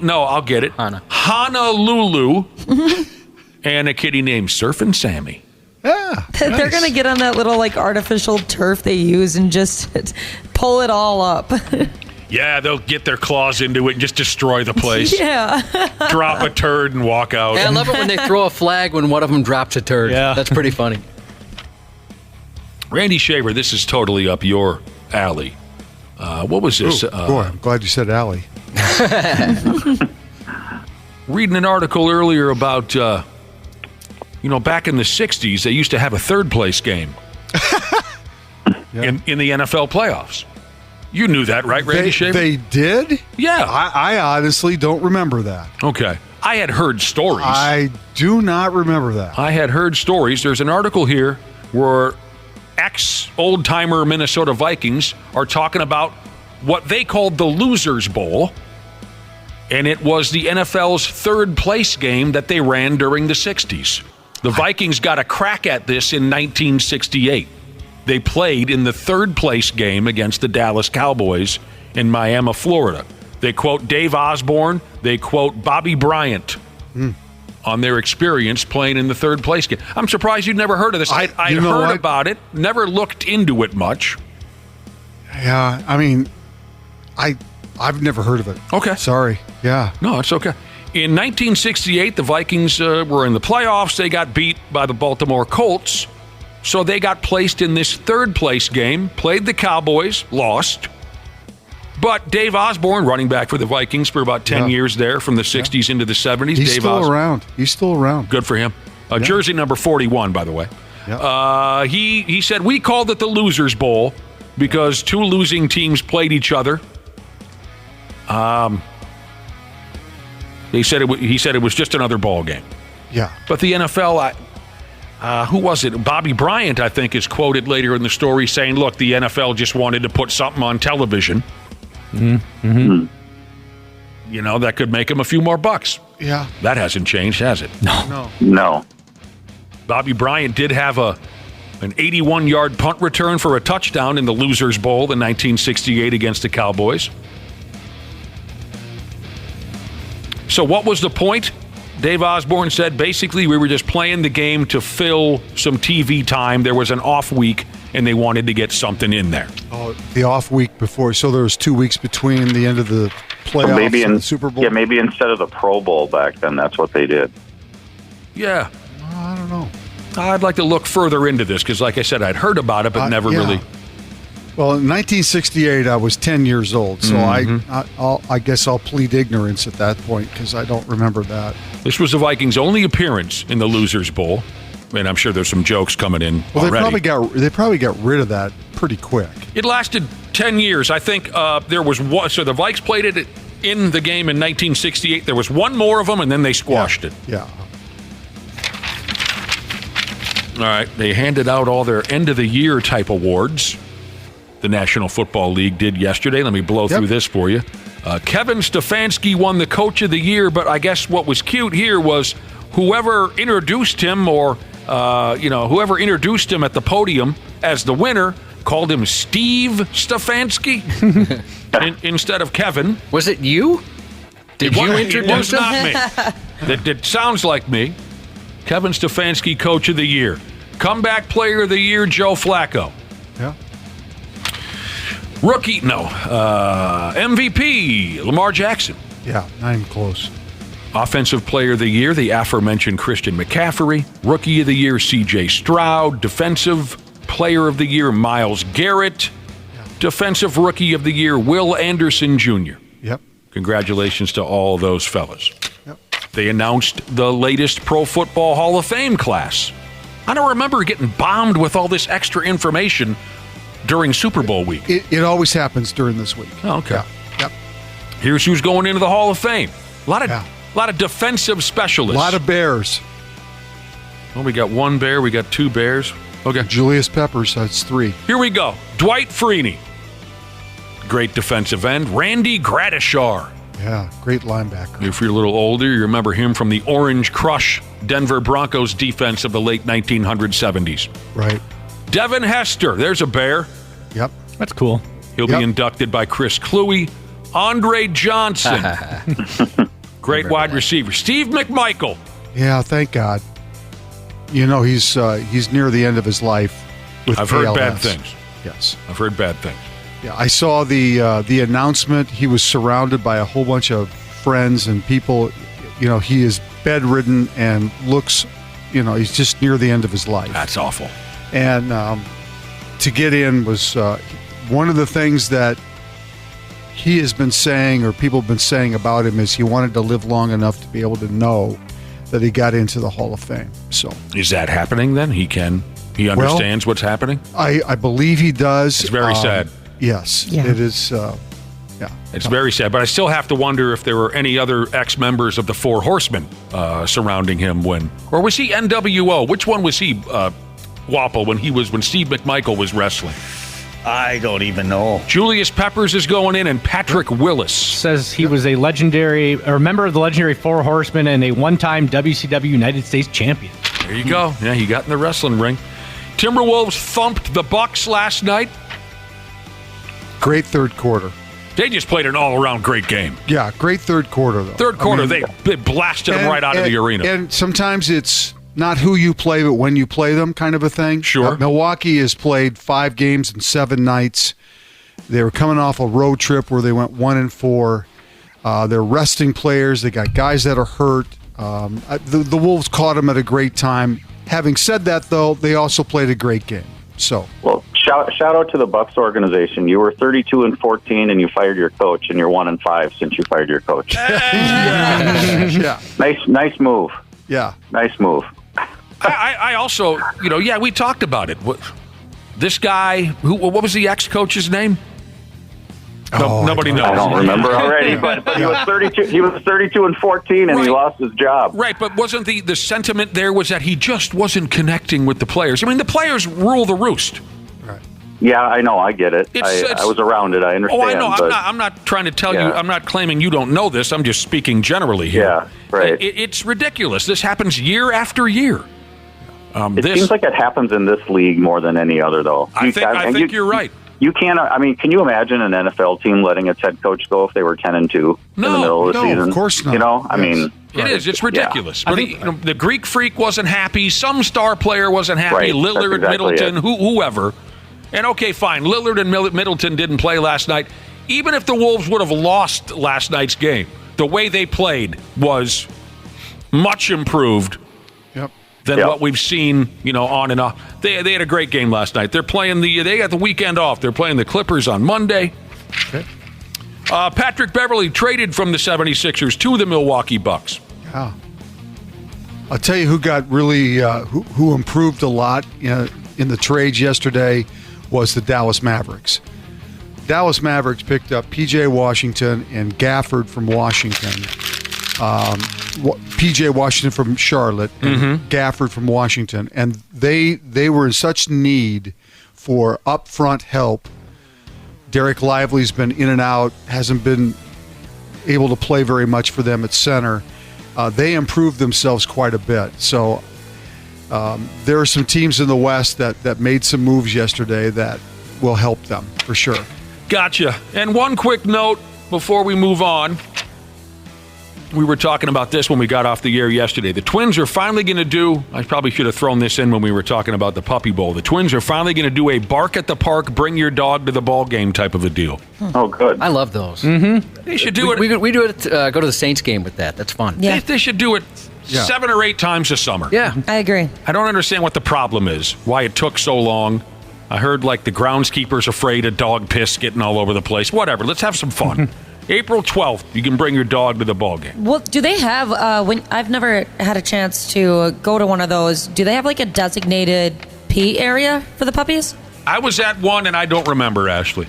And a kitty named Surfin' Sammy. Yeah. They're going to get on that little artificial turf they use and just pull it all up. Yeah, they'll get their claws into it and just destroy the place. Yeah. Drop a turd and walk out. Yeah, I love it when they throw a flag when one of them drops a turd. Yeah. That's pretty funny. Randy Shaver, this is totally up your alley. What was this? Boy, I'm glad you said alley. Reading an article earlier about, back in the 60s, they used to have a third-place game in the NFL playoffs. You knew that, right, Randy Shaver? They did? Yeah. I honestly don't remember that. Okay. I had heard stories. I do not remember that. I had heard stories. There's an article here where ex-old-timer Minnesota Vikings are talking about what they called the Losers Bowl, and it was the NFL's third-place game that they ran during the 60s. The Vikings got a crack at this in 1968. They played in the third-place game against the Dallas Cowboys in Miami, Florida. They quote Dave Osborne. They quote Bobby Bryant on their experience playing in the third-place game. I'm surprised you'd never heard of this. I'd heard about it, never looked into it much. Yeah, I mean, I've never heard of it. Okay. Sorry. Yeah. No, it's okay. In 1968, the Vikings were in the playoffs. They got beat by the Baltimore Colts. So they got placed in this third-place game, played the Cowboys, lost. But Dave Osborne, running back for the Vikings for about 10 years there, from the 60s into the 70s. He's still around. He's still around. Good for him. Jersey number 41, by the way. Yeah. He said, we called it the Losers Bowl because 2 losing teams played each other. He said it was just another ball game. Yeah. But the NFL, who was it? Bobby Bryant, I think, is quoted later in the story saying, look, the NFL just wanted to put something on television. Mm-hmm. That could make him a few more bucks. Yeah. That hasn't changed, has it? No. Bobby Bryant did have an 81-yard punt return for a touchdown in the Losers Bowl in 1968 against the Cowboys. So what was the point? Dave Osborne said basically we were just playing the game to fill some TV time. There was an off week, and they wanted to get something in there. Oh, the off week before. So there was 2 weeks between the end of the playoffs and the Super Bowl? Yeah, maybe instead of the Pro Bowl back then, that's what they did. Yeah. I don't know. I'd like to look further into this because, like I said, I'd heard about it, but never really. Well, in 1968, I was 10 years old, so I guess I'll plead ignorance at that point because I don't remember that. This was the Vikings' only appearance in the Losers Bowl, and I'm sure there's some jokes coming in Well, already. they probably got rid of that pretty quick. It lasted 10 years. I think there was one. So the Vikes played it in the game in 1968. There was one more of them, and then they squashed it. Yeah. All right. They handed out all their end-of-the-year type awards. The National Football League did yesterday. Let me blow through this for you. Kevin Stefanski won the Coach of the Year, but I guess what was cute here was whoever introduced him whoever introduced him at the podium as the winner called him Steve Stefanski instead of Kevin. Was it you? Did you introduce him? It was not me. It sounds like me. Kevin Stefanski, Coach of the Year. Comeback Player of the Year, Joe Flacco. Yeah. Rookie, MVP, Lamar Jackson. Yeah, not even close. Offensive Player of the Year, the aforementioned Christian McCaffrey. Rookie of the Year, C.J. Stroud. Defensive Player of the Year, Myles Garrett. Yeah. Defensive Rookie of the Year, Will Anderson Jr. Yep. Congratulations to all those fellas. Yep. They announced the latest Pro Football Hall of Fame class. I don't remember getting bombed with all this extra information during Super Bowl week. It always happens during this week. Oh, okay. Yeah. Yep. Here's who's going into the Hall of Fame. A lot of defensive specialists. A lot of Bears. Well, we got one Bear. We got two Bears. Okay. Julius Peppers, that's 3. Here we go. Dwight Freeney. Great defensive end. Randy Gradishar. Yeah, great linebacker. If you're a little older, you remember him from the Orange Crush Denver Broncos defense of the late 1970s. Right. Devin Hester. There's a Bear. Yep. That's cool. He'll be inducted by Chris Kluwe. Andre Johnson. Great wide receiver. Steve McMichael. Yeah, thank God. You know, he's near the end of his life with I've ALS. heard bad things. Yes. I've heard bad things. Yeah, I saw the announcement. He was surrounded by a whole bunch of friends and people. You know, he is bedridden and looks, he's just near the end of his life. That's awful. And to get in was one of the things that he has been saying, or people have been saying about him, is he wanted to live long enough to be able to know that he got into the Hall of Fame. So is that happening then? He understands what's happening? I believe he does. It's very sad. Yes, Yeah. it is. It's very sad, but I still have to wonder if there were any other ex-members of the Four Horsemen surrounding him or was he NWO? Which one was he, Wapple, when Steve McMichael was wrestling? I don't even know. Julius Peppers is going in, and Patrick Willis. Says he was a member of the legendary Four Horsemen and a one-time WCW United States champion. There you go. Yeah, he got in the wrestling ring. Timberwolves thumped the Bucks last night. Great third quarter. They just played an all-around great game. Yeah, great third quarter, though. Third quarter, they blasted them right out of the arena. And sometimes it's not who you play, but when you play them kind of a thing. Sure. Milwaukee has played 5 games in 7 nights. They were coming off a road trip where they went 1-4. They're resting players. They got guys that are hurt. The Wolves caught them at a great time. Having said that, though, they also played a great game. So, well, shout out to the Bucks organization. You were 32-14, and you fired your coach, and you're 1-5 since you fired your coach. yeah. Nice move. Yeah, nice move. I also, we talked about it. This guy, what was the ex-coach's name? Nobody knows. I don't remember already, but he was 32. He was 32-14, and he lost his job. Right, but wasn't the sentiment there was that he just wasn't connecting with the players? I mean, the players rule the roost. Right. Yeah, I know. I get it. I was around it. I understand. Oh, I know. I'm not trying to tell you. I'm not claiming you don't know this. I'm just speaking generally here. Yeah, right. It's ridiculous. This happens year after year. It seems like it happens in this league more than any other, though. I think you're right. You can't. I mean, can you imagine an NFL team letting its head coach go if they were 10-2 in the middle of the season? Of course not. I mean, it is. It's ridiculous. Yeah. But the Greek Freak wasn't happy. Some star player wasn't happy. Right. Lillard, Exactly Middleton, whoever. And okay, fine. Lillard and Middleton didn't play last night. Even if the Wolves would have lost last night's game, the way they played was much improved. Than what we've seen, on and off. They had a great game last night. They're playing they got the weekend off. They're playing the Clippers on Monday. Okay. Patrick Beverley traded from the 76ers to the Milwaukee Bucks. Yeah. I'll tell you who got really who improved a lot in the trades yesterday was the Dallas Mavericks. Dallas Mavericks picked up P.J. Washington and Gafford from Washington. P.J. Washington from Charlotte and Gafford from Washington, and they were in such need for upfront help. Derek Lively's been in and out, hasn't been able to play very much for them at center. They improved themselves quite a bit. So there are some teams in the West that made some moves yesterday that will help them for sure. Gotcha. And one quick note before we move on. We were talking about this when we got off the air yesterday. The Twins are finally going to do, I probably should have thrown this in when we were talking about the Puppy Bowl. The Twins are finally going to do a bark at the park, bring your dog to the ball game type of a deal. Oh, good. I love those. Mm-hmm. They should do it. We do it. Go to the Saints game with that. That's fun. Yeah. They should do it 7 or 8 times a summer. Yeah. I agree. I don't understand what the problem is, why it took so long. I heard like the groundskeeper's afraid of dog piss getting all over the place. Whatever. Let's have some fun. April 12th, you can bring your dog to the ball game. Well, do they have, I've never had a chance to go to one of those. Do they have like a designated pee area for the puppies? I was at one and I don't remember, Ashley.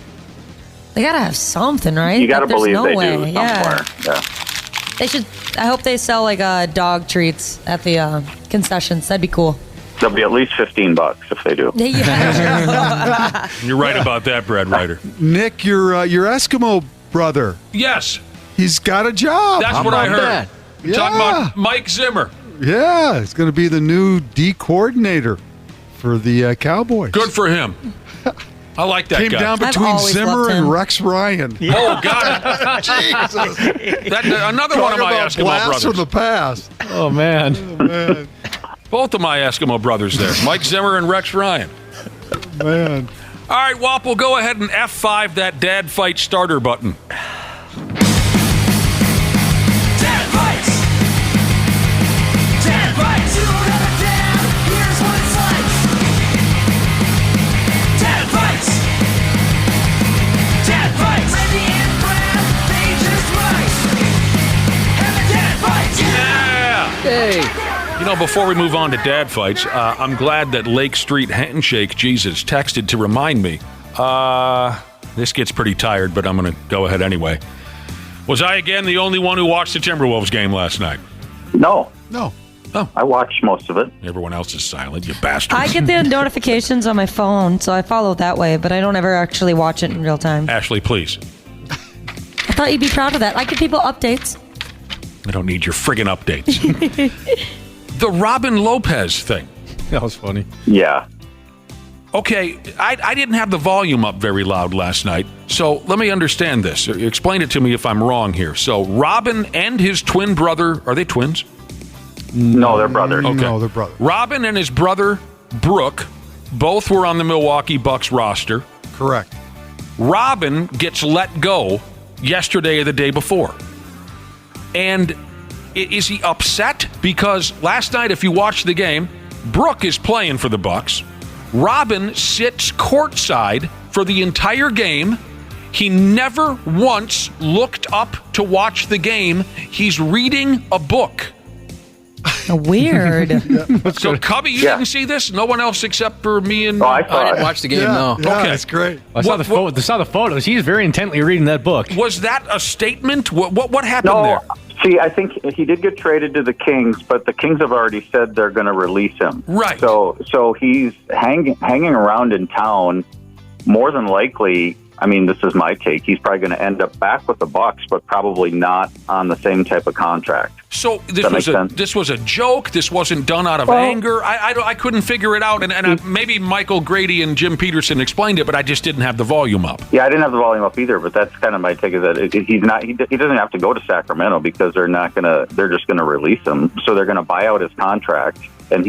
They gotta have something, right? You gotta There's believe no they way. do somewhere. Yeah. They should, I hope they sell like dog treats at the concessions. That'd be cool. There'll be at least $15 if they do. Yeah. You're right about that, Brad Ryder. Nick, your Eskimo brother. Yes. He's got a job. That's what I heard. You're talking about Mike Zimmer. Yeah, he's going to be the new D coordinator for the Cowboys. Good for him. I like that Came guy. down between Zimmer and Rex Ryan. Oh, God. Jesus. Another one of my Eskimo brothers. From the past. Oh, man. Oh, man. Both of my Eskimo brothers there. Mike Zimmer and Rex Ryan. Man. All right, Wop, we'll go ahead and F5 that dad fight starter button. Dad fights! Dad fights! You don't have a dad, here's what it's like. Dad fights! Dad fights! Randy and Brad, they just fight. And the dad fights! Yeah! Hey! You know, before we move on to dad fights, I'm glad that Lake Street Handshake Jesus texted to remind me. This gets pretty tired, but I'm going to go ahead anyway. Was I again the only one who watched the Timberwolves game last night? No. Oh. I watched most of it. Everyone else is silent, you bastards. I get the notifications on my phone, so I follow that way, but I don't ever actually watch it in real time. Ashley, please. I thought you'd be proud of that. I give people updates. I don't need your friggin' updates. The Robin Lopez thing. That was funny. Yeah. Okay, I didn't have the volume up very loud last night, so let me understand this. Explain it to me if I'm wrong here. So Robin and his twin brother, are they twins? No, they're brothers. Okay. No, they're brothers. Robin and his brother, Brooke, both were on the Milwaukee Bucks roster. Correct. Robin gets let go yesterday or the day before. And is he upset? Because last night, if you watch the game, Brooke is playing for the Bucks. Robin sits courtside for the entire game. He never once looked up to watch the game. He's reading a book. Weird. So, Cubby, you didn't see this? No one else except for me and... I didn't watch the game, no. Yeah, Okay. that's great. I saw the photos. He's very intently reading that book. Was that a statement? What happened there? See, I think he did get traded to the Kings, but the Kings have already said they're going to release him. Right. So he's hanging around in town. More than likely, I mean, this is my take, he's probably going to end up back with the Bucks, but probably not on the same type of contract. So this was a joke. This wasn't done out of anger. I couldn't figure it out, and maybe Michael Grady and Jim Peterson explained it, but I just didn't have the volume up. Yeah, I didn't have the volume up either, but that's kind of my take. Is that he doesn't have to go to Sacramento because they're just gonna release him. So they're gonna buy out his contract, and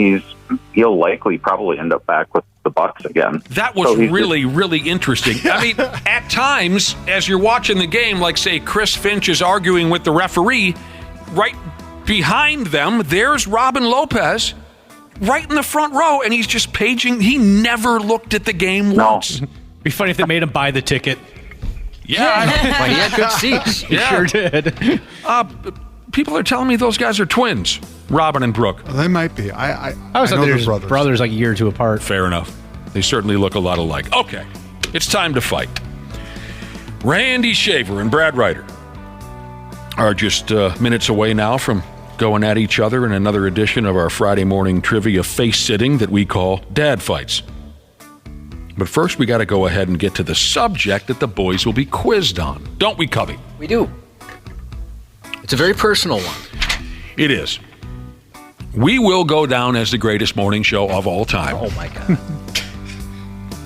he'll likely probably end up back with the Bucks again. That was really interesting. I mean, at times as you're watching the game, like say Chris Finch is arguing with the referee, right behind them, there's Robin Lopez right in the front row, and he's just paging. He never looked at the game once. Be funny if they made him buy the ticket. Yeah. Well, he had good seats. He sure did. People are telling me those guys are twins, Robin and Brooke. They might be. I was know they're they're brothers like a year or two apart. Fair enough. They certainly look a lot alike. Okay, it's time to fight. Randy Shaver and Brad Ryder are just minutes away now from going at each other in another edition of our Friday morning trivia face-sitting that we call Dad Fights. But first, we got to go ahead and get to the subject that the boys will be quizzed on. Don't we, Cubby? We do. It's a very personal one. It is. We will go down as the greatest morning show of all time. Oh, my God.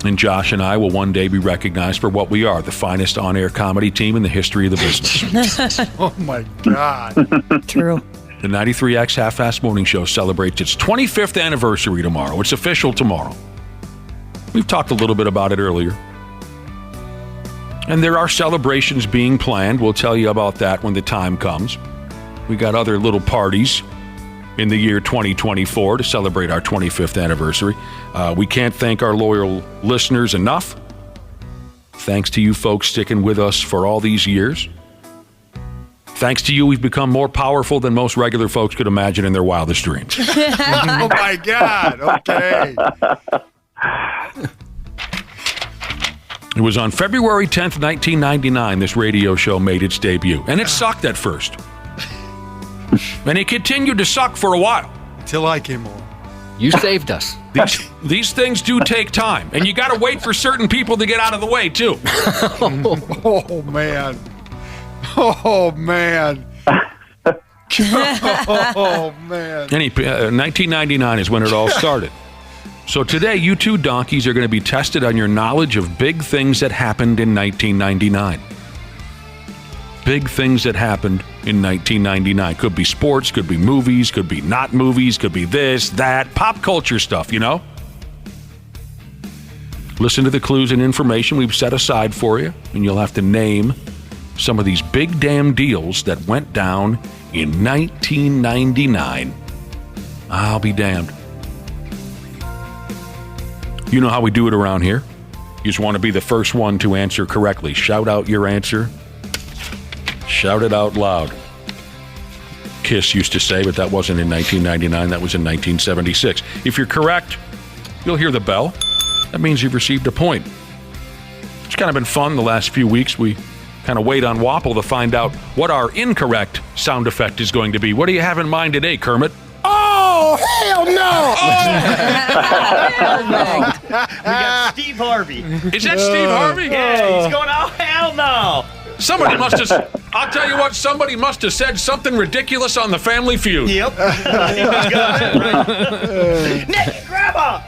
And Josh and I will one day be recognized for what we are, the finest on-air comedy team in the history of the business. Oh, my God. True. The 93X Half-Assed Morning Show celebrates its 25th anniversary tomorrow. It's official tomorrow. We've talked a little bit about it earlier. And there are celebrations being planned. We'll tell you about that when the time comes. We got other little parties in the year 2024 to celebrate our 25th anniversary. We can't thank our loyal listeners enough. Thanks to you folks sticking with us for all these years. Thanks to you, we've become more powerful than most regular folks could imagine in their wildest dreams. Oh, my God. Okay. It was on February 10th, 1999, this radio show made its debut. And it sucked at first. And it continued to suck for a while. Till I came along. You saved us. These things do take time. And you got to wait for certain people to get out of the way, too. Oh, man. Oh, man. Oh, man. 1999 is when it all started. So today, you two donkeys are going to be tested on your knowledge of big things that happened in 1999. Big things that happened in 1999. Could be sports, could be movies, could be not movies, could be this, that, pop culture stuff, you know? Listen to the clues and information we've set aside for you, and you'll have to name some of these big damn deals that went down in 1999. I'll be damned. You know how we do it around here. You just want to be the first one to answer correctly. Shout out your answer. Shout it out loud. Kiss used to say, but that wasn't in 1999. That was in 1976. If you're correct, you'll hear the bell. That means you've received a point. It's kind of been fun the last few weeks. We kind of wait on Wapple to find out what our incorrect sound effect is going to be. What do you have in mind today, Kermit? Oh, hell no! We got Steve Harvey. Is that Steve Harvey? Yeah, he's going, oh, hell no! Somebody must have, I'll tell you what, somebody must have said something ridiculous on the Family Feud. Yep. Nick, grab her!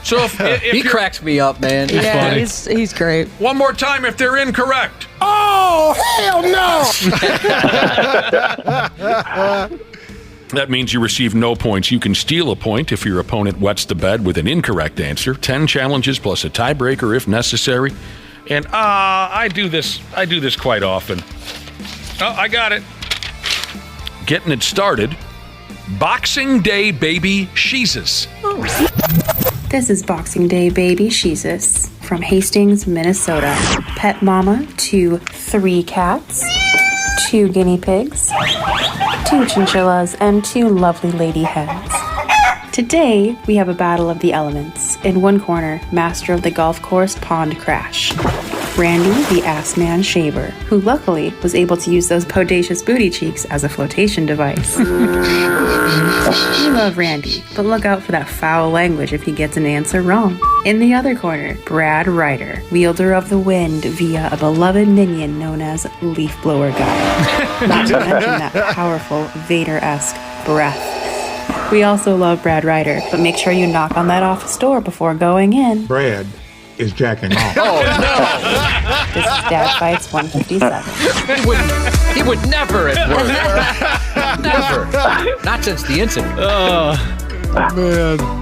So if he cracks me up, man. Yeah, he's great. One more time if they're incorrect. Oh, hell no! That means you receive no points. You can steal a point if your opponent wets the bed with an incorrect answer. 10 challenges plus a tiebreaker if necessary. And I do this quite often. Oh, I got it. Getting it started. Boxing Day Baby Sheezus. This is Boxing Day Baby Sheezus from Hastings, Minnesota. Pet mama to 3 cats, 2 guinea pigs, 2 chinchillas, and 2 lovely lady hens. Today, we have a battle of the elements. In one corner, master of the golf course pond crash, Randy, the ass man shaver, who luckily was able to use those bodacious booty cheeks as a flotation device. We love Randy, but look out for that foul language if he gets an answer wrong. In the other corner, Brad Ryder, wielder of the wind via a beloved minion known as Leaf Blower Guy. Not to mention that powerful Vader-esque breath. We also love Brad Ryder, but make sure you knock on that office door before going in. Brad is jacking off. Oh, no. This is Dad Fights 157. He would never at work. Never. Not since the incident. Man.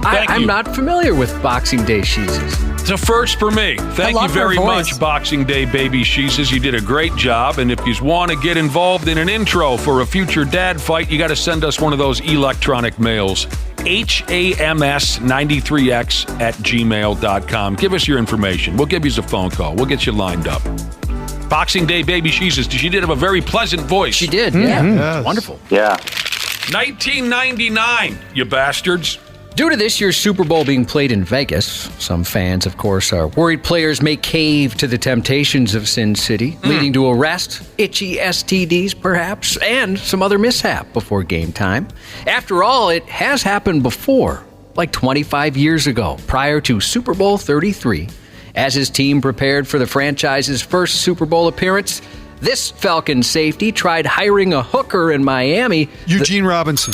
I'm not familiar with Boxing Day Sheezus. It's a first for me. Thank you very much, Boxing Day Baby Sheezus. You did a great job. And if you want to get involved in an intro for a future dad fight, you got to send us one of those electronic mails. HAMS93x@gmail.com. Give us your information. We'll give you a phone call. We'll get you lined up. Boxing Day Baby Sheezus. She did have a very pleasant voice. She did. Yeah. Yes. Wonderful. Yeah. 1999, you bastards. Due to this year's Super Bowl being played in Vegas, some fans, of course, are worried players may cave to the temptations of Sin City, leading to arrest, itchy STDs perhaps, and some other mishap before game time. After all, it has happened before, like 25 years ago, prior to Super Bowl 33. As his team prepared for the franchise's first Super Bowl appearance, This Falcon safety tried hiring a hooker in Miami. Eugene Robinson.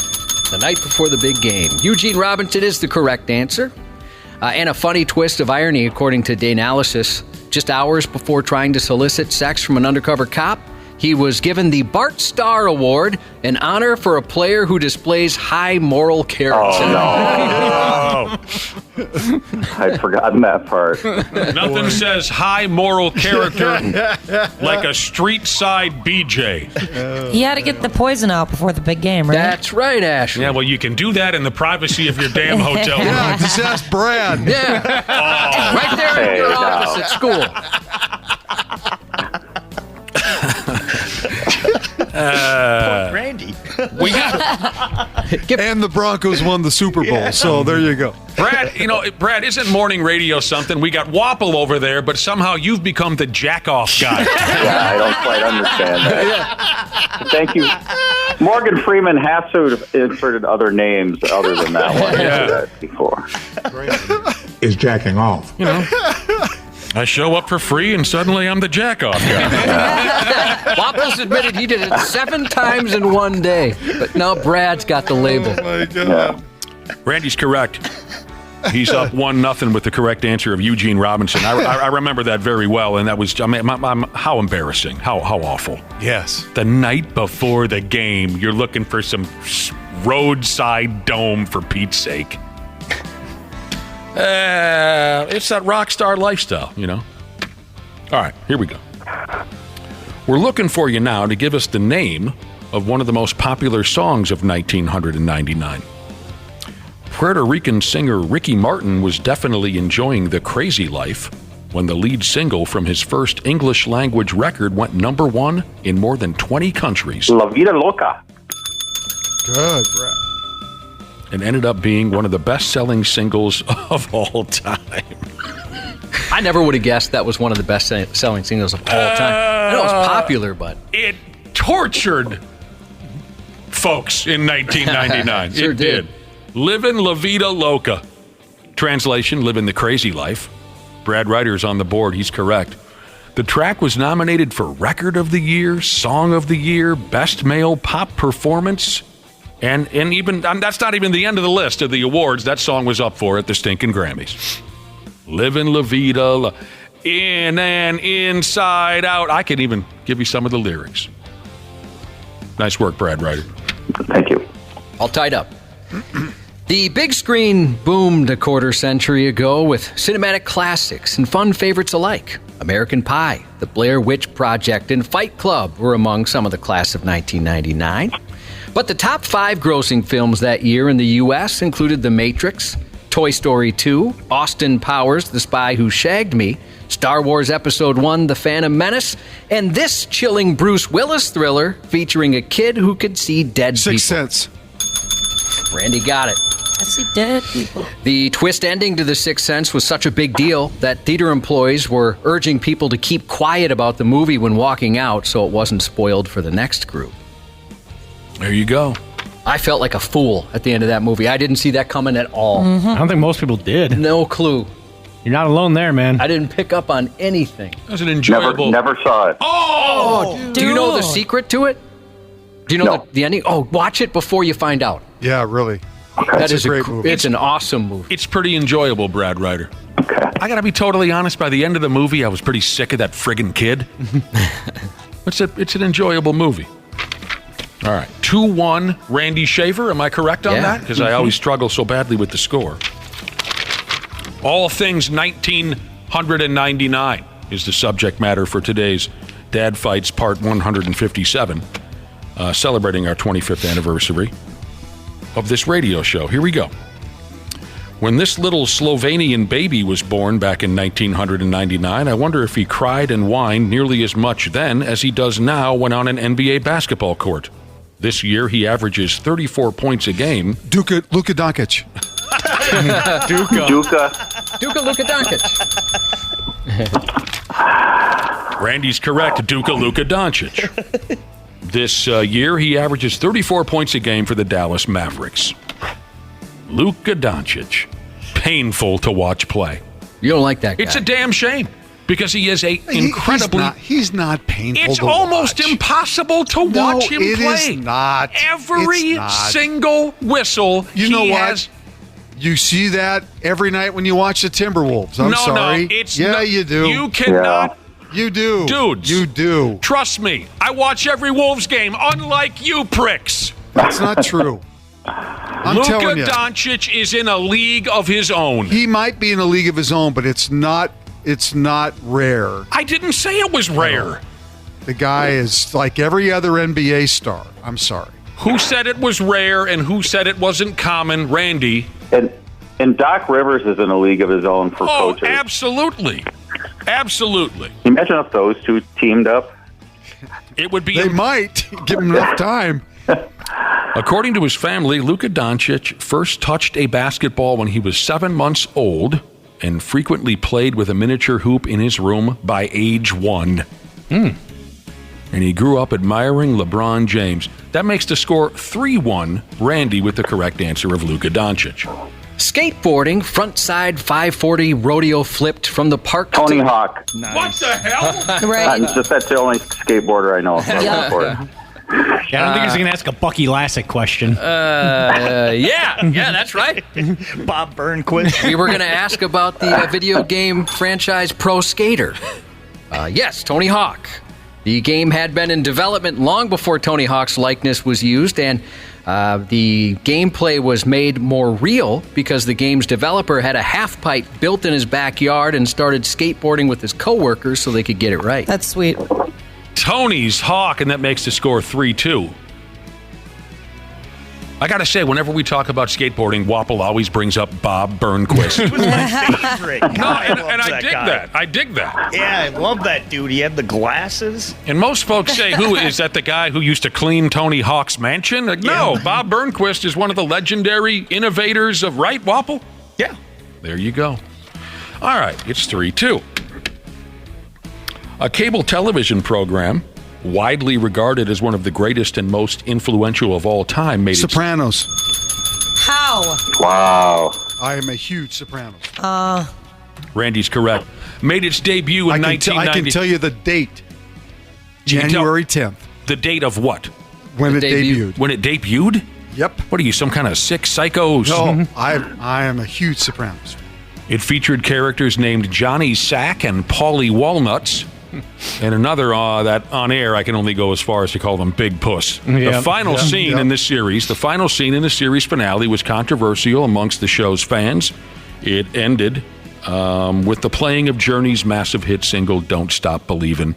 The night before the big game. Eugene Robinson is the correct answer. And a funny twist of irony, according to Danalysis, just hours before trying to solicit sex from an undercover cop, he was given the Bart Starr Award, an honor for a player who displays high moral character. Oh, no. I'd forgotten that part. Nothing says high moral character like a street side BJ. He had to get the poison out before the big game, right? That's right, Ashley. Yeah, well, you can do that in the privacy of your damn hotel room. Yeah, just ask Brad. Yeah. Right there in your office at school. Randy. We got and the Broncos won the Super Bowl, so there you go. Brad, isn't morning radio something? We got Wapple over there, but somehow you've become the jack-off guy. Yeah, I don't quite understand that. Thank you. Morgan Freeman has to have inserted other names other than that one before. Is jacking off. You know, I show up for free and suddenly I'm the jack-off guy. Wapples admitted he did it 7 times in one day, but now Brad's got the label. Oh my God. Randy's correct. He's up 1-0 with the correct answer of Eugene Robinson. I remember that very well, and that was how embarrassing, how awful. Yes. The night before the game, you're looking for some roadside dome for Pete's sake. It's that rock star lifestyle, you know. All right, here we go. We're looking for you now to give us the name of one of the most popular songs of 1999. Puerto Rican singer Ricky Martin was definitely enjoying the crazy life when the lead single from his first English language record went number 1 in more than 20 countries. La Vida Loca. Good, Brad. And ended up being one of the best-selling singles of all time. I never would have guessed that was one of the best-selling singles of all time. I know it was popular, but... It tortured folks in 1999. Sure it did. Livin' La Vida Loca. Translation, Livin' the Crazy Life. Brad Ryder's on the board. He's correct. The track was nominated for Record of the Year, Song of the Year, Best Male Pop Performance, and even that's not even the end of the list of the awards that song was up for at the stinking Grammys. Livin' La Vida, in and inside out. I can even give you some of the lyrics. Nice work, Brad Ryder. Thank you. All tied up. The big screen boomed a quarter century ago with cinematic classics and fun favorites alike. American Pie, The Blair Witch Project, and Fight Club were among some of the class of 1999. But the top 5 grossing films that year in the U.S. included The Matrix, Toy Story 2, Austin Powers, The Spy Who Shagged Me, Star Wars Episode 1, The Phantom Menace, and this chilling Bruce Willis thriller featuring a kid who could see dead people. 6th Sense. Randy got it. I see dead people. The twist ending to The Sixth Sense was such a big deal that theater employees were urging people to keep quiet about the movie when walking out so it wasn't spoiled for the next group. There you go. I felt like a fool at the end of that movie. I didn't see that coming at all. Mm-hmm. I don't think most people did. No clue. You're not alone there, man. I didn't pick up on anything. It was an enjoyable... Never saw it. Oh! Do you know the secret to it? Do you know the ending? Oh, watch it before you find out. Yeah, really. That is a great movie. It's an awesome movie. It's pretty enjoyable, Brad Ryder. Okay. I got to be totally honest. By the end of the movie, I was pretty sick of that friggin' kid. It's an enjoyable movie. All right. 2-1, Randy Shaver. Am I correct on that? Because I always struggle so badly with the score. All things 1999 is the subject matter for today's Dad Fights Part 157, celebrating our 25th anniversary of this radio show. Here we go. When this little Slovenian baby was born back in 1999, I wonder if he cried and whined nearly as much then as he does now when on an NBA basketball court. This year, he averages 34 points a game. Luka Doncic. Luka Doncic. Randy's correct. Luka Doncic. This year, he averages 34 points a game for the Dallas Mavericks. Luka Doncic. Painful to watch play. You don't like that guy. It's a damn shame. because he is a incredibly. He's not painful. It's to almost watch. impossible to watch him it play. is not. Every It's not. single whistle. You know what? You see that every night when you watch the Timberwolves. I'm sorry. You do. You cannot. You do. Dudes. You do. Trust me. I watch every Wolves game, unlike you pricks. That's not true. I'm telling Luka you. Doncic is in a league of his own. He might be in a league of his own, but it's not rare. I didn't say it was rare. The guy is like every other NBA star. I'm sorry. Who said it was rare and who said it wasn't common? Randy. And Doc Rivers is in a league of his own for coaches. Absolutely. Absolutely. Can you imagine if those two teamed up? It would be. They might give him enough time. According to his family, Luka Doncic first touched a basketball when he was 7 months old and frequently played with a miniature hoop in his room by age 1. And he grew up admiring LeBron James. That makes the score 3-1. Randy with the correct answer of Luka Doncic. Skateboarding, frontside 540 rodeo flipped from the park. Tony Hawk. What the hell? Right. That's the only skateboarder I know. So Yeah. Yeah, I don't think he's going to ask a Bucky Lassick question. Yeah, that's right. Bob Burnquist. We were going to ask about the video game franchise Pro Skater. Yes, Tony Hawk. The game had been in development long before Tony Hawk's likeness was used, and the gameplay was made more real because the game's developer had a half pipe built in his backyard and started skateboarding with his coworkers so they could get it right. That's sweet. Tony's Hawk, and that makes the score 3-2. I got to say, whenever we talk about skateboarding, Wapple always brings up Bob Burnquist. He was my favorite. God, and I dig guy. that. I dig that. Yeah, I love that dude. He had the glasses. And most folks say, who is that the guy who used to clean Tony Hawk's mansion? Like, no, Bob Burnquist is one of the legendary innovators of right, Wapple? Yeah. There you go. All right, it's 3-2. A cable television program, widely regarded as one of the greatest and most influential of all time, made Sopranos. How? Wow. I am a huge Sopranos. Randy's correct. Made its debut in 1990. I can tell you the date. You can tell- January 10th. The date of what? When it debuted. When it debuted? Yep. What are you, some kind of sick psycho? No, I am a huge Sopranos. It featured characters named Johnny Sack and Paulie Walnuts. And another that on air, I can only go as far as to call them Big Puss. The final scene in this series, the final scene in the series finale was controversial amongst the show's fans. It ended with the playing of Journey's massive hit single, Don't Stop Believin'.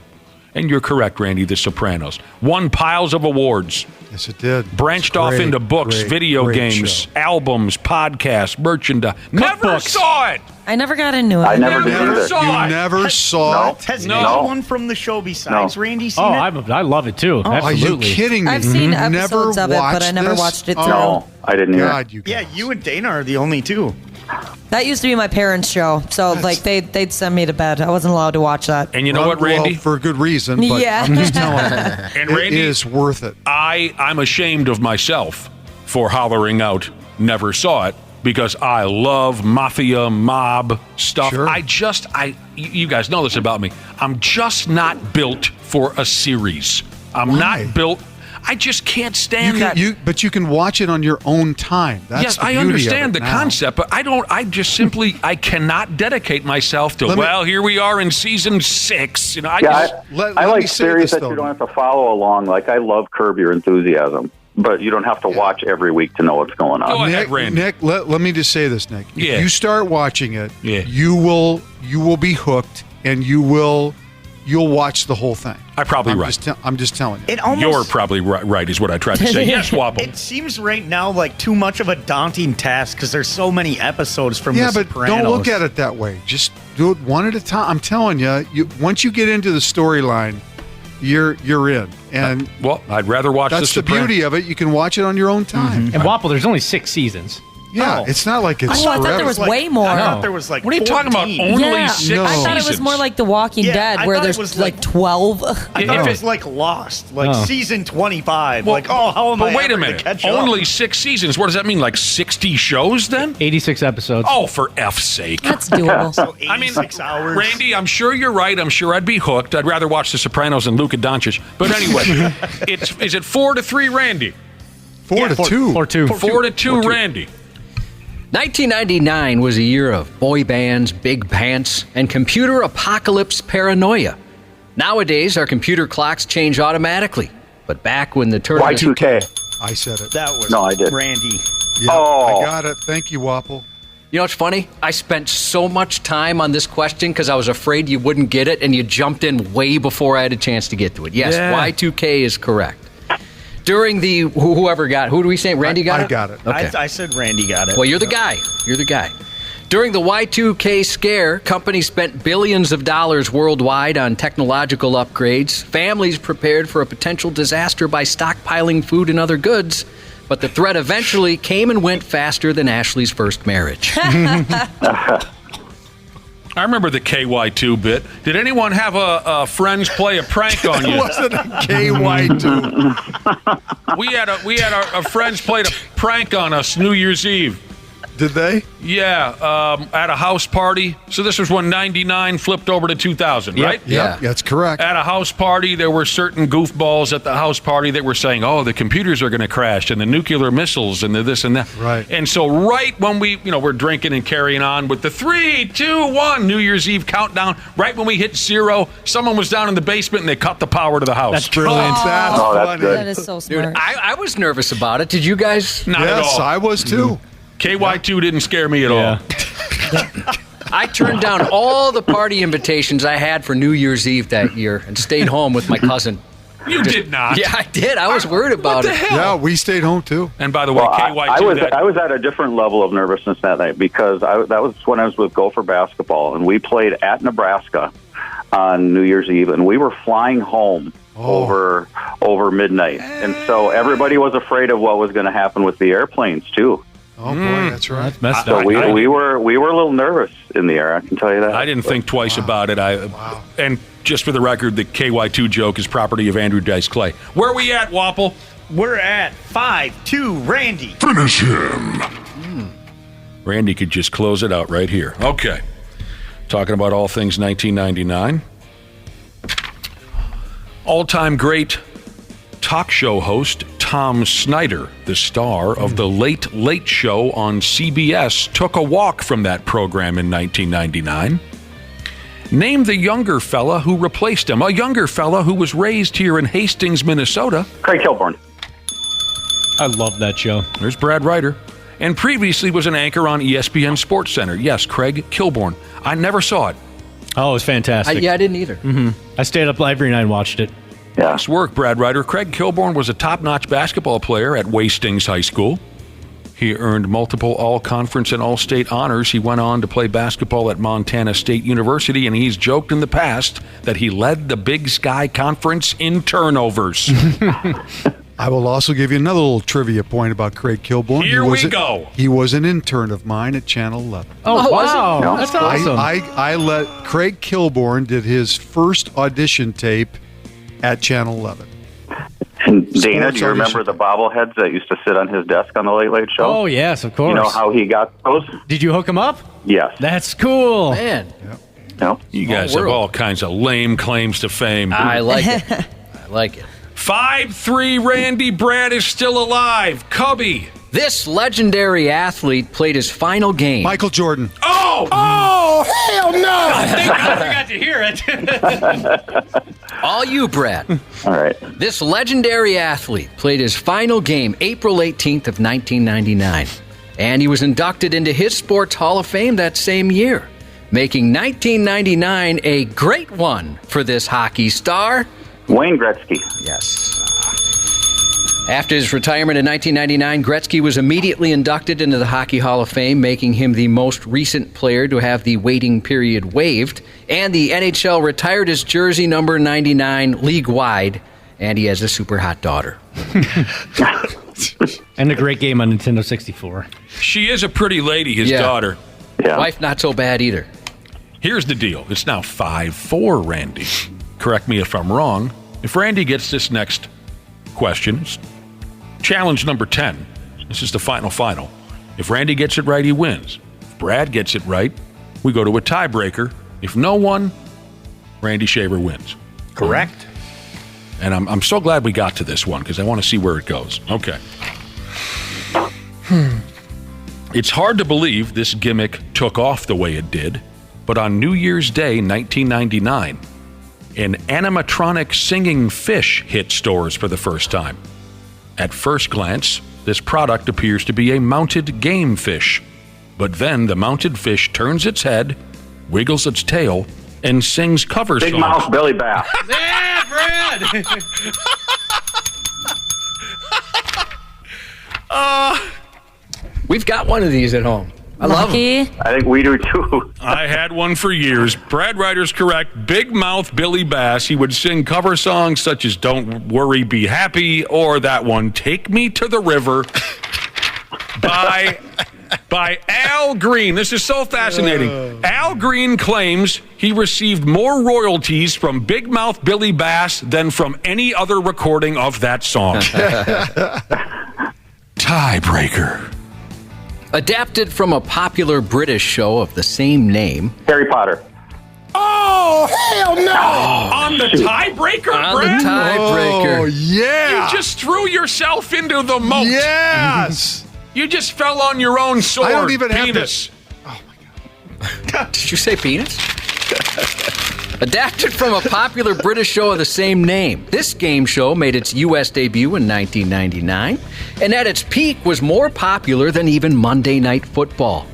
And you're correct, Randy, The Sopranos. Won piles of awards. Yes, it did. Branched off into books, video games, show. albums, podcasts, merchandise. Never saw it! I never got into it. I never did either. saw it. You never saw it? Has No. anyone from the show besides Randy seen Oh, it? I love it too. Are you Absolutely. kidding me? I've seen You've episodes never of it, but I watched never this? watched it through. No, I didn't hear. God, you Yeah, guys. you and Dana are the only two. That used to be my parents' show, so like they'd send me to bed. I wasn't allowed to watch that. And you know what, Randy? Well, for a good reason, but Yeah. I'm just telling you. And It Randy, is worth it. I'm ashamed of myself for hollering out, never saw it, because I love mafia, mob stuff. Sure. You guys know this about me. I'm just not built for a series. I'm Why? not built. I just can't stand that. But you can watch it on your own time. That's Yes, the I beauty understand of the it now. concept, but I just simply, I cannot dedicate myself to, Let me- here we are in season 6. You know, I Yeah, just, Let I me like say series this, that though. you don't have to follow along. Like I love Curb Your Enthusiasm, but you don't have to watch every week to know what's going on. Go ahead, Randy. Nick, let me just say this, Nick. Yeah. If you start watching it, Yeah. you will be hooked, and you'll watch the whole thing. I'm probably right. I'm just telling you. It almost, You're probably right, is what I tried to say. Yes, Wobble. It seems right now like too much of a daunting task because there's so many episodes from Yeah, The but Sopranos. don't look at it that way. Just do it one at a time. I'm telling you, once you get into the storyline, you're in. And Well, I'd rather watch that's The the beauty of it. You can watch it on your own time. And Wapple, there's only 6 seasons. Yeah, it's not like it's I thought there was way more. I thought there was like What are you talking about? 14. Only Yeah, 6 I thought it was seasons. more like The Walking Yeah, Dead, I where thought it there's was like like- 12. I thought it was like Lost, like Oh. season 25. Well, like, oh, how am I But wait ever a gonna minute. catch up? Only 6 seasons. What does that mean? Like 60 shows then? 86 episodes. Oh, for F's sake. That's doable. So 86 hours. Randy, I'm sure you're right. I'm sure I'd be hooked. I'd rather watch The Sopranos than Luka Doncic. But anyway, is it 4-3, Randy? 4-2. 4-2. 4-2, Randy. 1999 was a year of boy bands, big pants, and computer apocalypse paranoia. Nowadays, our computer clocks change automatically. But back when the turn Y2K. I said it. That was No, I did. Randy. Yeah, Oh. I got it. Thank you, Wapple. You know what's funny? I spent so much time on this question because I was afraid you wouldn't get it, and you jumped in way before I had a chance to get to it. Yes, Yeah. Y2K is correct. During the whoever got, who do we say? Randy got it? I got it. Okay. I said Randy got it. Well, you're the guy. You're the guy. During the Y2K scare, companies spent billions of dollars worldwide on technological upgrades. Families prepared for a potential disaster by stockpiling food and other goods. But the threat eventually came and went faster than Ashley's first marriage. I remember the KY2 bit. Did anyone have a friends play a prank on you? It wasn't a KY2. We had a friends played a prank on us New Year's Eve. Did they? Yeah, at a house party. So this was when 99 flipped over to 2000, right? Yep, that's correct. At a house party, there were certain goofballs at the house party that were saying, oh, the computers are going to crash and the nuclear missiles and the this and that. Right. And so right when we're drinking and carrying on with the 3, 2, 1 New Year's Eve countdown, right when we hit 0, someone was down in the basement and they cut the power to the house. That's brilliant. That's that's funny. good. That is so Dude, smart. I was nervous about it. Did you guys? Not at Yes, all. I was too. KY2 didn't scare me at all. I turned down all the party invitations I had for New Year's Eve that year and stayed home with my cousin. You did not. Yeah, I did. I was worried about What the it. hell? Yeah, we stayed home too. And by the way, Well, KY2, I was at a different level of nervousness that night because that was when I was with Gopher Basketball, and we played at Nebraska on New Year's Eve, and we were flying home over midnight, and so everybody was afraid of what was going to happen with the airplanes too. Oh boy, that's right. That's messed So up. we were a little nervous in the air. I can tell you that. I didn't think twice about it. And just for the record, the KY2 joke is property of Andrew Dice Clay. Where are we at, Wapple? We're at 5-2, Randy. Finish him. Randy could just close it out right here. Okay. Talking about all things 1999. All-time great talk show host Tom Snyder, the star of The Late Late Show on CBS, took a walk from that program in 1999. Name the younger fella who replaced him, a younger fella who was raised here in Hastings, Minnesota. Craig Kilborn. I love that show. There's Brad Ryder. And previously was an anchor on ESPN Sports Center. Yes, Craig Kilborn. I never saw it. Oh, it was fantastic. I didn't either. I stayed up every night and watched it. Nice work, Brad Ryder. Craig Kilborn was a top-notch basketball player at Hastings High School. He earned multiple all-conference and all-state honors. He went on to play basketball at Montana State University, and he's joked in the past that he led the Big Sky Conference in turnovers. I will also give you another little trivia point about Craig Kilborn. Here we go. He was an intern of mine at Channel 11. Oh, wow. No. That's awesome. I let Craig Kilborn did his first audition tape at Channel 11. And Dana, Sports do you remember the bobbleheads that used to sit on his desk on the Late Late Show? Oh, yes, of course. You know how he got those? Did you hook him up? Yes. That's cool. Man, No. You guys have all kinds of lame claims to fame. I like it. I like it. 5-3, Randy. Brad is still alive. Cubby. This legendary athlete played his final game. Michael Jordan. Oh, hell no! I forgot to hear it. All you, Brad. All right. This legendary athlete played his final game April 18th of 1999. And he was inducted into his Sports Hall of Fame that same year, making 1999 a great one for this hockey star. Wayne Gretzky. Yes. After his retirement in 1999, Gretzky was immediately inducted into the Hockey Hall of Fame, making him the most recent player to have the waiting period waived. And the NHL retired his jersey number 99 league-wide, and he has a super hot daughter. And a great game on Nintendo 64. She is a pretty lady, his daughter. Yeah. Wife not so bad either. Here's the deal. It's now 5-4, Randy. Correct me if I'm wrong. If Randy gets this next question, it's challenge number 10. This is the final. If Randy gets it right, he wins. If Brad gets it right, we go to a tiebreaker. If no one, Randy Shaver wins. Correct. And I'm so glad we got to this one because I want to see where it goes. Okay. It's hard to believe this gimmick took off the way it did, but on New Year's Day, 1999, an animatronic singing fish hit stores for the first time. At first glance, this product appears to be a mounted game fish, but then the mounted fish turns its head, wiggles its tail, and sings cover songs. Big Mouth Billy Bass. Yeah, Brad! We've got one of these at home. I love them. I think we do too. I had one for years. Brad Ryder's correct. Big Mouth Billy Bass. He would sing cover songs such as Don't Worry, Be Happy, or that one, Take Me to the River, by Al Green. This is so fascinating. Al Green claims he received more royalties from Big Mouth Billy Bass than from any other recording of that song. Tiebreaker. Adapted from a popular British show of the same name. Harry Potter. Oh, hell no! On the tiebreaker, On Brad? the tiebreaker. Oh, yeah. You just threw yourself into the moat. Yes. You just fell on your own sword. I don't even penis. have to. Did you say penis? Adapted from a popular British show of the same name. This game show made its U.S. debut in 1999, and at its peak was more popular than even Monday Night Football.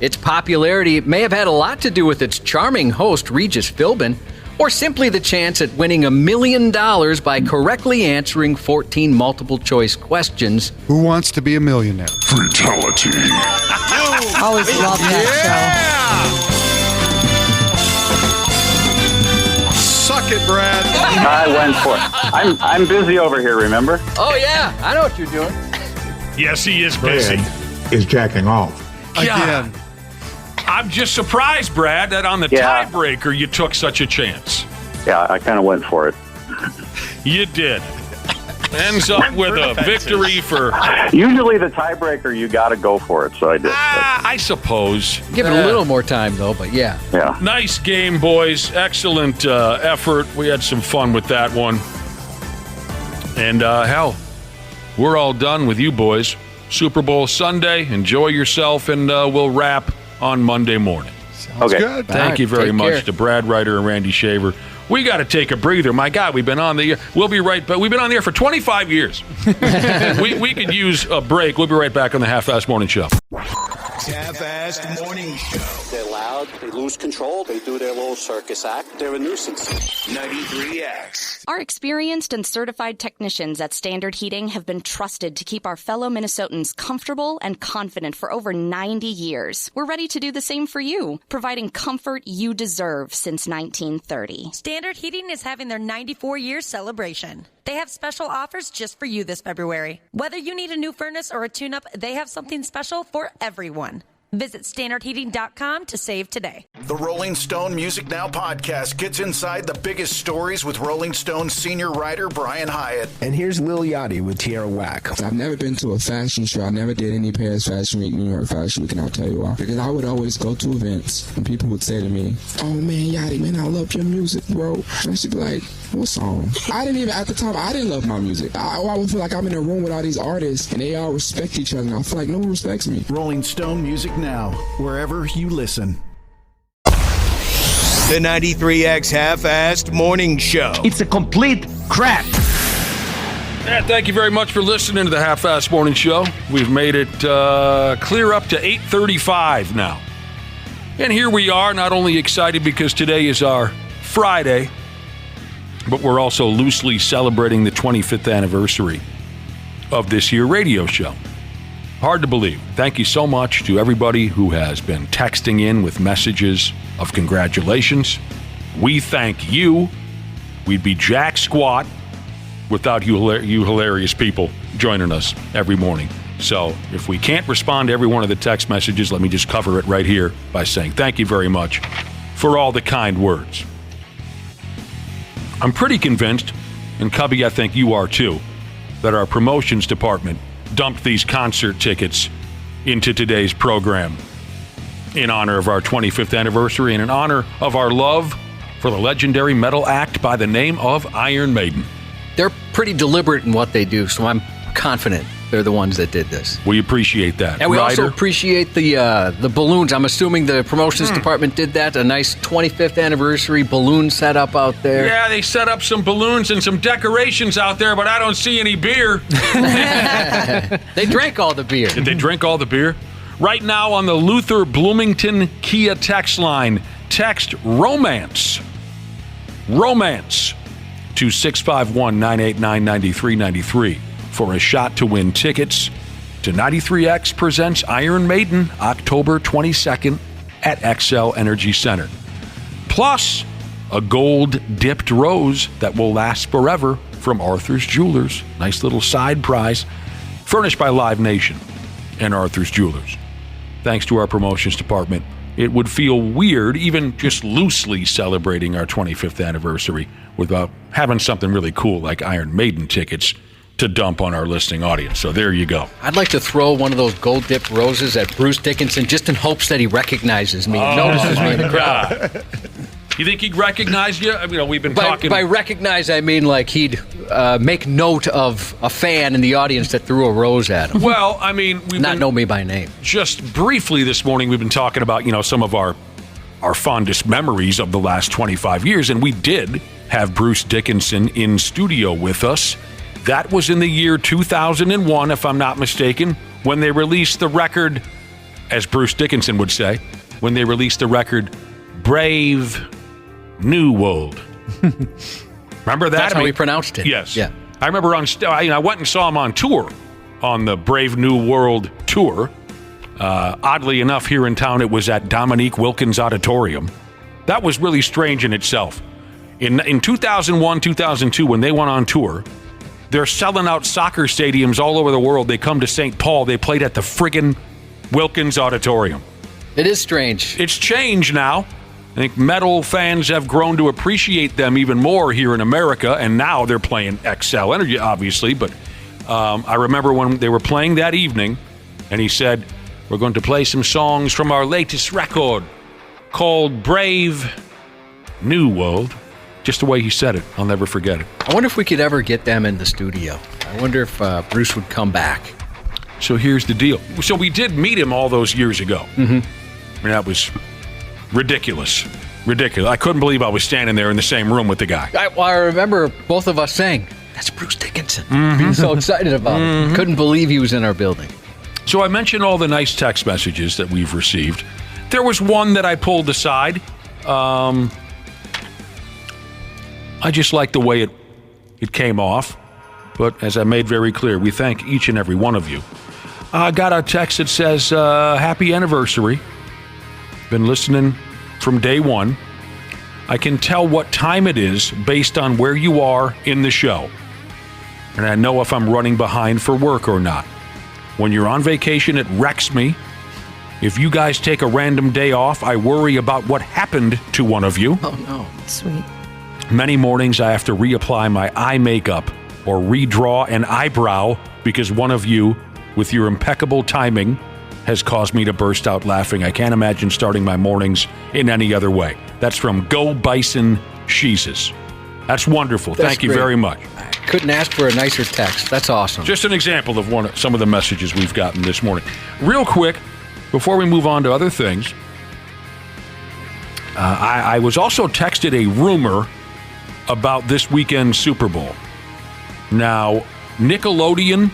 Its popularity may have had a lot to do with its charming host, Regis Philbin, or simply the chance at winning $1 million by correctly answering 14 multiple-choice questions. Who wants to be a millionaire? Fatality. Always loved that Suck it, Brad. I went for it. I'm busy over here, remember? show. Oh, yeah. I know what you're doing. Yes, he is busy. Brad is jacking off. Again. I'm just surprised, Brad, that on the tiebreaker you took such a chance. Yeah, I kind of went for it. You did. Ends up with a victory for... Usually the tiebreaker, you got to go for it, so I did. I suppose. Give it a little more time, though, but yeah. Yeah. Nice game, boys. Excellent effort. We had some fun with that one. And hell, we're all done with you boys. Super Bowl Sunday. Enjoy yourself, and we'll wrap on Monday morning. Sounds good. Thank you very much to Brad Ryder and Randy Shaver. We got to take a breather. My God, we've been on the air. We'll be right back. We've been on the air for 25 years. we could use a break. We'll be right back on the Half-Assed Morning Show. Half-Assed Morning Show. They're loud, they lose control, they do their little circus act, they're a nuisance. 93X. Our experienced and certified technicians at Standard Heating have been trusted to keep our fellow Minnesotans comfortable and confident for over 90 years. We're ready to do the same for you, providing comfort you deserve since 1930. Standard Heating is having their 94-year celebration. They have special offers just for you this February. Whether you need a new furnace or a tune-up, they have something special for everyone. Visit standardheating.com to save today. The Rolling Stone Music Now podcast gets inside the biggest stories with Rolling Stone senior writer Brian Hyatt. And here's Lil Yachty with Tierra Whack. I've never been to a fashion show. I never did any Paris Fashion Week, New York Fashion Week, and I'll tell you why. Because I would always go to events and people would say to me, "Oh man, Yachty, man, I love your music, bro." And I should be like, "What song?" I didn't even, at the time, I didn't love my music. I would feel like I'm in a room with all these artists and they all respect each other, and I feel like no one respects me. Rolling Stone Music Now, wherever you listen. The 93X Half-Assed Morning Show. It's a complete crap. Yeah, thank you very much for listening to the Half-Assed Morning Show. We've made it clear up to 8:35 now. And here we are, not only excited because today is our Friday, but we're also loosely celebrating the 25th anniversary of this here radio show. Hard to believe. Thank you so much to everybody who has been texting in with messages of congratulations. We thank you. We'd be jack squat without you hilarious people joining us every morning. So if we can't respond to every one of the text messages, let me just cover it right here by saying thank you very much for all the kind words. I'm pretty convinced, and Cubby, I think you are too, that our promotions department dumped these concert tickets into today's program in honor of our 25th anniversary and in honor of our love for the legendary metal act by the name of Iron Maiden. They're pretty deliberate in what they do, so I'm confident they're the ones that did this. We appreciate that. And we also appreciate the balloons. I'm assuming the promotions department did that. A nice 25th anniversary balloon setup out there. Yeah, they set up some balloons and some decorations out there, but I don't see any beer. They drank all the beer. Did they drink all the beer? Right now on the Luther Bloomington Kia text line, text romance to 651-989-9393 for a shot to win tickets to 93X presents Iron Maiden October 22nd at Xcel Energy Center. Plus, a gold-dipped rose that will last forever from Arthur's Jewelers. Nice little side prize, furnished by Live Nation and Arthur's Jewelers. Thanks to our promotions department, it would feel weird even just loosely celebrating our 25th anniversary without having something really cool like Iron Maiden tickets to dump on our listening audience. So there you go. I'd like to throw one of those gold-dipped roses at Bruce Dickinson just in hopes that he recognizes me and notices me in the crowd. You think he'd recognize you? I mean, we've been talking. By recognize, I mean like he'd make note of a fan in the audience that threw a rose at him. Well, I mean, we've not know me by name. Just briefly this morning, we've been talking about, some of our fondest memories of the last 25 years, and we did have Bruce Dickinson in studio with us. That was in the year 2001, if I'm not mistaken, when they released the record, as Bruce Dickinson would say, when they released the record, Brave New World. Remember that? That's how he pronounced it. Yes. Yeah. I remember I went and saw him on tour, on the Brave New World tour. Oddly enough, here in town, it was at Dominique Wilkins Auditorium. That was really strange in itself. In 2001, 2002, when they went on tour, they're selling out soccer stadiums all over the world. They come to St. Paul. They played at the friggin' Wilkins Auditorium. It is strange. It's changed now. I think metal fans have grown to appreciate them even more here in America, and now they're playing Xcel Energy, obviously. But I remember when they were playing that evening, and he said, we're going to play some songs from our latest record called Brave New World. Just the way he said it. I'll never forget it. I wonder if we could ever get them in the studio. I wonder if Bruce would come back. So here's the deal. So we did meet him all those years ago. Mm-hmm. I mean, that was ridiculous. I couldn't believe I was standing there in the same room with the guy. I remember both of us saying, that's Bruce Dickinson. Mm-hmm. Being so excited about it. Couldn't believe he was in our building. So I mentioned all the nice text messages that we've received. There was one that I pulled aside. I just like the way it came off. But as I made very clear, we thank each and every one of you. I got a text that says, happy anniversary. Been listening from day one. I can tell what time it is based on where you are in the show. And I know if I'm running behind for work or not. When you're on vacation, it wrecks me. If you guys take a random day off, I worry about what happened to one of you. Oh, no. Sweet. Many mornings I have to reapply my eye makeup or redraw an eyebrow because one of you, with your impeccable timing, has caused me to burst out laughing. I can't imagine starting my mornings in any other way. That's from Go Bison Sheeses. That's wonderful. Thank you very much. I couldn't ask for a nicer text. That's awesome. Just an example of some of the messages we've gotten this morning. Real quick, before we move on to other things, I was also texted a rumor about this weekend's Super Bowl. Now, Nickelodeon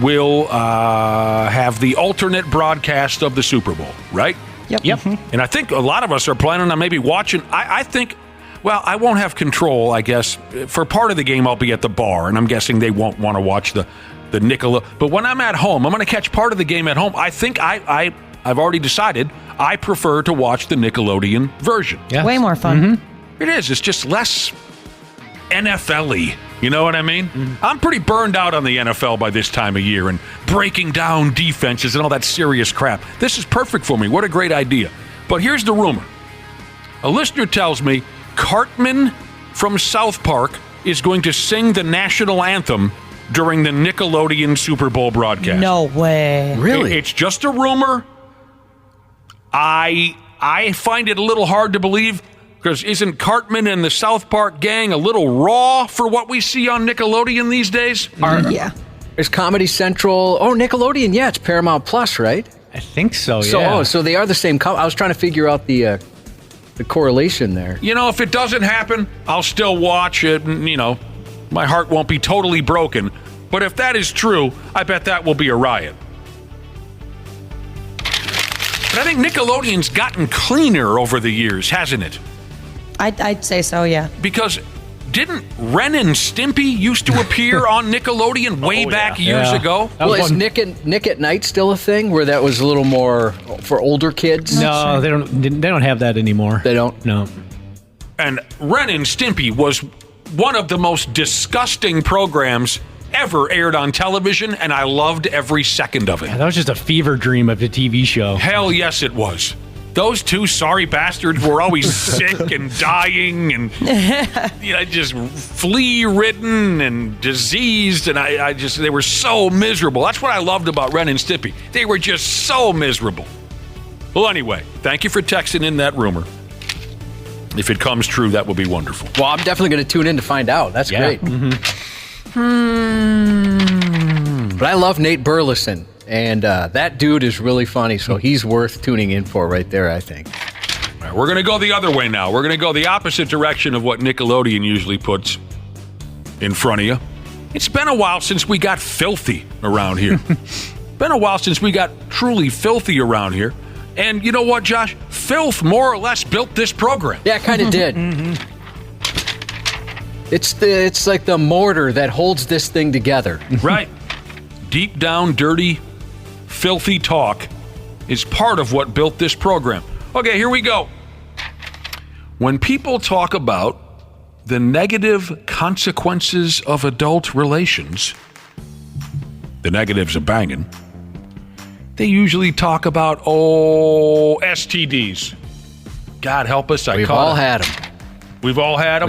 will have the alternate broadcast of the Super Bowl, right? Yep. And I think a lot of us are planning on maybe watching. I think, well, I won't have control, I guess. For part of the game, I'll be at the bar, and I'm guessing they won't want to watch the Nickelodeon. But when I'm at home, I'm going to catch part of the game at home. I think I've already decided I prefer to watch the Nickelodeon version. Yes. Way more fun. It is. It's just less NFL-y. You know what I mean? I'm pretty burned out on the NFL by this time of year and breaking down defenses and all that serious crap. This is perfect for me. What a great idea. But here's the rumor. A listener tells me Cartman from South Park is going to sing the national anthem during the Nickelodeon Super Bowl broadcast. No way. Really? It's just a rumor. I find it a little hard to believe because isn't Cartman and the South Park gang a little raw for what we see on Nickelodeon these days? Yeah. Is Comedy Central? Oh, Nickelodeon. Yeah, it's Paramount Plus, right? I think so, yeah. So they are the same. I was trying to figure out the correlation there. You know, if it doesn't happen, I'll still watch it, and, you know, my heart won't be totally broken. But if that is true, I bet that will be a riot. But I think Nickelodeon's gotten cleaner over the years, hasn't it? I'd say so, yeah. Because didn't Ren and Stimpy used to appear on Nickelodeon way back years ago? Well, is Nick at Night still a thing where that was a little more for older kids? No, they don't have that anymore. They don't? No. And Ren and Stimpy was one of the most disgusting programs ever aired on television, and I loved every second of it. Yeah, that was just a fever dream of the TV show. Hell yes, it was. Those two sorry bastards were always sick and dying and just flea-ridden and diseased, and they were so miserable. That's what I loved about Ren and Stimpy. They were just so miserable. Well, anyway, thank you for texting in that rumor. If it comes true, that would be wonderful. Well, I'm definitely going to tune in to find out. That's great. But I love Nate Burleson. And that dude is really funny, so he's worth tuning in for right there, I think. All right, we're going to go the other way now. We're going to go the opposite direction of what Nickelodeon usually puts in front of you. It's been a while since we got filthy around here. Been a while since we got truly filthy around here. And you know what, Josh? Filth more or less built this program. Yeah, it kind of did. It's like the mortar that holds this thing together. Right. Deep down, dirty, filthy talk is part of what built this program. Okay, here we go. When people talk about the negative consequences of adult relations, the negatives of banging, they usually talk about, STDs. God help us, We've all had them. We've all had them?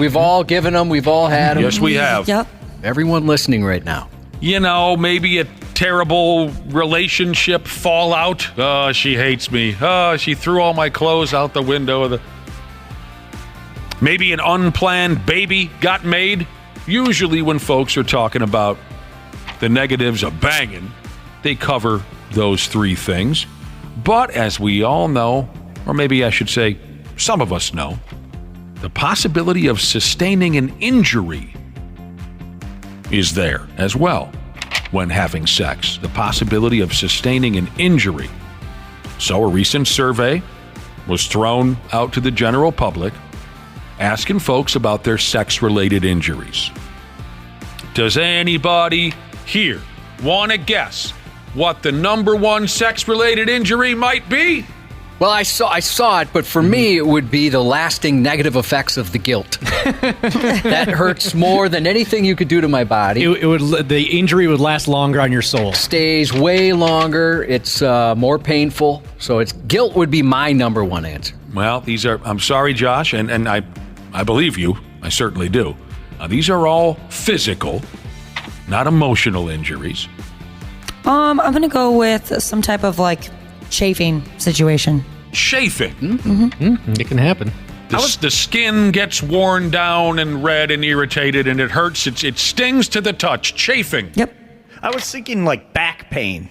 We've all given them. We've all had them. Yes, we have. Yep. Everyone listening right now. You know, maybe a terrible relationship fallout. Oh, she hates me. Oh, she threw all my clothes out the window. Maybe an unplanned baby got made. Usually when folks are talking about the negatives of banging, they cover those three things. But as we all know, or maybe I should say some of us know, the possibility of sustaining an injury is there as well when having sex. The possibility of sustaining an injury. So a recent survey was thrown out to the general public asking folks about their sex-related injuries. Does anybody here want to guess what the number one sex-related injury might be? Well, I saw it, but for me, it would be the lasting negative effects of the guilt. That hurts more than anything you could do to my body. The injury would last longer on your soul. Stays way longer. It's more painful. So guilt would be my number one answer. Well, I'm sorry, Josh, and I believe you. I certainly do. These are all physical, not emotional injuries. I'm going to go with some type of chafing situation. Chafing? Mm-hmm. It can happen. The skin gets worn down and red and irritated, and it hurts. It stings to the touch. Chafing. Yep. I was thinking back pain.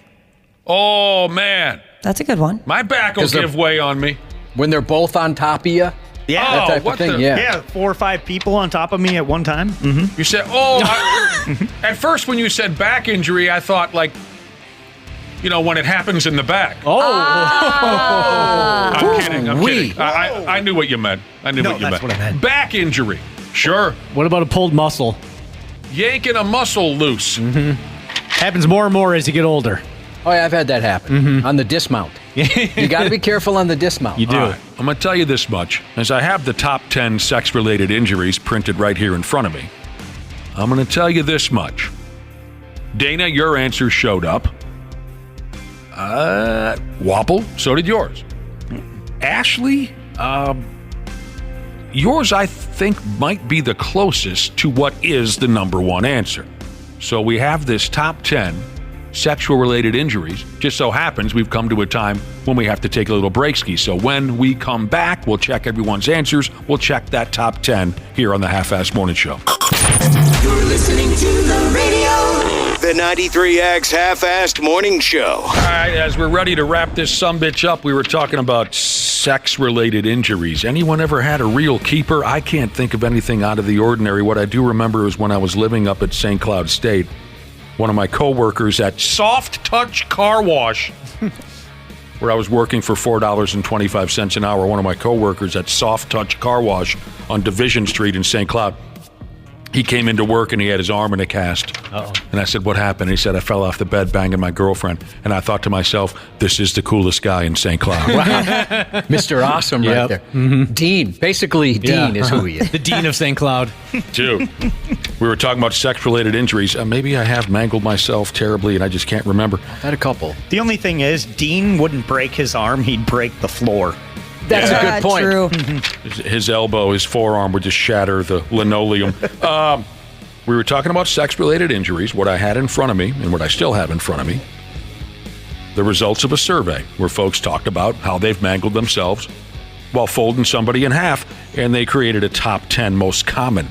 Oh, man. That's a good one. My back will give way on me. When they're both on top of you? Yeah. That type of thing, Yeah, 4 or 5 people on top of me at one time. Mm-hmm. You said, at first when you said back injury, I thought when it happens in the back. I'm kidding. I knew what you meant. That's what I meant. Back injury. Sure. What about a pulled muscle? Yanking a muscle loose. Mm-hmm. Happens more and more as you get older. Oh, yeah, I've had that happen on the dismount. You got to be careful on the dismount. You do. Right. I'm going to tell you this much. As I have the top 10 sex-related injuries printed right here in front of me, I'm going to tell you this much. Dana, your answer showed up. Wapple, so did yours. Ashley, yours, I think, might be the closest to what is the number one answer. So we have this top 10 sexual-related injuries. Just so happens we've come to a time when we have to take a little break ski. So when we come back, we'll check everyone's answers. We'll check that top 10 here on the Half-Assed Morning Show. You're listening to the radio. The 93X Half-Assed Morning Show. All right, as we're ready to wrap this sumbitch up, we were talking about sex-related injuries. Anyone ever had a real keeper? I can't think of anything out of the ordinary. What I do remember is when I was living up at St. Cloud State, one of my coworkers at Soft Touch Car Wash, where I was working for $4.25 an hour, one of my coworkers at Soft Touch Car Wash on Division Street in St. Cloud, he came into work and he had his arm in a cast. Uh-oh. And I said, what happened? He said, I fell off the bed banging my girlfriend. And I thought to myself, this is the coolest guy in St. Cloud. Wow. Mr. Awesome right there. Mm-hmm. Dean. Basically, Dean is who he is. The Dean of St. Cloud. Dude, we were talking about sex-related injuries. Maybe I have mangled myself terribly and I just can't remember. I've had a couple. The only thing is, Dean wouldn't break his arm. He'd break the floor. That's a good point. True. His elbow, his forearm would just shatter the linoleum. We were talking about sex-related injuries, what I had in front of me and what I still have in front of me. The results of a survey where folks talked about how they've mangled themselves while folding somebody in half, and they created a top 10 most common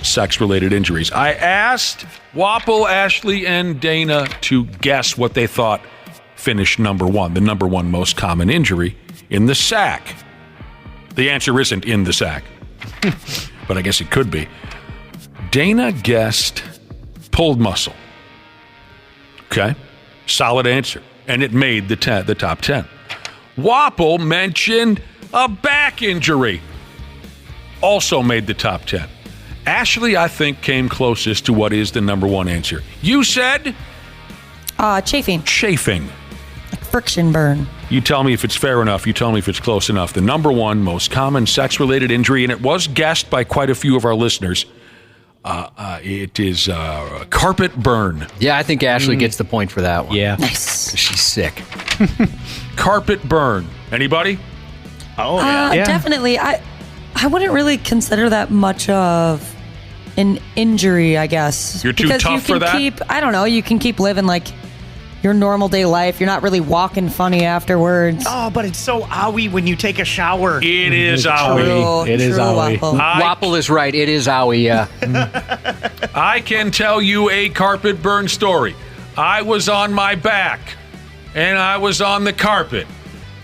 sex-related injuries. I asked Wapple, Ashley, and Dana to guess what they thought finished number one, the number one most common injury in the sack. The answer isn't in the sack, but I guess it could be. Dana guessed pulled muscle. Okay, solid answer, and it made the top 10. Wapple mentioned a back injury. Also made the top 10. Ashley, I think, came closest to what is the number one answer. You said? Chafing. Chafing. Like friction burn. You tell me if it's fair enough. You tell me if it's close enough. The number one most common sex-related injury, and it was guessed by quite a few of our listeners, it is carpet burn. Yeah, I think Ashley gets the point for that one. Yeah. Nice. She's sick. Carpet burn. Anybody? Oh, yeah. Definitely. I wouldn't really consider that much of an injury, I guess. You're too tough for that? I don't know. You can keep living like your normal day life. You're not really walking funny afterwards. Oh, but it's so owie when you take a shower. It is owie. It is owie. Wapple is right. It is owie, yeah. I can tell you a carpet burn story. I was on my back, and I was on the carpet,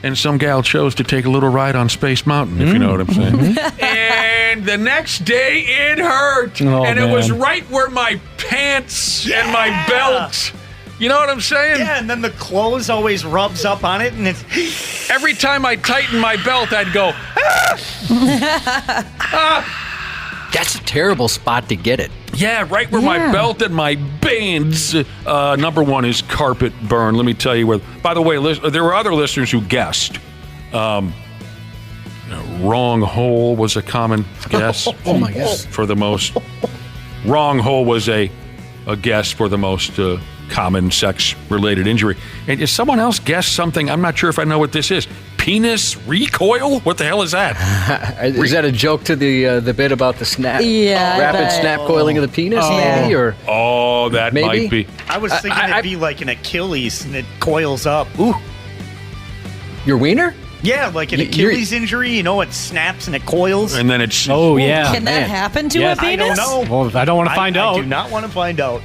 and some gal chose to take a little ride on Space Mountain, if you know what I'm saying. And the next day, it hurt. And it was right where my pants and my belt... You know what I'm saying? Yeah, and then the clothes always rubs up on it, and it's... Every time I tighten my belt, I'd go, That's a terrible spot to get it. Yeah, right where my belt and my bands. Number one is carpet burn. Let me tell you where... By the way, there were other listeners who guessed. Wrong hole was a common guess. Oh, my gosh. For the most... Wrong hole was a guess for the most... common sex-related injury. And if someone else guessed something, I'm not sure if I know what this is. Penis recoil? What the hell is that? Is that a joke to the bit about the snap? Yeah. Rapid snap coiling of the penis, maybe? Or that maybe? might be. I was thinking it'd be like an Achilles, and it coils up. Ooh. Your wiener? Yeah, like an Achilles injury, it snaps and it coils. And then it's... Oh, yeah. Can that happen to a penis? I don't know. Well, I don't want to find out. I do not want to find out.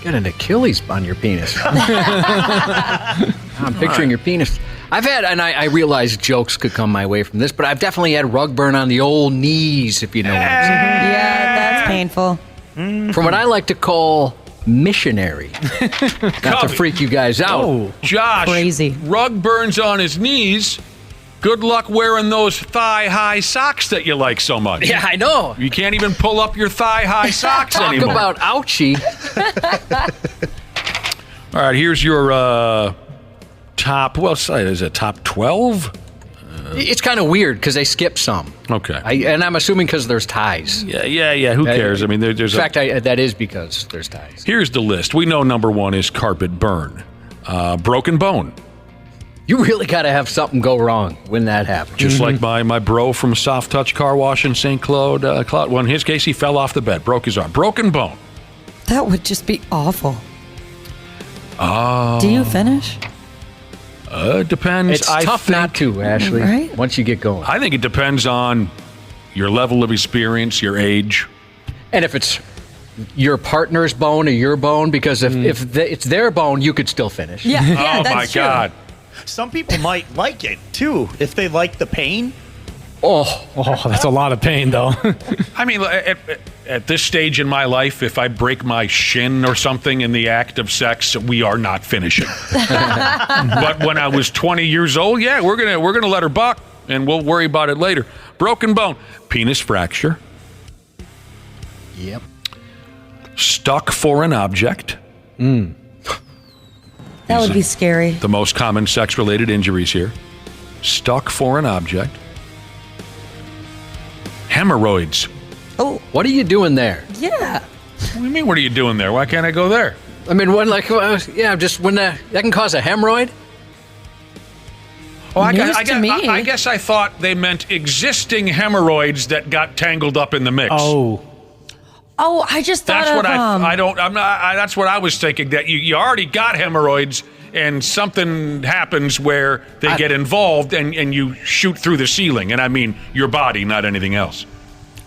Got an Achilles on your penis. I'm picturing your penis. I've had, and I realize jokes could come my way from this, but I've definitely had rug burn on the old knees, if you know what I'm saying. Yeah, that's painful. From what I like to call missionary. Not to freak you guys out. Oh, Josh. Crazy. Rug burns on his knees. Good luck wearing those thigh-high socks that you like so much. Yeah, I know. You can't even pull up your thigh-high socks anymore. Talk about ouchie. All right, here's your top, is it top 12? It's kind of weird because they skip some. Okay. And I'm assuming because there's ties. Yeah. Who cares? I mean, there's in fact, that is because there's ties. Here's the list. We know number 1 is carpet burn. Broken bone. You really got to have something go wrong when that happens. Just like my bro from Soft Touch Car Wash in St. Cloud. Well, in his case, he fell off the bed, broke his arm. Broken bone. That would just be awful. Oh. Do you finish? Depends. It's tough not to, Ashley, right? Once you get going. I think it depends on your level of experience, your age. And if it's your partner's bone or your bone, because if it's their bone, you could still finish. Yeah, oh, that's my true. God. Some people might like it, too, if they like the pain. Oh, that's a lot of pain, though. I mean, at this stage in my life, if I break my shin or something in the act of sex, we are not finishing. But when I was 20 years old, yeah, we're gonna let her buck, and we'll worry about it later. Broken bone, penis fracture. Yep. Stuck for an object. That would be scary. The most common sex-related injuries here. Stuck for an object. Hemorrhoids. Oh, what are you doing there? Yeah. What do you mean, what are you doing there? Why can't I go there? I mean, just when that can cause a hemorrhoid. Oh, I guess I thought they meant existing hemorrhoids that got tangled up in the mix. Oh, I just thought that's what I was thinking, that you already got hemorrhoids and something happens where they get involved and you shoot through the ceiling. And I mean your body, not anything else.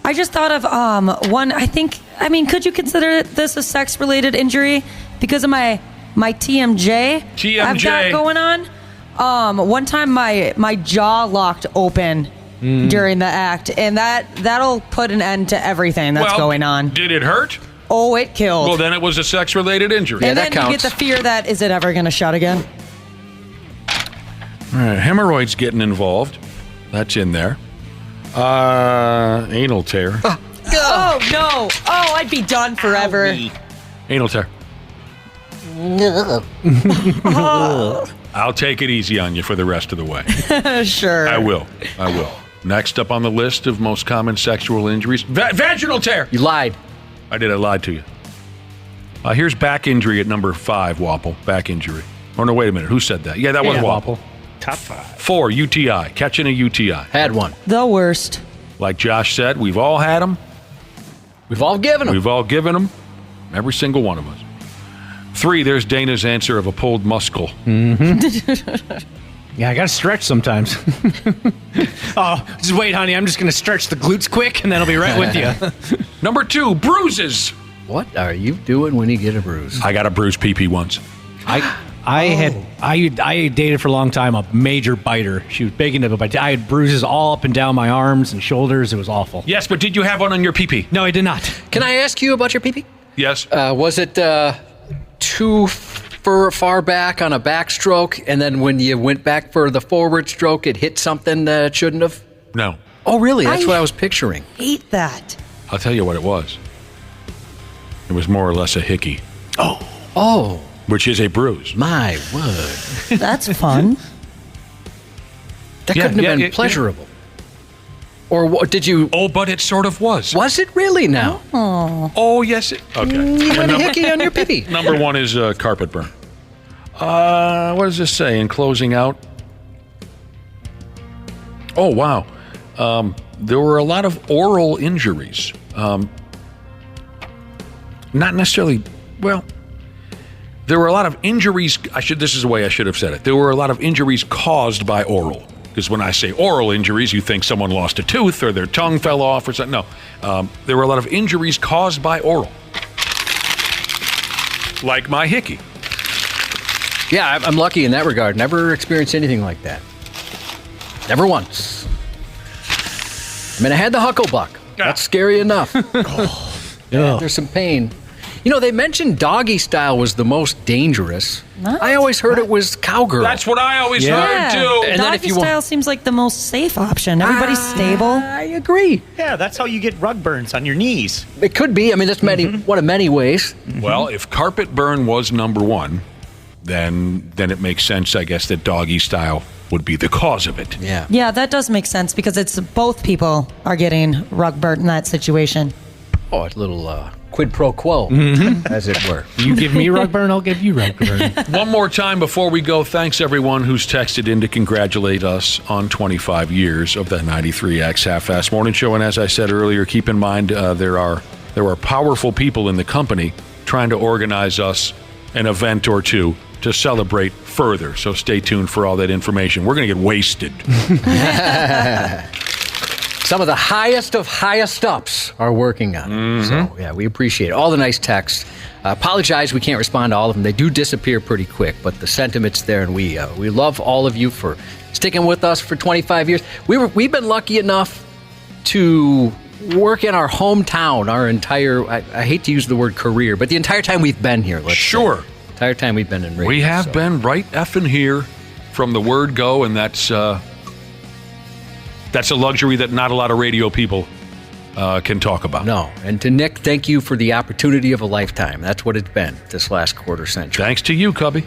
I just thought of one. Could you consider this a sex-related injury because of my TMJ? I've got going on. One time my jaw locked open during the act, and that'll put an end to everything that's going on. Did it hurt? Oh, it killed. Well, then it was a sex-related injury. And then you get the fear that, is it ever going to shut again? All right, hemorrhoids getting involved. That's in there. Anal tear. Oh, no. Oh, I'd be done forever. Anal tear. I'll take it easy on you for the rest of the way. Sure. I will. Next up on the list of most common sexual injuries, vaginal tear. You lied. I did. I lied to you. Here's back injury at number 5, Wapple. Back injury. Oh, no, wait a minute. Who said that? Yeah, that was Wapple. Top 5. 4, UTI. Catching a UTI. Had one. The worst. Like Josh said, we've all had them. We've all given them. Every single one of us. 3, there's Dana's answer of a pulled muscle. Yeah, I got to stretch sometimes. Oh, just wait, honey. I'm just going to stretch the glutes quick, and then I'll be right with you. Number 2, bruises. What are you doing when you get a bruise? I got a bruised pee-pee once. I dated for a long time a major biter. She was big into it, but I had bruises all up and down my arms and shoulders. It was awful. Yes, but did you have one on your pee-pee? No, I did not. Can I ask you about your pee-pee? Yes. Was it too far back on a backstroke, and then when you went back for the forward stroke, it hit something that it shouldn't have? No. Oh, really? That's what I was picturing. Hate that. I'll tell you what it was. It was more or less a hickey. Oh. Which is a bruise. My word. That's fun. That couldn't have been pleasurable. Or what, did you... Oh, but it sort of was. Was it really now? Oh, yes. Okay. You got a hickey on your pee-pee. Number 1 is carpet burn. What does this say in closing out? Oh, wow. There were a lot of oral injuries. Not necessarily... Well... There were a lot of injuries. This is the way I should have said it. There were a lot of injuries caused by oral. Because when I say oral injuries, you think someone lost a tooth or their tongue fell off or something. No. There were a lot of injuries caused by oral. Like my hickey. Yeah, I'm lucky in that regard. Never experienced anything like that. Never once. I mean, I had the hucklebuck. That's scary enough. There's some pain. You know, they mentioned doggy style was the most dangerous. What? I always heard it was cowgirl. That's what I always heard, too. And doggy style seems like the most safe option. Everybody's stable. I agree. Yeah, that's how you get rug burns on your knees. It could be. I mean, that's one of many ways. Well, if carpet burn was number 1, then it makes sense, I guess, that doggy style would be the cause of it. Yeah. Yeah, that does make sense because it's both people are getting rug burnt in that situation. Oh, a little quid pro quo, as it were. You give me rug burn, I'll give you rug burn. One more time before we go, thanks everyone who's texted in to congratulate us on 25 years of the 93X Half-Assed Morning Show. And as I said earlier, keep in mind there are powerful people in the company trying to organize us an event or two to celebrate further. So stay tuned for all that information. We're going to get wasted. Some of the highest of highest ups are working on it. So, yeah, we appreciate it. All the nice texts. Apologize, we can't respond to all of them. They do disappear pretty quick, but the sentiment's there, and we love all of you for sticking with us for 25 years. We've been lucky enough to work in our hometown our entire, I hate to use the word career, but the entire time we've been here. Sure. The entire time we've been in radio. We have been right effing here from the word go, and that's a luxury that not a lot of radio people can talk about. No. And to Nick, thank you for the opportunity of a lifetime. That's what it's been this last quarter century. Thanks to you, Cubby.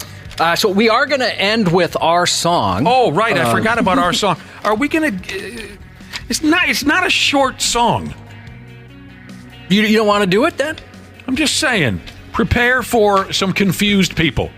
So we are going to end with our song. Oh, right. I forgot about our song. Are we going to... It's not a short song. You don't want to do it then? I'm just saying. Prepare for some confused people.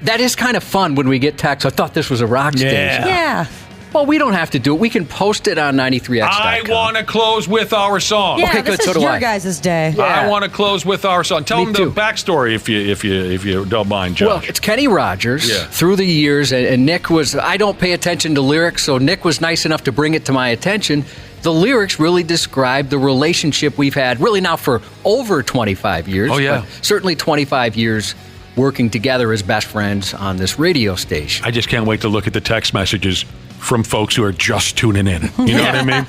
That is kind of fun when we get texts. I thought this was a rock station. Yeah. Well, we don't have to do it. We can post it on 93X.com. I want to close with our song. Yeah, Okay, this good. So is do your I. guys' day. Yeah. I want to close with our song. Tell Me them too. the backstory if you don't mind, Josh. Well, it's Kenny Rogers. Yeah. Through the years, and Nick was, I don't pay attention to lyrics, so Nick was nice enough to bring it to my attention. The lyrics really describe the relationship we've had, really now for over 25 years. Oh, yeah. But certainly 25 years working together as best friends on this radio station. I just can't wait to look at the text messages from folks who are just tuning in. You know what I mean?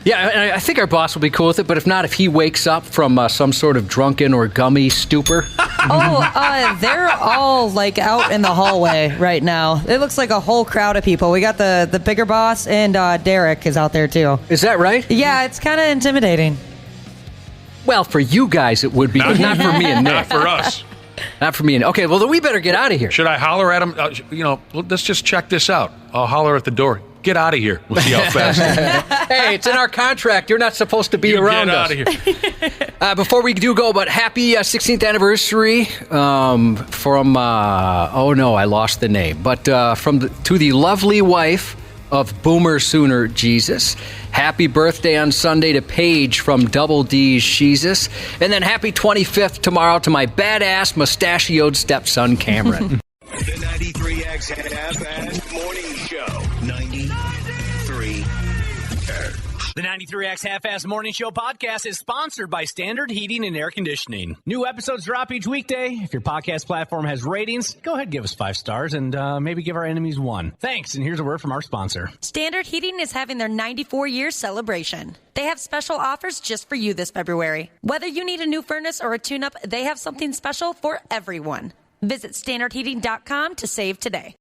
Yeah, and I think our boss will be cool with it, but if not, if he wakes up from some sort of drunken or gummy stupor. They're all like out in the hallway right now. It looks like a whole crowd of people. We got the bigger boss and Derek is out there too. Is that right? Yeah, it's kind of intimidating. Well, for you guys it would be, but not for me and Nick. Not for us. Not for me and okay, well then we better get out of here. Should I holler at him? Let's just check this out. I'll holler at the door. Get out of here. We'll see how fast. Hey, it's in our contract. You're not supposed to be around us. Get out of here. Before we do go, but happy 16th anniversary from, oh no, I lost the name, but to the lovely wife of Boomer Sooner Jesus. Happy birthday on Sunday to Paige from Double D's Jesus. And then happy 25th tomorrow to my badass mustachioed stepson Cameron. The 93X Half-Assed Morning Show. 93. The 93X Half-Assed Morning Show podcast is sponsored by Standard Heating and Air Conditioning. New episodes drop each weekday. If your podcast platform has ratings, go ahead and give us 5 stars and maybe give our enemies 1. Thanks, and here's a word from our sponsor. Standard Heating is having their 94-year celebration. They have special offers just for you this February. Whether you need a new furnace or a tune-up, they have something special for everyone. Visit standardheating.com to save today.